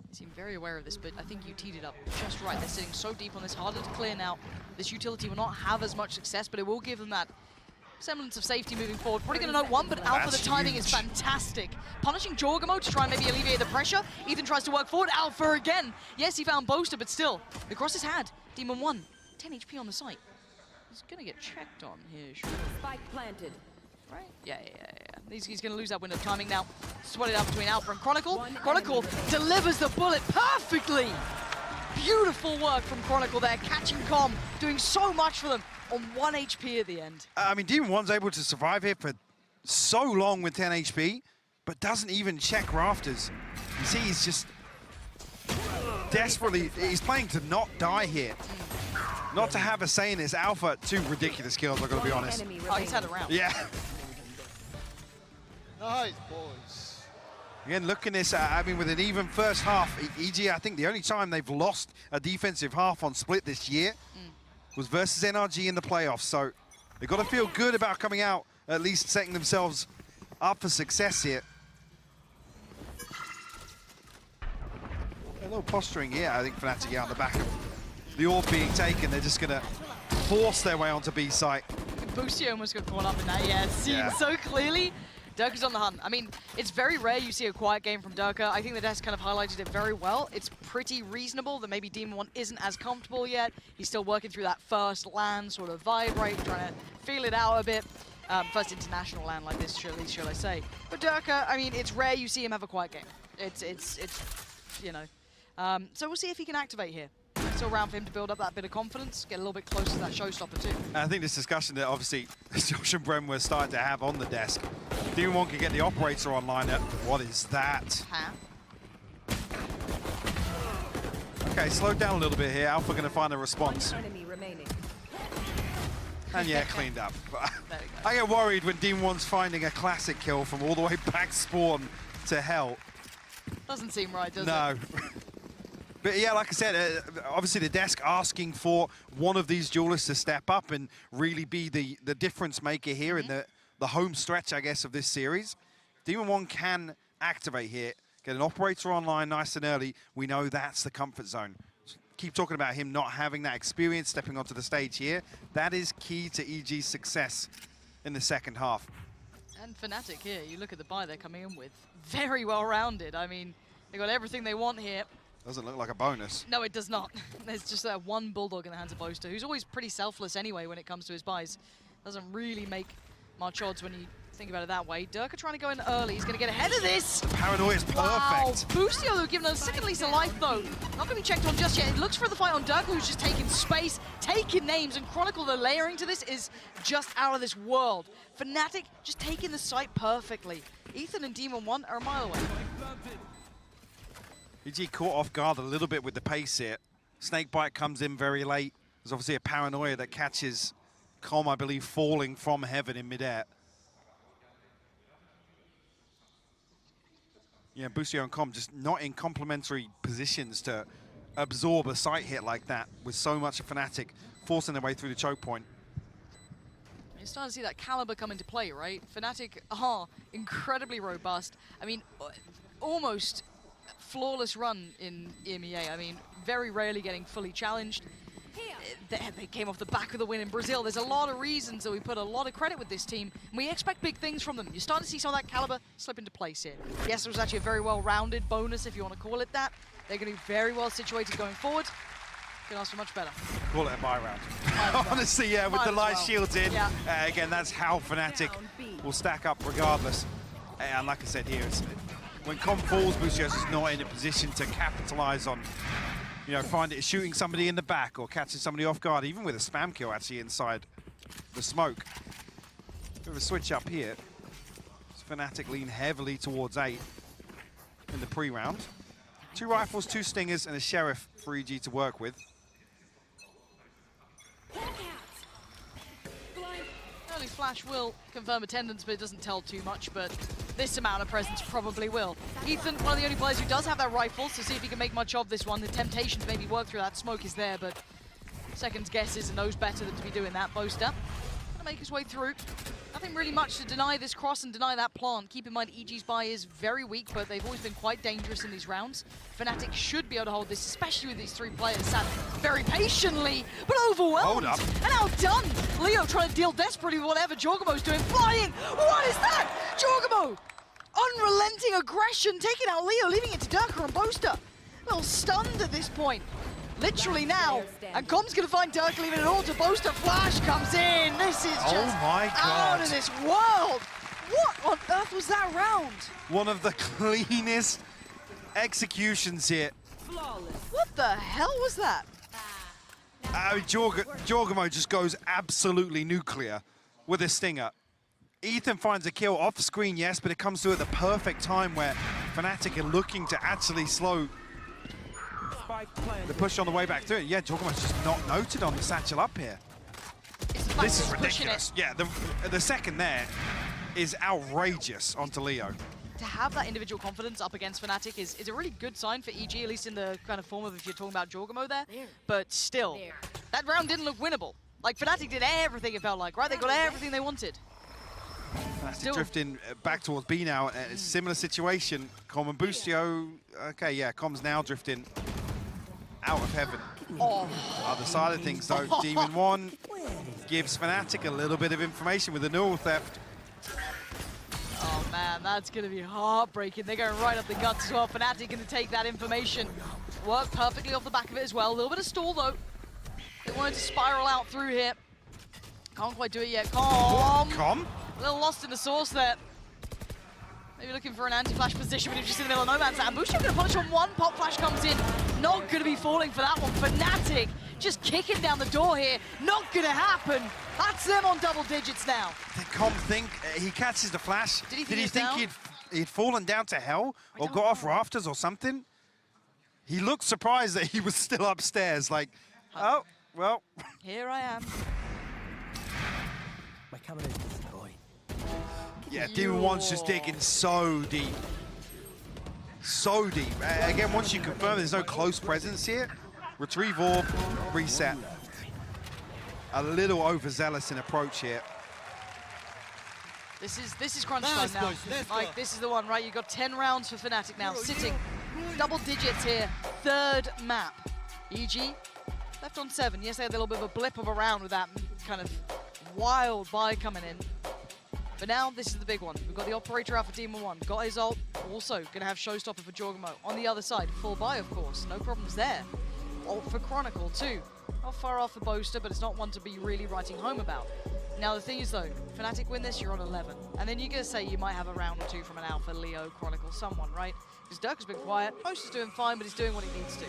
They seem very aware of this, but I think you teed it up just right. They're sitting so deep on this, harder to clear now. This utility will not have as much success, but it will give them that semblance of safety moving forward. Probably going to note one, but Alpha, the timing is fantastic. Punishing Jorgemon to try and maybe alleviate the pressure. Ethan tries to work forward. Alpha again. Yes, he found Boaster, but still, across his had. Demon 1. 10 HP on the site. He's gonna get checked on here, sure. Spike planted. Right? Yeah. He's gonna lose that window of timing now. Sweat it out between Alpha and Chronicle. Chronicle delivers the bullet perfectly! Beautiful work from Chronicle there, catching Com, doing so much for them on 1 HP at the end. I mean, Demon 1's able to survive here for so long with 10 HP, but doesn't even check rafters. You see, he's just desperately, he's playing to not die here. Not to have a say in this. Alpha, 2 ridiculous kills, I've got to be honest. Oh, he's had a round. Yeah. Nice, boys. Again, look at this, I mean, with an even first half, EG, I think the only time they've lost a defensive half on split this year was versus NRG in the playoffs. So they've got to feel good about coming out, at least setting themselves up for success here. A little posturing here, I think, FNATIC out on the back of the orb being taken. They're just going to force their way onto B site. Boostio almost got caught up in that, yeah. Seen so clearly. Durka's on the hunt. I mean, it's very rare you see a quiet game from Durka. I think the desk kind of highlighted it very well. It's pretty reasonable that maybe Demon 1 isn't as comfortable yet. He's still working through that first LAN sort of vibe, right? Trying to feel it out a bit. First international LAN like this, shall I say. But Durka, I mean, it's rare you see him have a quiet game. It's so we'll see if he can activate here. Still around for him to build up that bit of confidence, get a little bit closer to that showstopper too. I think this discussion that obviously Josh and Bren were starting to have on the desk. Demon 1 can get the operator online. What is that? Huh? Okay, slowed down a little bit here. Alpha going to find a response. Enemy remaining. And yeah, cleaned up. I get worried when Demon 1's finding a classic kill from all the way back spawn to hell. Doesn't seem right, does it? No. But yeah, like I said, obviously the desk asking for one of these duelists to step up and really be the difference maker here in the home stretch, I guess, of this series. Demon 1 can activate here, get an operator online nice and early. We know that's the comfort zone. Keep talking about him not having that experience stepping onto the stage here. That is key to EG's success in the second half. And FNATIC here, you look at the buy they're coming in with. Very well rounded. I mean, they got everything they want here. Doesn't look like a bonus. No, it does not. There's just that one Bulldog in the hands of Boaster, who's always pretty selfless anyway when it comes to his buys. Doesn't really make much odds when you think about it that way. Durka trying to go in early. He's going to get ahead of this. Paranoia is perfect. Wow. Boostio, though, giving a second lease of life, though. Not going to be checked on just yet. It looks for the fight on Durka, who's just taking space, taking names, and Chronicle, the layering to this is just out of this world. FNATIC just taking the site perfectly. Ethan and Demon 1 are a mile away. EG caught off guard a little bit with the pace here. Snakebite comes in very late. There's obviously a paranoia that catches Com, I believe, falling from heaven in midair. Yeah, Boostio and Com just not in complementary positions to absorb a sight hit like that with so much of FNATIC forcing their way through the choke point. You're starting to see that caliber come into play, right? FNATIC are incredibly robust. I mean, almost flawless run in EMEA. I mean, very rarely getting fully challenged. They came off the back of the win in Brazil. There's a lot of reasons that we put a lot of credit with this team, and we expect big things from them. You're starting to see some of that caliber slip into place here. Yes, it was actually a very well-rounded bonus, if you want to call it that. They're going to be very well situated going forward. Can ask for much better. Call it a buy round. Honestly, yeah, with the light shields in. Yeah. Again, that's how Fnatic will stack up regardless. And like I said here, when Com falls, Bucios is not in a position to capitalize on, you know, shooting somebody in the back or catching somebody off guard, even with a spam kill actually inside the smoke. Bit of a switch up here. Fnatic lean heavily towards 8 in the pre-round. 2 rifles, 2 stingers, and a sheriff for EG to work with. Early flash will confirm attendance, but it doesn't tell too much, but this amount of presence probably will. Ethan, one of the only players who does have that rifle, so see if he can make much of this one. The temptation to maybe work through that smoke is there, but second guesses and knows better than to be doing that. Boaster gonna make his way through. Nothing really much to deny this cross and deny that plant. Keep in mind, EG's buy is very weak, but they've always been quite dangerous in these rounds. Fnatic should be able to hold this, especially with these 3 players sat very patiently, but overwhelmed and outdone. Leo trying to deal desperately with whatever Jorgamo's doing. Flying! What is that? Jorgamo! Unrelenting aggression, taking out Leo, leaving it to Durka and Boaster. A little stunned at this point. Literally now, and Com's gonna find Durka leaving it all to Boaster. Flash comes in. This is just out of this world. What on earth was that round? One of the cleanest executions here. What the hell was that? Jorgamo just goes absolutely nuclear with a stinger. Ethan finds a kill off screen, yes, but it comes through at the perfect time where Fnatic are looking to actually slow the push on the way back through. Yeah, Jorgamo's just not noted on the satchel up here. This is ridiculous. Yeah, the second there is outrageous onto Leo. To have that individual confidence up against Fnatic is a really good sign for EG, at least in the kind of form of if you're talking about Jorgamo there. But still, that round didn't look winnable. Like, Fnatic did everything it felt like, right? They got everything they wanted. Fnatic drifting back towards B now. A similar situation. Com and Bustio. Okay, yeah, Com's now drifting out of heaven. Other side of things, though, Demon 1 gives Fnatic a little bit of information with the neural theft. Oh man, that's gonna be heartbreaking. They're going right up the guts as well. Fnatic gonna take that information. Work perfectly off the back of it as well. A little bit of stall though. They wanted to spiral out through here. Can't quite do it yet. Com? A little lost in the sauce there. Maybe looking for an anti-flash position, but he's just in the middle of no man's land. Bushio gonna punish on one, pop flash comes in. Not gonna be falling for that one. Fnatic just kicking down the door here. Not gonna happen. That's them on double digits now. Did Com think he catches the flash? Did he think he'd fallen down to hell or got off rafters or something? He looked surprised that he was still upstairs, like, oh, well. Here I am. My camera is destroyed. Yeah, Demon 1's just digging so deep. So deep. Again, once you confirm there's no close presence here, retrieve orb, reset. A little overzealous in approach here. This is crunch time now. Like, this is the one, right? You've got 10 rounds for Fnatic now, sitting double digits here, 3rd map. EG left on 7. Yes, they had a little bit of a blip of a round with that kind of wild buy coming in. But now, this is the big one. We've got the operator out for Demon 1. Got his ult. Also, going to have Showstopper for Jorgamo. On the other side, full buy, of course. No problems there. Ult for Chronicle, too. Not far off for Boaster, but it's not one to be really writing home about. Now, the thing is, though, Fnatic win this, you're on 11. And then you're going to say you might have a round or 2 from an Alpha, Leo, Chronicle, someone, right? Because Durka's been quiet. Boaster's doing fine, but he's doing what he needs to.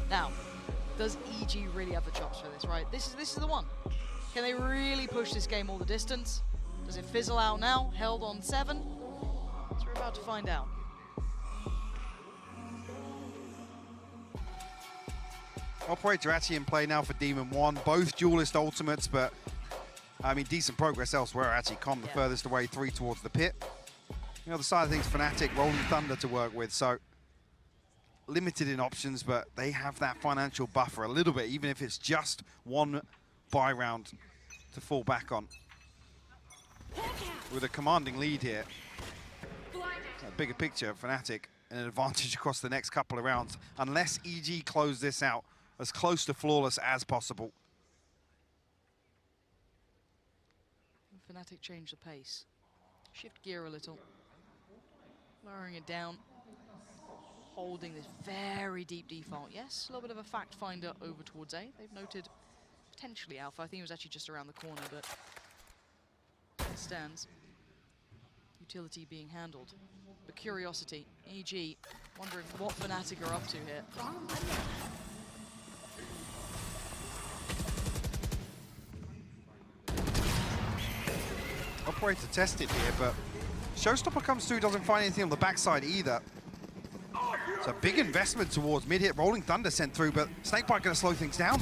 Now, does EG really have the chops for this, right? This is the one. Can they really push this game all the distance? Does it fizzle out now? Held on 7? So we're about to find out. Operator actually in play now for Demon 1. Both duelist ultimates, but I mean, decent progress elsewhere. Actually, Com the furthest away, 3 towards the pit. The other side of things, Fnatic, Rolling Thunder to work with, so limited in options, but they have that financial buffer a little bit, even if it's just 1 buy round to fall back on. With a commanding lead here, a bigger picture, Fnatic, and an advantage across the next couple of rounds. Unless EG close this out as close to flawless as possible. Fnatic change the pace. Shift gear a little. Lowering it down. Holding this very deep default. Yes, a little bit of a fact finder over towards A. They've noted potentially Alpha. I think it was actually just around the corner, but it stands. Utility being handled. But curiosity, EG, wondering what Fnatic are up to here. Operator tested here, but Showstopper comes through, doesn't find anything on the backside either. It's a big investment towards mid-hit. Rolling Thunder sent through, but Snakebite going to slow things down.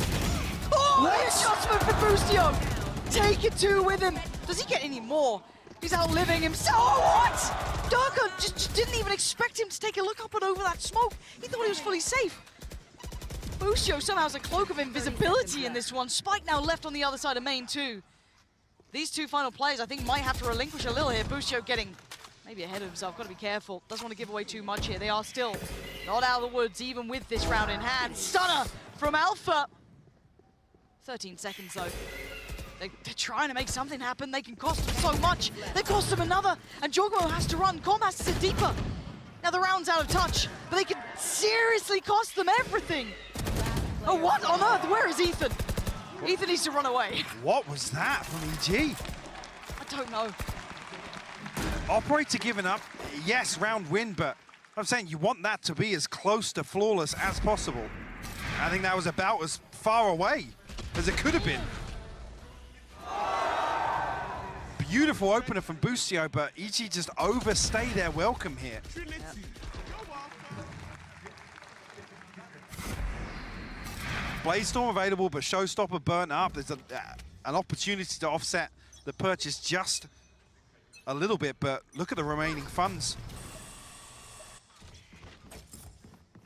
Oh, the adjustment for Boostio! Take it two with him. Does he get any more? He's outliving himself. Oh, what? Durka just didn't even expect him to take a look up and over that smoke. He thought he was fully safe. Boostio somehow has a cloak of invisibility in this one. Spike now left on the other side of main too. These two final players, I think, might have to relinquish a little here. Boostio getting maybe ahead of himself. Got to be careful. Doesn't want to give away too much here. They are still not out of the woods, even with this round in hand. Stunner from Alpha. 13 seconds, though. They're trying to make something happen. They can cost them so much. They cost them another. And Jorgo has to run. Corm has to sit deeper. Now the round's out of touch, but they can seriously cost them everything. Oh, what on earth? Where is Ethan? Ethan needs to run away. What was that from EG? I don't know. Operator giving up. Yes, round win, but I'm saying you want that to be as close to flawless as possible. I think that was about as far away as it could have been. Beautiful opener from Boostio, but EG just overstay their welcome here. Yep. Bladestorm available, but Showstopper burnt up. There's an opportunity to offset the purchase just a little bit, but look at the remaining funds.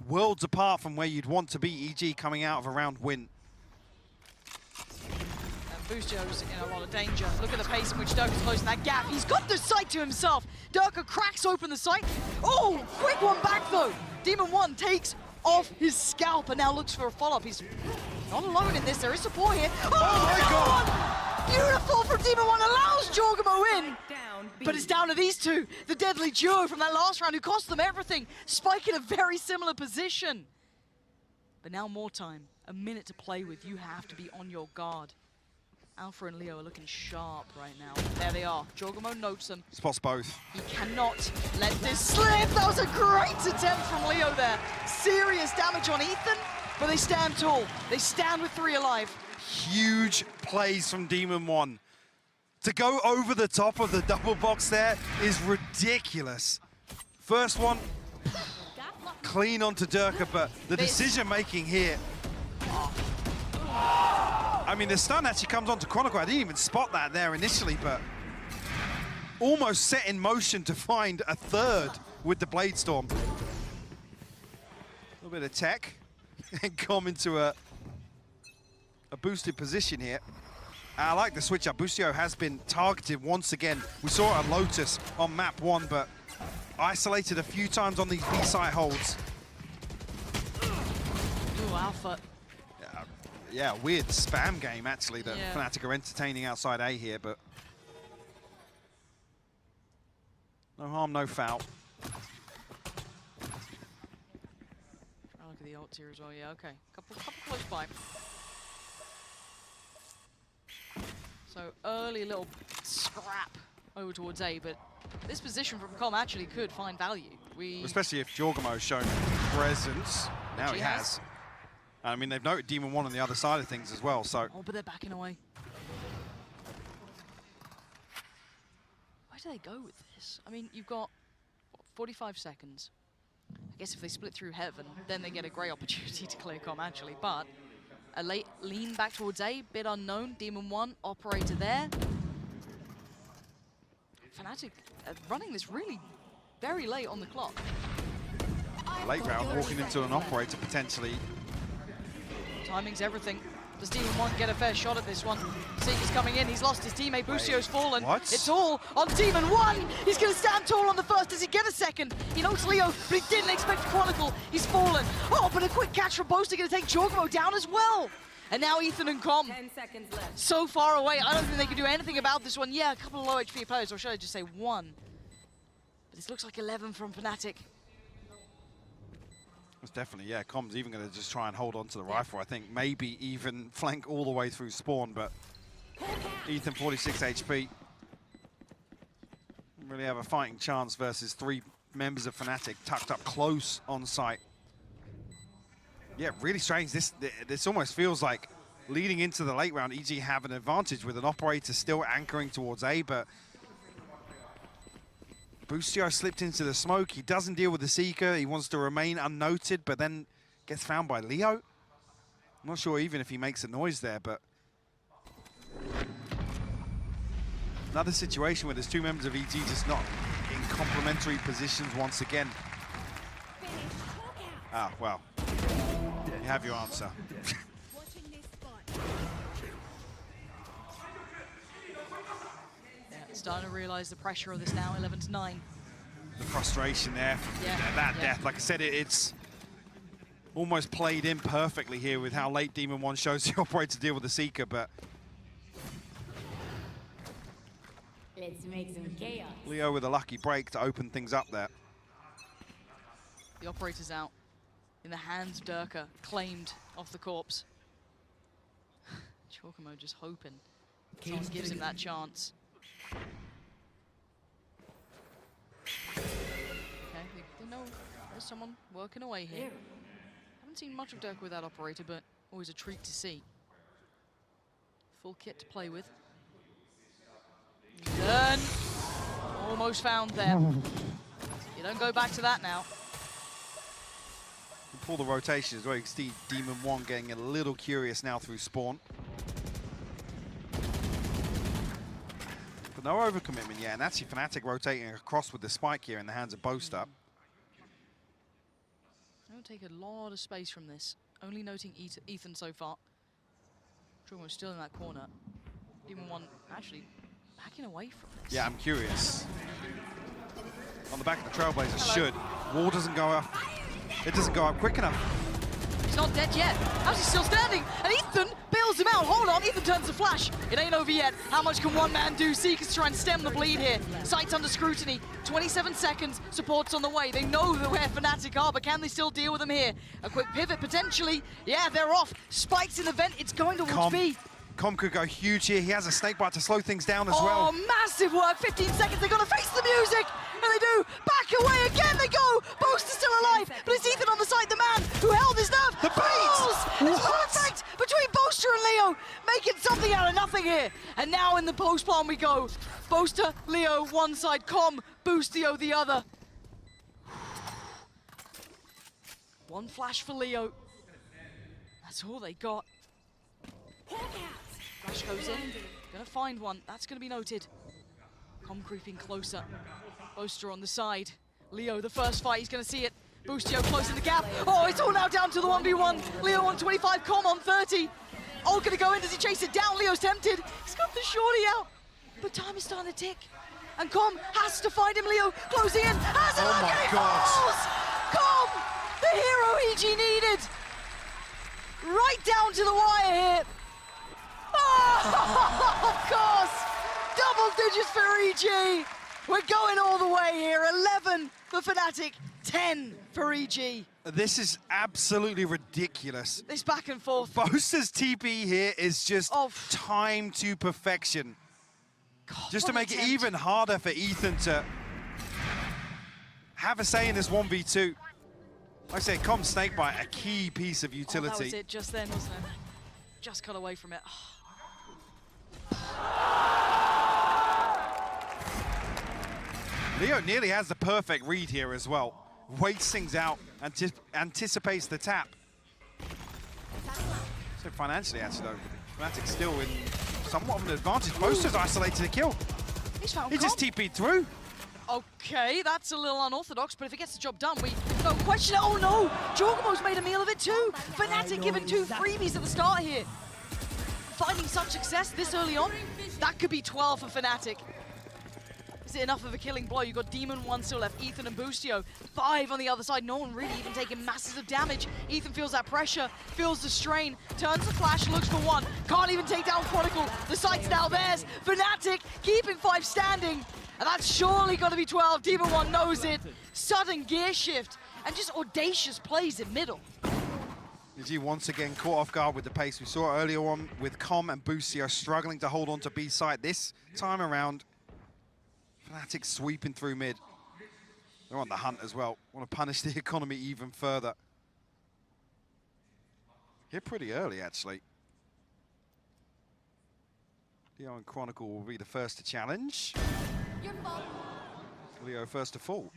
Worlds apart from where you'd want to be, EG coming out of a round win. Boostio's in a lot of danger. Look at the pace in which Durka's closing that gap. He's got the sight to himself. Durka cracks open the sight. Oh, quick one back though. Demon One takes off his scalp and now looks for a follow-up. He's not alone in this. There is support here. Oh my God! Beautiful from Demon One, allows Jorgamo in. But it's down to these two. The deadly duo from that last round who cost them everything. Spike in a very similar position. But now more time. A minute to play with. You have to be on your guard. Alpha and Leo are looking sharp right now. There they are. Jorgamo notes them. Spots both. He cannot let this slip. That was a great attempt from Leo there. Serious damage on Ethan, but they stand tall. They stand with 3 alive. Huge plays from Demon One. To go over the top of the double box there is ridiculous. First one, clean onto Durka, but the decision-making here. I mean, the stun actually comes onto Chronicle. I didn't even spot that there initially, but almost set in motion to find a third with the Bladestorm. A little bit of tech and come into a boosted position here. I like the switch up. Boostio has been targeted once again. We saw it on Lotus on map 1, but isolated a few times on these B-side holds. Ooh, Alpha. Yeah, weird spam game, actually, that Fnatic are entertaining outside A here, but no harm, no foul. I'll look at the ults here as well. Yeah, okay. Couple close by. So early little scrap over towards A, but this position from Com actually could find value. Especially if Jorgamo's shown presence. Now he has. I mean, they've noted Demon One on the other side of things as well, so. Oh, but they're backing away. Where do they go with this? I mean, you've got, what, 45 seconds. I guess if they split through Heaven, then they get a great opportunity to clear Com, actually, but a late lean back towards A, bit unknown. Demon One, operator there. Fnatic running this really very late on the clock. Late round, walking into an operator potentially. Timing's everything. Does Demon 1 get a fair shot at this one? Seeker's coming in, he's lost his teammate, Bustio's fallen. What? It's all on Demon 1! He's gonna stand tall on the first, does he get a second? He knows Leo, but he didn't expect Chronicle, he's fallen. Oh, but a quick catch from Boaster gonna take Jorgamo down as well! And now Ethan and Com, 10 seconds left. so far away, I don't think they can do anything about this one. Yeah, a couple of low HP players, or should I just say one? But this looks like 11 from Fnatic. It's definitely, yeah, Com's even going to just try and hold on to the rifle. I think maybe even flank all the way through spawn, but Ethan 46 HP. Don't really have a fighting chance versus 3 members of Fnatic tucked up close on site. Yeah, really strange. This almost feels like leading into the late round, EG have an advantage with an operator still anchoring towards A, but Bustio slipped into the smoke. He doesn't deal with the Seeker. He wants to remain unnoted, but then gets found by Leo. I'm not sure even if he makes a noise there, but another situation where there's 2 members of EG just not in complementary positions once again. Ah, well, you have your answer. Starting to realize the pressure of this now, 11-9. The frustration there from that death. Like I said, it's almost played in perfectly here with how late Demon 1 shows the operator to deal with the Seeker, but Let's make some chaos. Leo with a lucky break to open things up there. The operator's out in the hands of Durka, claimed off the corpse. Jorgamo just hoping someone gives him that chance. Okay, they know there's someone working away here. Haven't seen much of Durka with that operator, but always a treat to see. Full kit to play with. Then, almost found there. You don't go back to that now. Pull the rotation as well. You can see Demon 1 getting a little curious now through spawn. But no overcommitment yet, and actually Fnatic rotating across with the spike here in the hands of Boaster. Don't take a lot of space from this. Only noting Ethan so far. Jorgamo still in that corner. Demon 1 actually backing away from this. Yeah, I'm curious. On the back of the Trailblazer should. Wall doesn't go up. It doesn't go up quick enough. He's not dead yet. How's he still standing? And Ethan bails him out. Hold on, Ethan turns the flash. It ain't over yet. How much can one man do? Seekers try and stem the bleed here. Sights under scrutiny. 27 seconds. Support's on the way. They know where Fnatic are, but can they still deal with them here? A quick pivot potentially. Yeah, they're off. Spikes in the vent. It's going towards B. Com could go huge here. He has a snake bite to slow things down as Oh, well. massive work. 15 seconds. They're going to face the music. And they do. Back away again. They go. Boaster's still alive. But it's Ethan on the side, the man who held his nerve. The bait! It's perfect between Boaster and Leo. Making something out of nothing here. And now in the post plan we go. Boaster, Leo, one side. Com, Bustio, the other. One flash for Leo. That's all they got. Flash goes in, gonna find one, that's gonna be noted. Com creeping closer. Boaster on the side. Leo, the first fight, he's gonna see it. Bustio closing the gap. Oh, it's all now down to the 1v1. Leo on 25, Com on 30. All gonna go in, does he chase it down? Leo's tempted. He's got the shorty out. But time is starting to tick. And Com has to find him, Leo closing in. Has it, and he falls! Com, the hero EG needed. Right down to the wire here. Oh, of course! Double digits for EG! We're going all the way here. 11 for Fnatic, 10 for EG. This is absolutely ridiculous. This back and forth. Boaster's TP here is just timed to perfection. God, just to make it even harder for Ethan to have a say in this 1v2. Like I say, Com Snakebite, a key piece of utility. Oh, that was it just then, wasn't it? Just cut away from it. Leo nearly has the perfect read here as well. Waits things out, anticipates the tap. So financially, actually, though, Fnatic still in somewhat of an advantage. Boaster's isolated a kill. He just TP'd through. Okay, that's a little unorthodox, but if it gets the job done, we don't question it. Oh no! Jorgamo's made a meal of it too! Fnatic given 2 freebies at the start here. finding such success this early on, that could be 12 for Fnatic. Is it enough of a killing blow? You've got Demon 1 still left, Ethan and Boostio. 5 on the other side, no one really even taking masses of damage. Ethan feels that pressure, feels the strain, turns the flash, looks for 1. Can't even take down Chronicle. The site's now theirs. Fnatic keeping 5 standing. And that's surely got to be 12. Demon 1 knows it. Sudden gear shift and just audacious plays in middle. EG once again caught off guard with the pace. We saw earlier on with Com and Boostio struggling to hold on to B site. This time around, Fnatic sweeping through mid. They're on the hunt as well. Want to punish the economy even further. Hit pretty early, actually. Leo and Chronicle will be the first to challenge. Leo first to fall.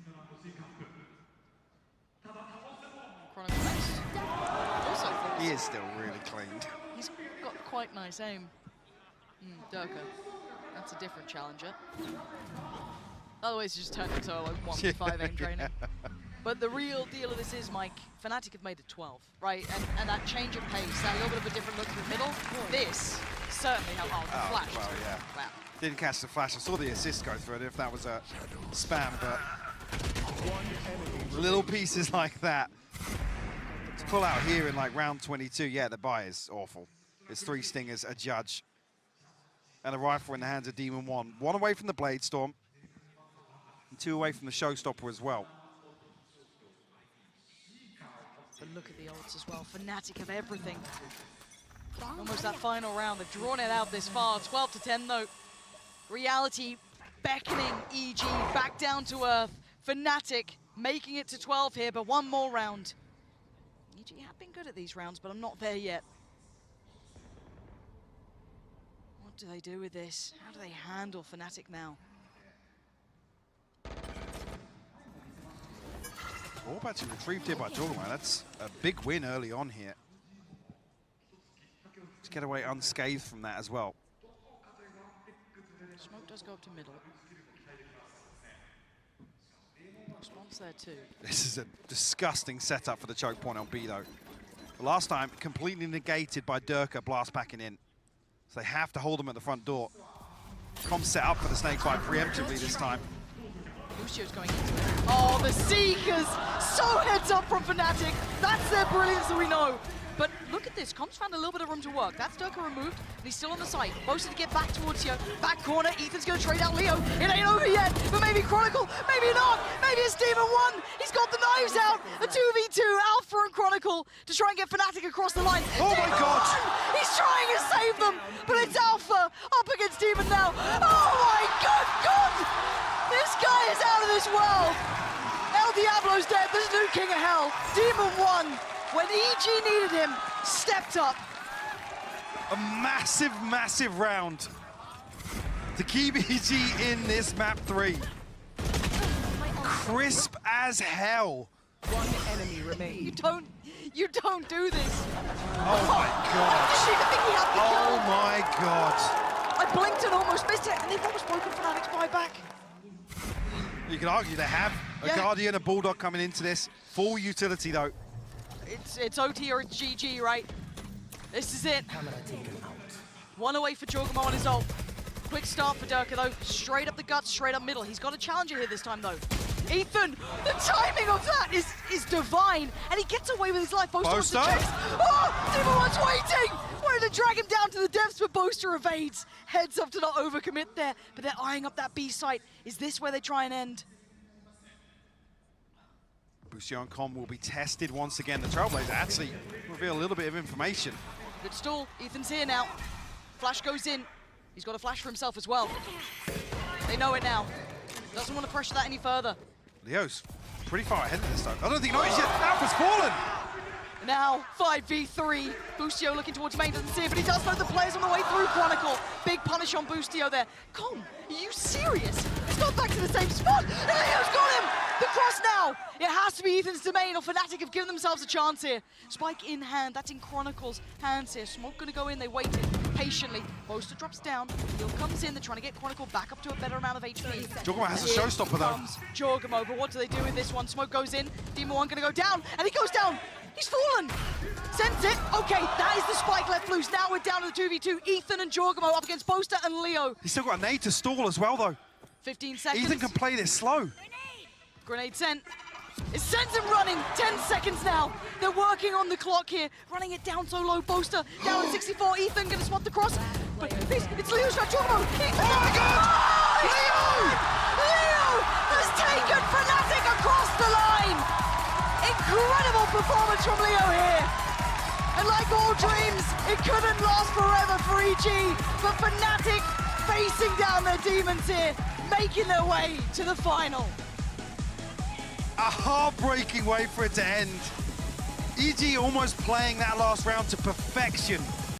Chronicle next. Also falls. He is still really cleaned. He's got quite nice aim. Durka. That's a different challenger. Otherwise, he just turned into a 1v5 aim training. But the real deal of this is, Mike, Fnatic have made it 12, right? And that change of pace, that little bit of a different look through middle, this certainly helped. Oh, the flash. Well, yeah. Wow. Didn't catch the flash. I saw the assist go through it, if that was a spam, but little pieces like that. To pull out here in like round 22, yeah, the buy is awful. It's 3 stingers, a judge, and a rifle in the hands of Demon 1. 1 away from the Blade Storm, and 2 away from the Showstopper as well. But look at the ults as well. Fnatic have everything. Almost that final round. They've drawn it out this far. 12 to 10 though. Reality beckoning EG back down to earth. Fnatic making it to 12 here, but 1 more round. EG have been good at these rounds, but I'm not there yet. What do they do with this? How do they handle Fnatic now? Orb actually retrieved here by Jordan. That's a big win early on here. To get away unscathed from that as well. Smoke does go up to middle. Response there too. This is a disgusting setup for the choke point on B though. The last time, completely negated by Durka blast packing in. So they have to hold them at the front door. Com set up for the snakebite preemptively this time. Lucio's going into it. Oh, the Seekers! So heads up from Fnatic. That's their brilliance that we know. But look at this, Com's found a little bit of room to work. That's Durka removed, and he's still on the site. Boasted to get back towards you. Back corner, Ethan's gonna trade out Leo. It ain't over yet, but maybe Chronicle, maybe not. Maybe it's Demon 1. He's got the knives out. A 2v2, Alpha and Chronicle to try and get Fnatic across the line. Oh Demon my God! 1! He's trying to save them, but it's Alpha up against Demon now. Oh my God! This guy is out of this world. El Diablo's dead. There's a new King of Hell. Demon 1, when EG needed him, stepped up. A massive, massive round to keep EG in this map 3. Crisp as hell. 1 enemy remains. You don't do this. Oh my God. Did you think he had the Oh kill? my God. I blinked and almost missed it, and they've almost broken Fnatic's buyback. You can argue they have. A Guardian, a Bulldog coming into this. Full utility though. It's OT or it's GG, right? This is it. 1 away for Jorgamo on his ult. Quick start for Durka though. Straight up the guts, straight up middle. He's got a challenger here this time though. Ethan, the timing of that is divine, and he gets away with his life. Boaster wants to chase. Oh, Demon 1's waiting! Wanted to drag him down to the depths, but Boaster evades. Heads up to not overcommit there, but they're eyeing up that B site. Is this where they try and end? Boostio and Com will be tested once again. The Trailblazer actually reveal a little bit of information. Good stall. Ethan's here now. Flash goes in. He's got a flash for himself as well. They know it now. Doesn't want to pressure that any further. Leo's pretty far ahead of this though. I don't think he noticed yet. Alpha's fallen. Now 5v3. Boostio looking towards main, doesn't see it, but he does know the players on the way through. Chronicle. Big punish on Boostio there. Com, are you serious? He's gone back to the same spot. And Leo's got him. The cross now. It has to be Ethan's domain, or Fnatic have given themselves a chance here. Spike in hand. That's in Chronicle's hands here. Smoke gonna go in. They waited patiently. Boaster drops down. Heal comes in. They're trying to get Chronicle back up to a better amount of HP. Jorgamo has a showstopper though. Jorgamo, but what do they do with this one? Smoke goes in. Demon 1 gonna go down, and he goes down. He's fallen. Sends it. Okay, that is the spike left loose. Now we're down to the 2v2. Ethan and Jorgamo up against Boaster and Leo. He's still got a nade to stall as well, though. 15 seconds. Ethan can play this slow. Grenade sent. It sends him running. 10 seconds now. They're working on the clock here. Running it down so low. Boaster down at 64. Ethan gonna swap the cross. But it's Leo's shot. Jorgamo. Oh my God! Leo has taken Fnatic across the line. Incredible performance from Leo here. And like all dreams, it couldn't last forever for EG. But Fnatic facing down their demons here, making their way to the final. A heartbreaking way for it to end. EG almost playing that last round to perfection.